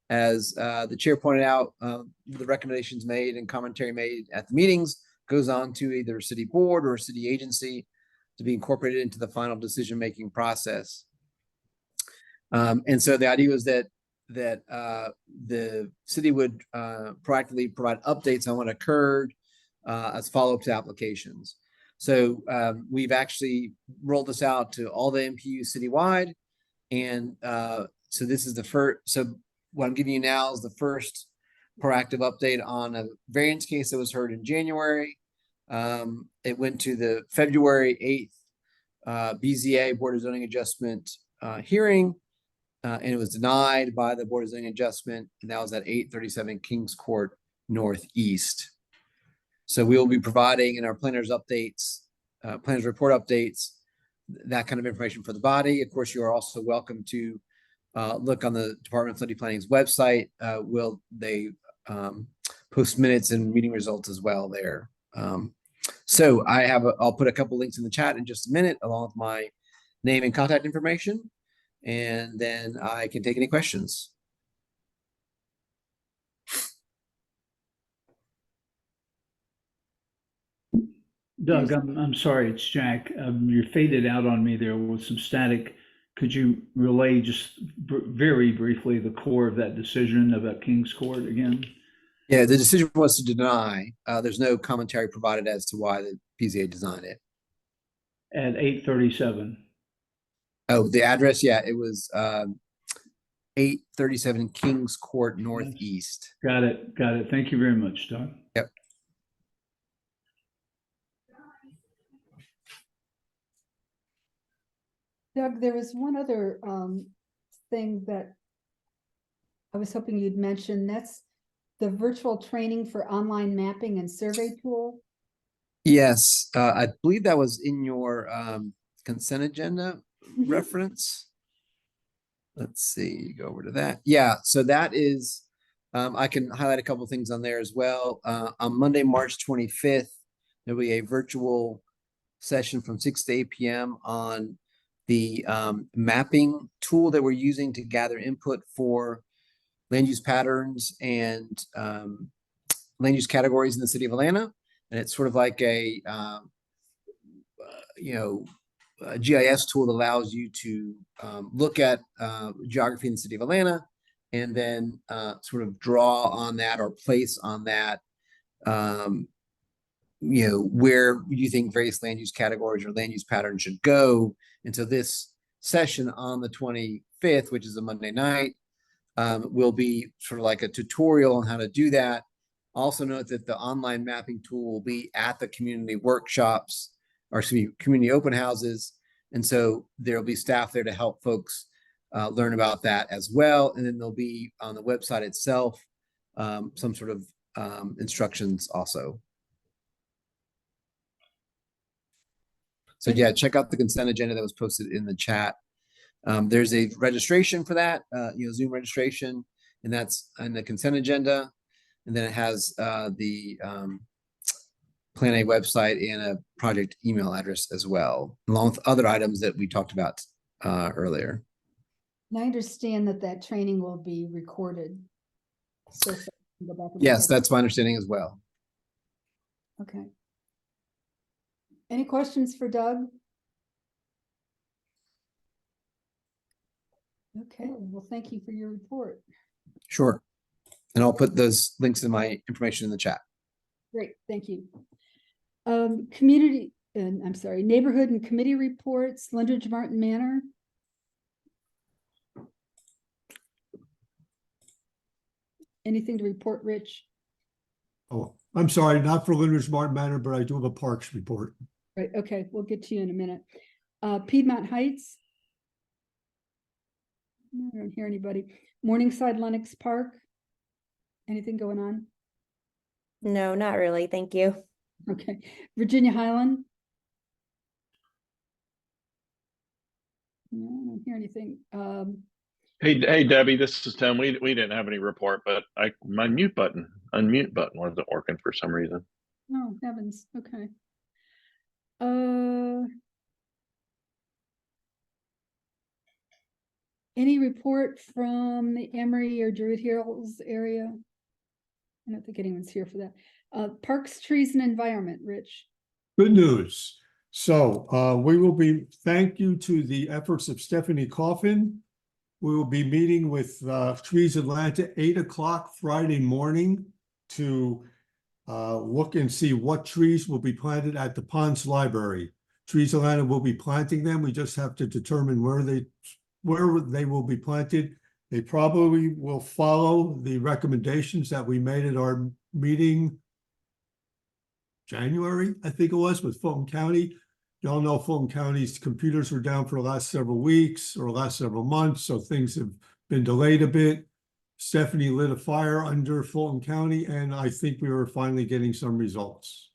As the chair pointed out, the recommendations made and commentary made at the meetings goes on to either a city board or a city agency to be incorporated into the final decision-making process. And so the idea was that the city would proactively provide updates on what occurred as follow-up to applications. So we've actually rolled this out to all the NPUs citywide. And so this is the first, so what I'm giving you now is the first proactive update on a variance case that was heard in January. It went to the February 8th BZA Board of Zoning Adjustment hearing, and it was denied by the Board of Zoning Adjustment, and that was at 837 Kings Court Northeast. So we will be providing in our planners updates, planners report updates, that kind of information for the body. Of course, you are also welcome to look on the Department of City Planning's website. Will they post minutes and meeting results as well there. So I'll put a couple links in the chat in just a minute, along with my name and contact information, and then I can take any questions. Doug, I'm sorry, it's Jack. You faded out on me there with some static. Could you relay just very briefly the core of that decision about King's Court again? Yeah, the decision was to deny. There's no commentary provided as to why the BZA designed it. At 837. Oh, the address? Yeah, it was 837 Kings Court Northeast. Got it. Got it. Thank you very much, Doug. Yep. Doug, there was one other thing that I was hoping you'd mention. That's the virtual training for online mapping and survey tool. Yes, I believe that was in your consent agenda reference. Let's see, go over to that. Yeah, so that is, I can highlight a couple of things on there as well. On Monday, March 25th, there'll be a virtual session from 6 to 8 p.m. on the mapping tool that we're using to gather input for land use patterns and land use categories in the city of Atlanta. And it's sort of like a GIS tool that allows you to look at geography in the city of Atlanta and then sort of draw on that or place on that, where you think various land use categories or land use patterns should go. And so this session on the 25th, which is a Monday night, will be sort of like a tutorial on how to do that. Also note that the online mapping tool will be at the community workshops, or excuse me, community open houses. And so there'll be staff there to help folks learn about that as well. And then there'll be on the website itself, some sort of instructions also. So yeah, check out the consent agenda that was posted in the chat. There's a registration for that, Zoom registration, and that's on the consent agenda. And then it has the Plan A website and a project email address as well, along with other items that we talked about earlier. And I understand that training will be recorded. So go back and Yes, look at that's my understanding as well. Okay. Any questions for Doug? Okay, well, thank you for your report. Sure. And I'll put those links in my information in the chat. Great, thank you. Neighborhood and committee reports, Lindridge Martin Manor. Anything to report, Rich? Oh, I'm sorry, not for Lindridge Martin Manor, but I do have a parks report. Right, okay, we'll get to you in a minute. Piedmont Heights. I don't hear anybody. Morningside Lennox Park. Anything going on? No, not really. Thank you. Okay. Virginia Highland. No, I don't hear anything. Hey, Debbie, this is Tim. We didn't have any report, but my unmute button wasn't working for some reason. Oh, heavens. Okay. Any report from the Emory or Druid Hills area? I don't think anyone's here for that. Parks, Trees, and Environment, Rich. Good news. So we will be, thank you to the efforts of Stephanie Coffin We will be meeting with Trees Atlanta 8 o'clock Friday morning to look and see what trees will be planted at the Ponds Library. Trees Atlanta will be planting them. We just have to determine where they will be planted. They probably will follow the recommendations that we made at our meeting January, I think it was, with Fulton County. Y'all know Fulton County's computers were down for the last several weeks or last several months, so things have been delayed a bit. Stephanie lit a fire under Fulton County, and I think we are finally getting some results.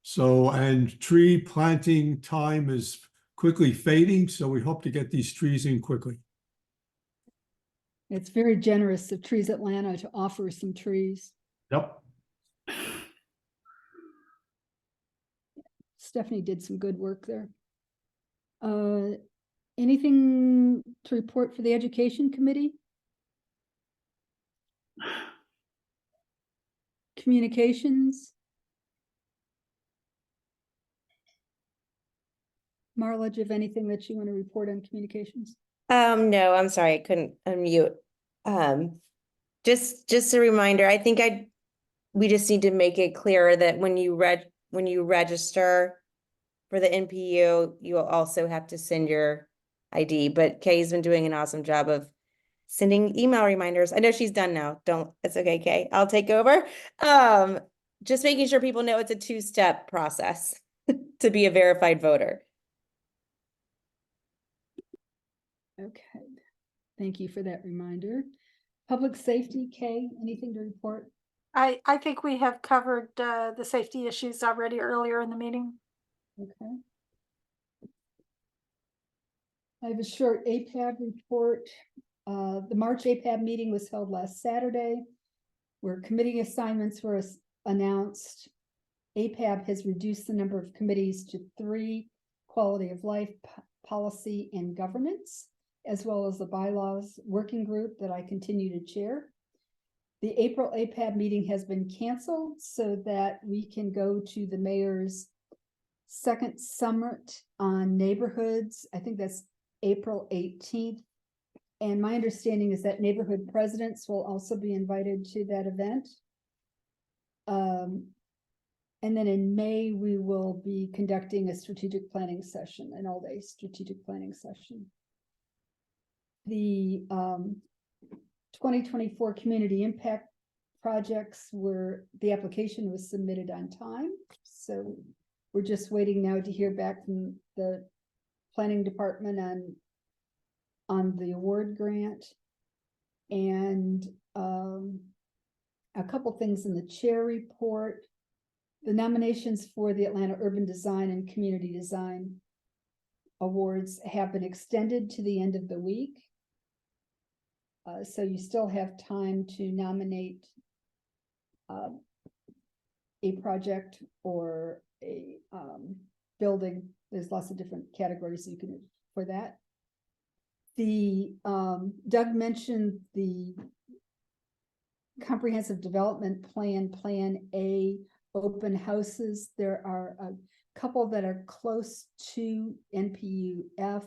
So, and tree planting time is quickly fading, so we hope to get these trees in quickly. It's very generous of Trees Atlanta to offer some trees. Yep. Stephanie did some good work there. Anything to report for the Education Committee? Communications? Marla, do you have anything that you want to report on communications? No, I'm sorry, I couldn't unmute. Just a reminder, I think we just need to make it clear that when you register for the NPU, you will also have to send your ID, but Kay's been doing an awesome job of sending email reminders. I know she's done now. It's okay, Kay. I'll take over. Just making sure people know it's a two-step process to be a verified voter. Okay, thank you for that reminder. Public safety, Kay, anything to report? I think we have covered the safety issues already earlier in the meeting. Okay. I have a short APAB report. The March APAB meeting was held last Saturday, where committee assignments were announced. APAB has reduced the number of committees to 3: quality of life, policy, and governance, as well as the bylaws working group that I continue to chair. The April APAB meeting has been canceled so that we can go to the mayor's second summit on neighborhoods. I think that's April 18th. And my understanding is that neighborhood presidents will also be invited to that event. And then in May, we will be conducting a strategic planning session, an all-day strategic planning session. The 2024 community impact projects the application was submitted on time. So we're just waiting now to hear back from the planning department on the award grant. And a couple things in the chair report. The nominations for the Atlanta Urban Design and Community Design Awards have been extended to the end of the week. So you still have time to nominate a project or a building. There's lots of different categories you can for that. The Doug mentioned the comprehensive development plan A open houses. There are a couple that are close to NPU-F.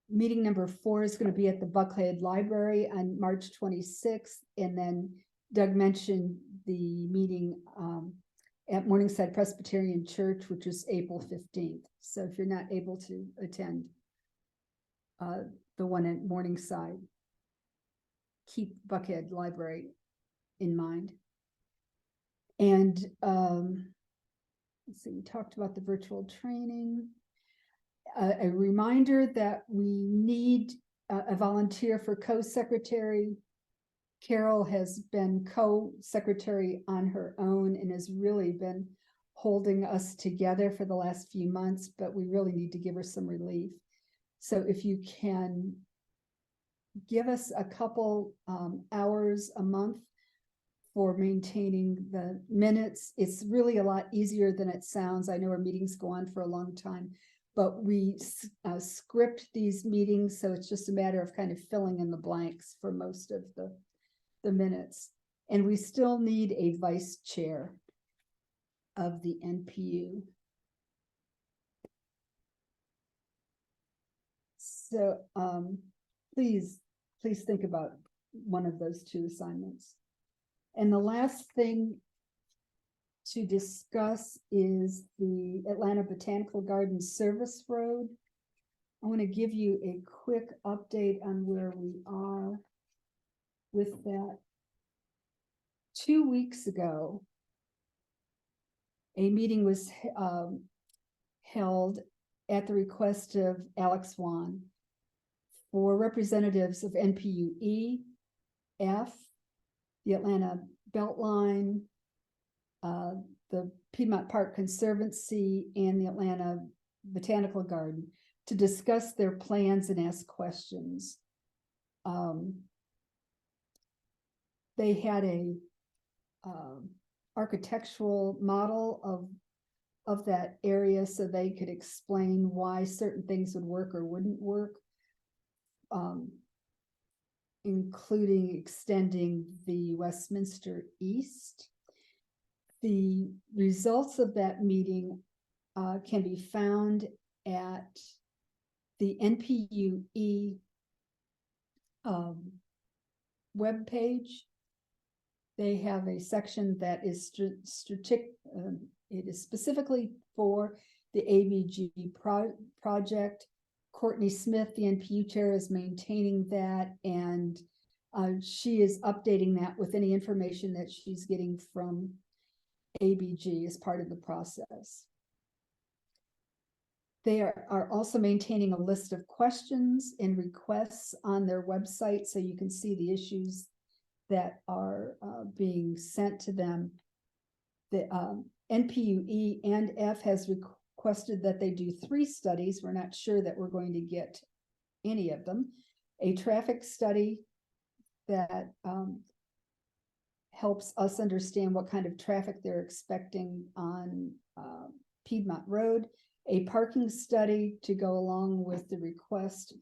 Meeting number 4 is going to be at the Buckhead Library on March 26th. And then Doug mentioned the meeting at Morningside Presbyterian Church, which is April 15th. So if you're not able to attend the one at Morningside, keep Buckhead Library in mind. And let's see, we talked about the virtual training. A reminder that we need a volunteer for co-secretary. Carol has been co-secretary on her own and has really been holding us together for the last few months, but we really need to give her some relief. So if you can give us a couple hours a month for maintaining the minutes, it's really a lot easier than it sounds. I know our meetings go on for a long time, but we script these meetings, so it's just a matter of kind of filling in the blanks for most of the minutes. And we still need a vice chair of the NPU. So please think about one of those two assignments. And the last thing to discuss is the Atlanta Botanical Gardens Service Road. I want to give you a quick update on where we are with that. 2 weeks ago, a meeting was held at the request of Alex Wan for representatives of NPU-E, F, the Atlanta Beltline, the Piedmont Park Conservancy, and the Atlanta Botanical Garden to discuss their plans and ask questions. They had a architectural model of that area so they could explain why certain things would work or wouldn't work, including extending the Westminster East. The results of that meeting can be found at the NPU-E webpage. They have a section that is it is specifically for the ABG project. Courtney Smith, the NPU chair, is maintaining that, and she is updating that with any information that she's getting from ABG as part of the process. They are also maintaining a list of questions and requests on their website, so you can see the issues that are being sent to them. The NPU-E and F has requested that they do 3 studies. We're not sure that we're going to get any of them. A traffic study that helps us understand what kind of traffic they're expecting on Piedmont Road. A parking study to go along with the request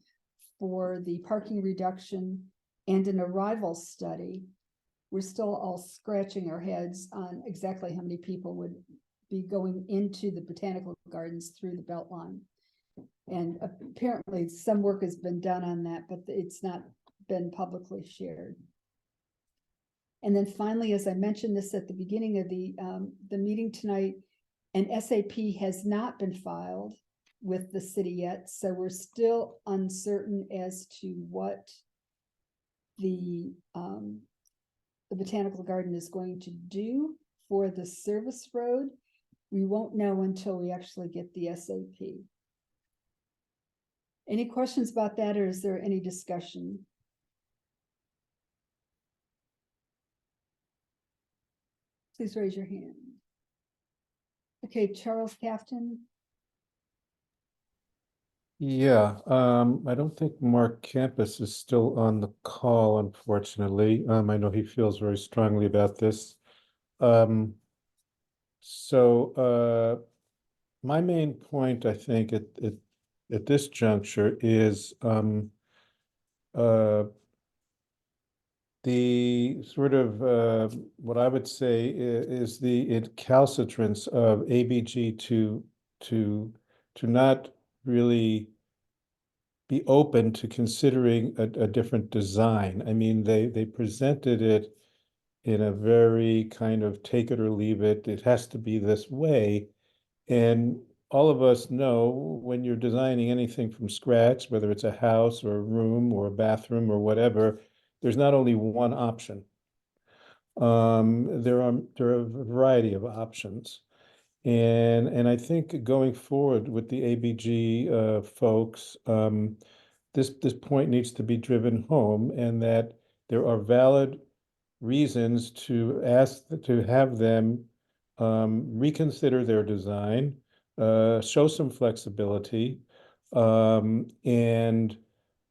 for the parking reduction, and an arrival study. We're still all scratching our heads on exactly how many people would be going into the botanical gardens through the Beltline. And apparently some work has been done on that, but it's not been publicly shared. And then finally, as I mentioned this at the beginning of the meeting tonight, an SAP has not been filed with the city yet, so we're still uncertain as to what the botanical garden is going to do for the service road. We won't know until we actually get the SAP. Any questions about that, or is there any discussion? Please raise your hand. Okay, Charles Cafton. Yeah, I don't think Mark Campus is still on the call, unfortunately. I know he feels very strongly about this. My main point, I think, at this juncture is the sort of what I would say is the recalcitrance of ABG to not really be open to considering a different design. I mean, they presented it in a very kind of take it or leave it. It has to be this way. And all of us know when you're designing anything from scratch, whether it's a house or a room or a bathroom or whatever, there's not only one option. There are a variety of options. And I think going forward with the ABG folks, this point needs to be driven home, and that there are valid reasons to have them reconsider their design, show some flexibility, and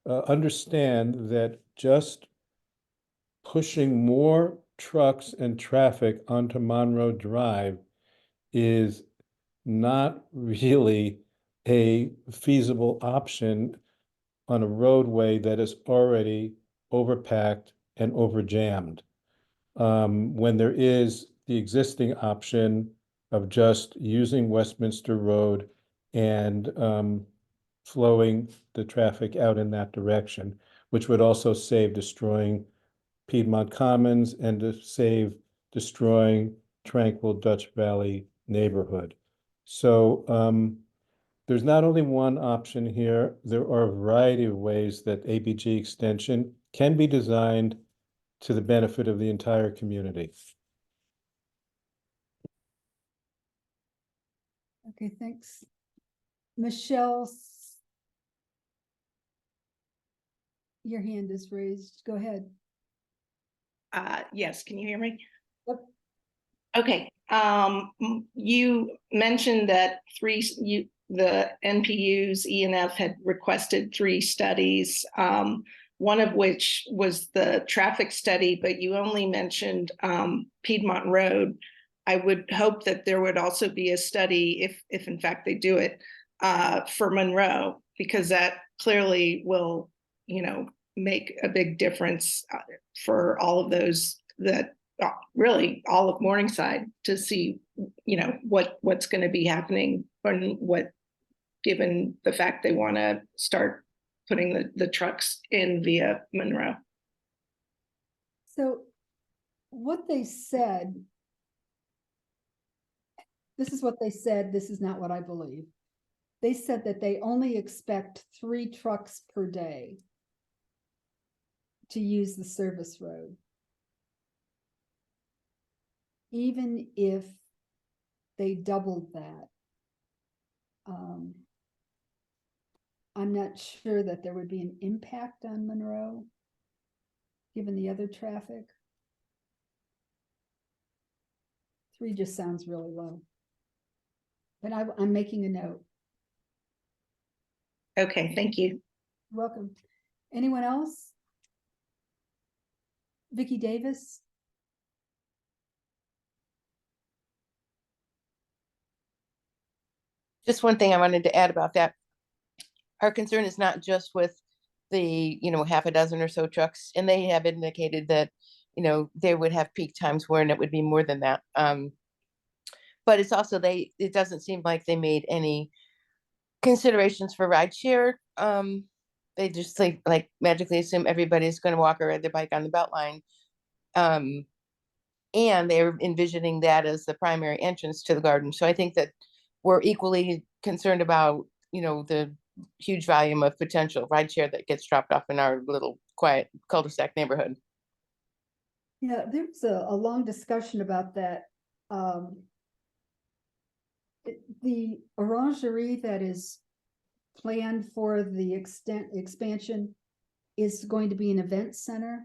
understand that just pushing more trucks and traffic onto Monroe Drive is not really a feasible option on a roadway that is already overpacked and overjammed. When there is the existing option of just using Westminster Road and flowing the traffic out in that direction, which would also save destroying Piedmont Commons and to save destroying tranquil Dutch Valley neighborhood. So there's not only one option here, there are a variety of ways that ABG extension can be designed to the benefit of the entire community. Okay, thanks. Michelle, your hand is raised. Go ahead. Yes, can you hear me? Yep. Okay, you mentioned that the NPU's E&F had requested 3 studies, one of which was the traffic study, but you only mentioned Piedmont Road. I would hope that there would also be a study, if in fact they do it, for Monroe, because that clearly will, make a big difference for all of those that really all of Morningside to see, what's going to be happening and what, given the fact they want to start putting the trucks in via Monroe. So what they said, this is what they said, this is not what I believe. They said that they only expect 3 trucks per day to use the service road. Even if they doubled that, I'm not sure that there would be an impact on Monroe, given the other traffic. 3 just sounds really low. But I'm making a note. Okay, thank you. You're welcome. Anyone else? Vicki Davis? Just one thing I wanted to add about that. Our concern is not just with the, half a dozen or so trucks, and they have indicated that, they would have peak times when it would be more than that. But it's also, it doesn't seem like they made any considerations for rideshare. They just like magically assume everybody's going to walk or ride their bike on the Beltline. And they're envisioning that as the primary entrance to the garden. So I think that we're equally concerned about, the huge volume of potential rideshare that gets dropped off in our little quiet cul-de-sac neighborhood. Yeah, there was a long discussion about that. The orangery that is planned for the expansion is going to be an event center.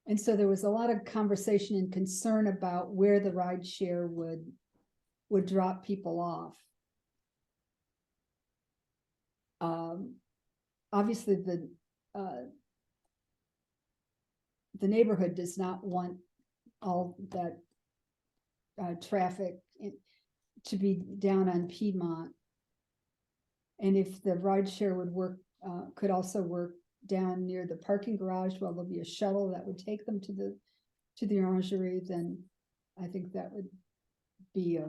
And so there was a lot of conversation and concern about where the ride share would drop people off. Obviously the neighborhood does not want all that traffic to be down on Piedmont. And if the ride share would work, could also work down near the parking garage, well, there'll be a shuttle that would take them to the orangery, then I think that would be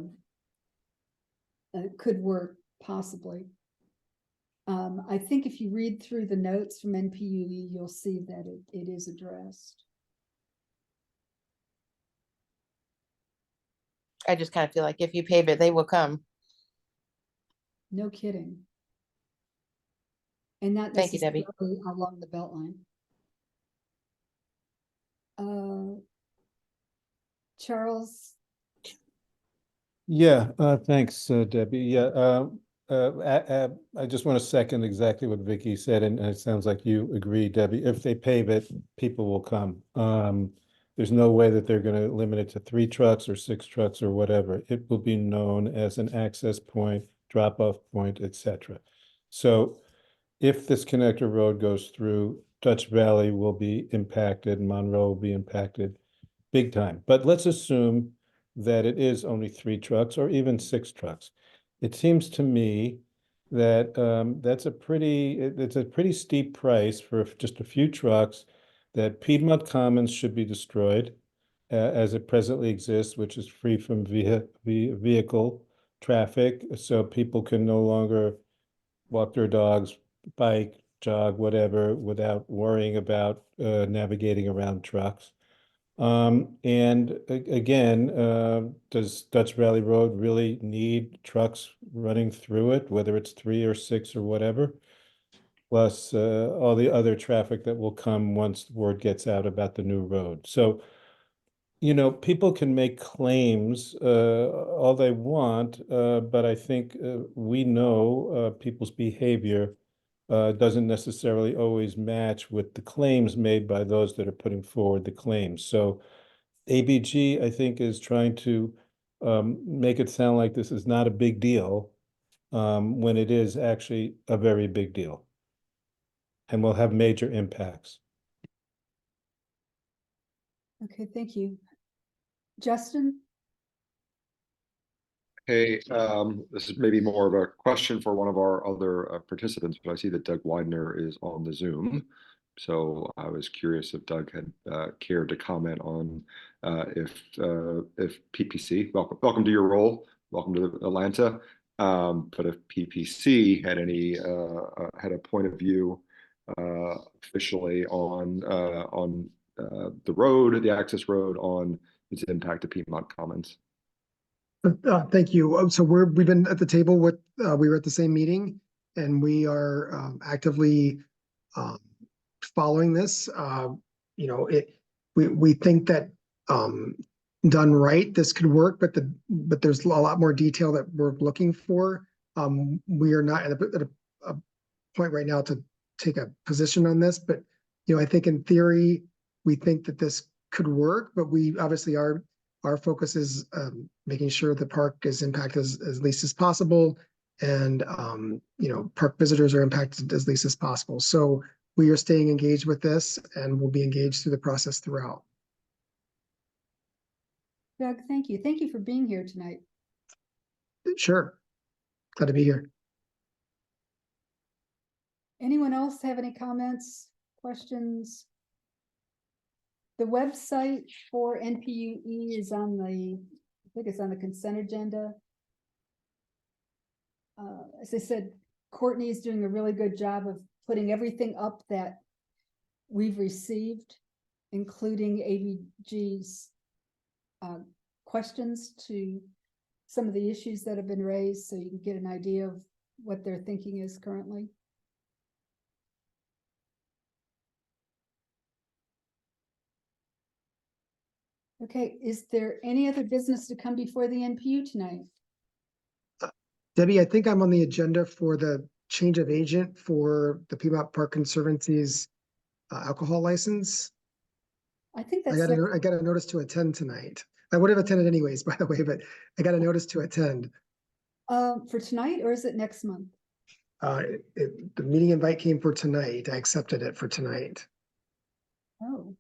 could work possibly. I think if you read through the notes from NPU-E, you'll see that it is addressed. I just kind of feel like if you pave it, they will come. No kidding. And not Thank you, Debbie. along the Beltline. Charles? Yeah, thanks, Debbie. Yeah, I just want to second exactly what Vicki said, and it sounds like you agree, Debbie. If they pave it, people will come. There's no way that they're going to limit it to 3 trucks or 6 trucks or whatever. It will be known as an access point, drop-off point, etc. So if this connector road goes through, Dutch Valley will be impacted, Monroe will be impacted big time. But let's assume that it is only 3 trucks or even 6 trucks. It seems to me that it's a pretty steep price for just a few trucks, that Piedmont Commons should be destroyed as it presently exists, which is free from vehicle traffic, so people can no longer walk their dogs, bike, jog, whatever, without worrying about navigating around trucks. And again, does Dutch Valley Road really need trucks running through it, whether it's 3 or 6 or whatever? Plus all the other traffic that will come once word gets out about the new road. So, you know, people can make claims all they want, but I think we know people's behavior doesn't necessarily always match with the claims made by those that are putting forward the claims. So ABG, I think, is trying to make it sound like this is not a big deal when it is actually a very big deal and will have major impacts. Okay, thank you. Justin? Hey, this is maybe more of a question for one of our other participants, but I see that Doug Widener is on the Zoom. So I was curious if Doug had cared to comment on if PPC, welcome to your role, welcome to Atlanta. But if PPC had any had a point of view officially on the road, the access road, on its impact to Piedmont Commons. Thank you. So we've been at the table with, we were at the same meeting, and we are actively following this. You know, we think that done right, this could work, but there's a lot more detail that we're looking for. We are not at a point right now to take a position on this, but you know, I think in theory, we think that this could work, but we obviously our focus is making sure the park is impacted as least as possible, and you know, park visitors are impacted as least as possible. So we are staying engaged with this, and we'll be engaged through the process throughout. Doug, thank you. Thank you for being here tonight. Sure. Glad to be here. Anyone else have any comments, questions? The website for NPU-E is on the, I think it's on the consent agenda. As I said, Courtney is doing a really good job of putting everything up that we've received, including ABG's questions to some of the issues that have been raised, so you can get an idea of what their thinking is currently. Okay, is there any other business to come before the NPU tonight? Debbie, I think I'm on the agenda for the change of agent for the Piedmont Park Conservancy's alcohol license. I think that's I got a notice to attend tonight. I would have attended anyways, by the way, but I got a notice to attend. for tonight, or is it next month? The meeting invite came for tonight. I accepted it for tonight. Oh,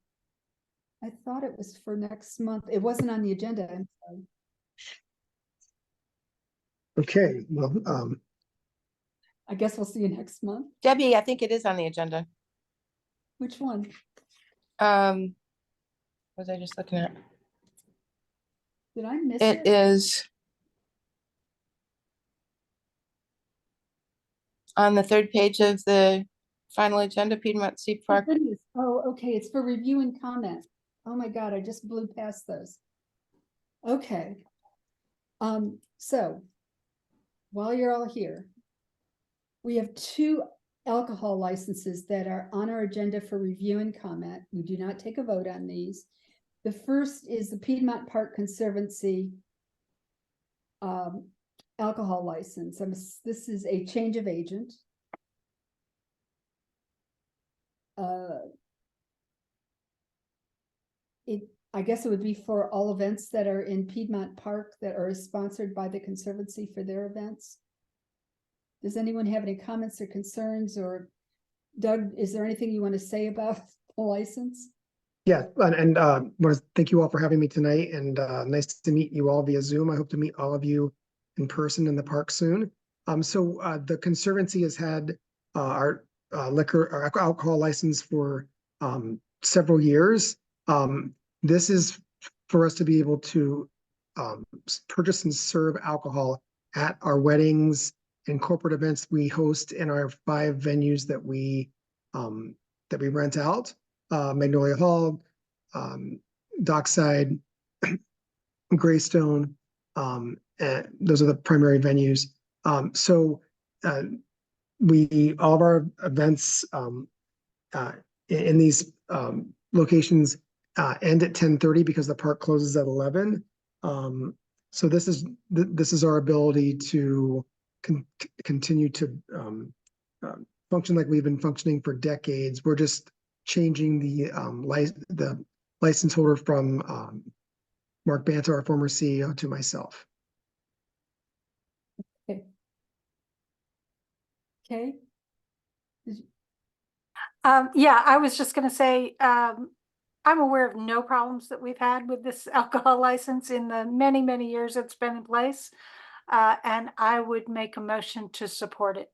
I thought it was for next month. It wasn't on the agenda. I'm sorry. Okay, well, I guess we'll see you next month. Debbie, I think it is on the agenda. Which one? What was I just looking at? Did I miss It it? is on the third page of the final agenda, Piedmont Sea Oh, Park. goodness. Oh, okay, it's for review and comment. Oh my God, I just blew past those. Okay. So while you're all here, we have 2 alcohol licenses that are on our agenda for review and comment. We do not take a vote on these. The first is the Piedmont Park Conservancy alcohol license. This is a change of agent. I guess it would be for all events that are in Piedmont Park that are sponsored by the Conservancy for their events. Does anyone have any comments or concerns? Or Doug, is there anything you want to say about the license? yeah, and want to thank you all for having me tonight, and nice to meet you all via Zoom. I hope to meet all of you in person in the park soon. So the Conservancy has had our alcohol license for several years. This is for us to be able to purchase and serve alcohol at our weddings and corporate events we host in our 5 venues that we that we rent out, Magnolia Hall, Dockside, Greystone, and those are the primary venues. So all of our events in these locations end at 10:30 because the park closes at 11. So this is our ability to continue to function like we've been functioning for decades. We're just changing the license holder from Mark Banta, our former CEO, to myself. Okay. Okay. Yeah, I was just going to say, I'm aware of no problems that we've had with this alcohol license in the many, many years it's been in place. And I would make a motion to support it.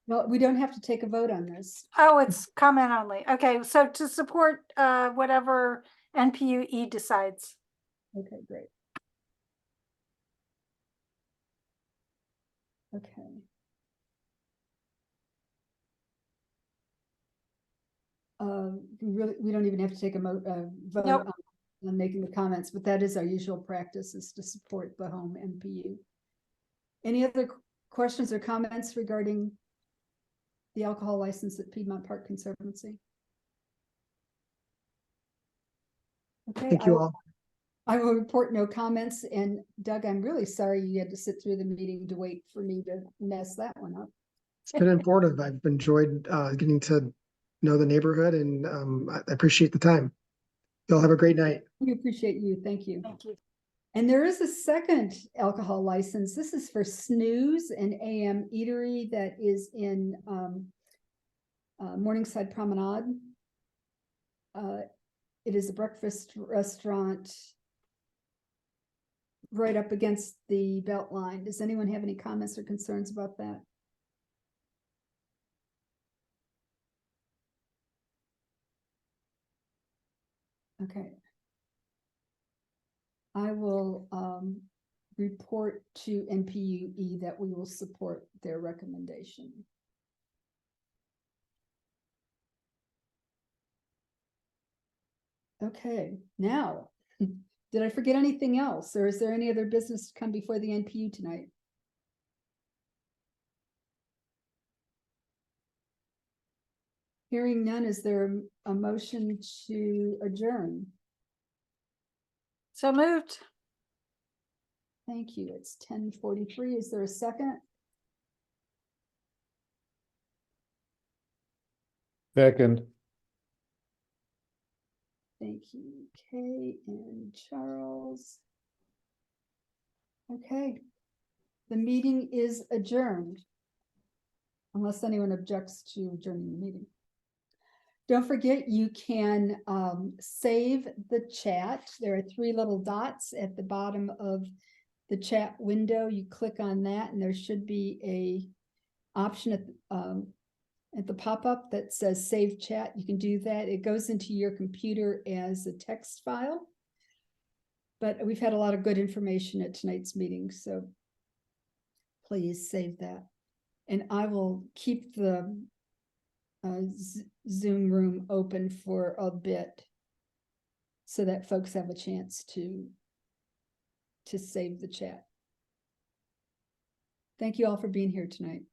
Well, we don't have to take a vote on this. Oh, it's comment only. Okay, so to support whatever NPU-E decides. Okay, great. Okay. We don't even have to take a vote Nope. on making the comments, but that is our usual practice, is to support the home NPU. Any other questions or comments regarding the alcohol license at Piedmont Park Conservancy? Okay, Thank you all. I will report no comments. And Doug, I'm really sorry you had to sit through the meeting to wait for me to mess that one up. It's been informative. I've enjoyed getting to know the neighborhood, and I appreciate the time. Y'all have a great night. We appreciate you. Thank you. Thank you. And there is a second alcohol license. This is for Snooze, an AM eatery that is in Morningside Promenade. It is a breakfast restaurant right up against the Beltline. Does anyone have any comments or concerns about that? Okay. I will report to NPU-E that we will support their recommendation. Okay, now, did I forget anything else, or is there any other business to come before the NPU tonight? Hearing none, is there a motion to adjourn? So moved. Thank you. It's 10:43. Is there a second? Second. Thank you, Kay and Charles. Okay, the meeting is adjourned. Unless anyone objects to adjourning the meeting. Don't forget, you can save the chat. There are 3 little dots at the bottom of the chat window. You click on that and there should be a option at the pop-up that says save chat. You can do that. It goes into your computer as a text file. But we've had a lot of good information at tonight's meeting, so please save that. And I will keep the Zoom room open for a bit so that folks have a chance to save the chat. Thank you all for being here tonight.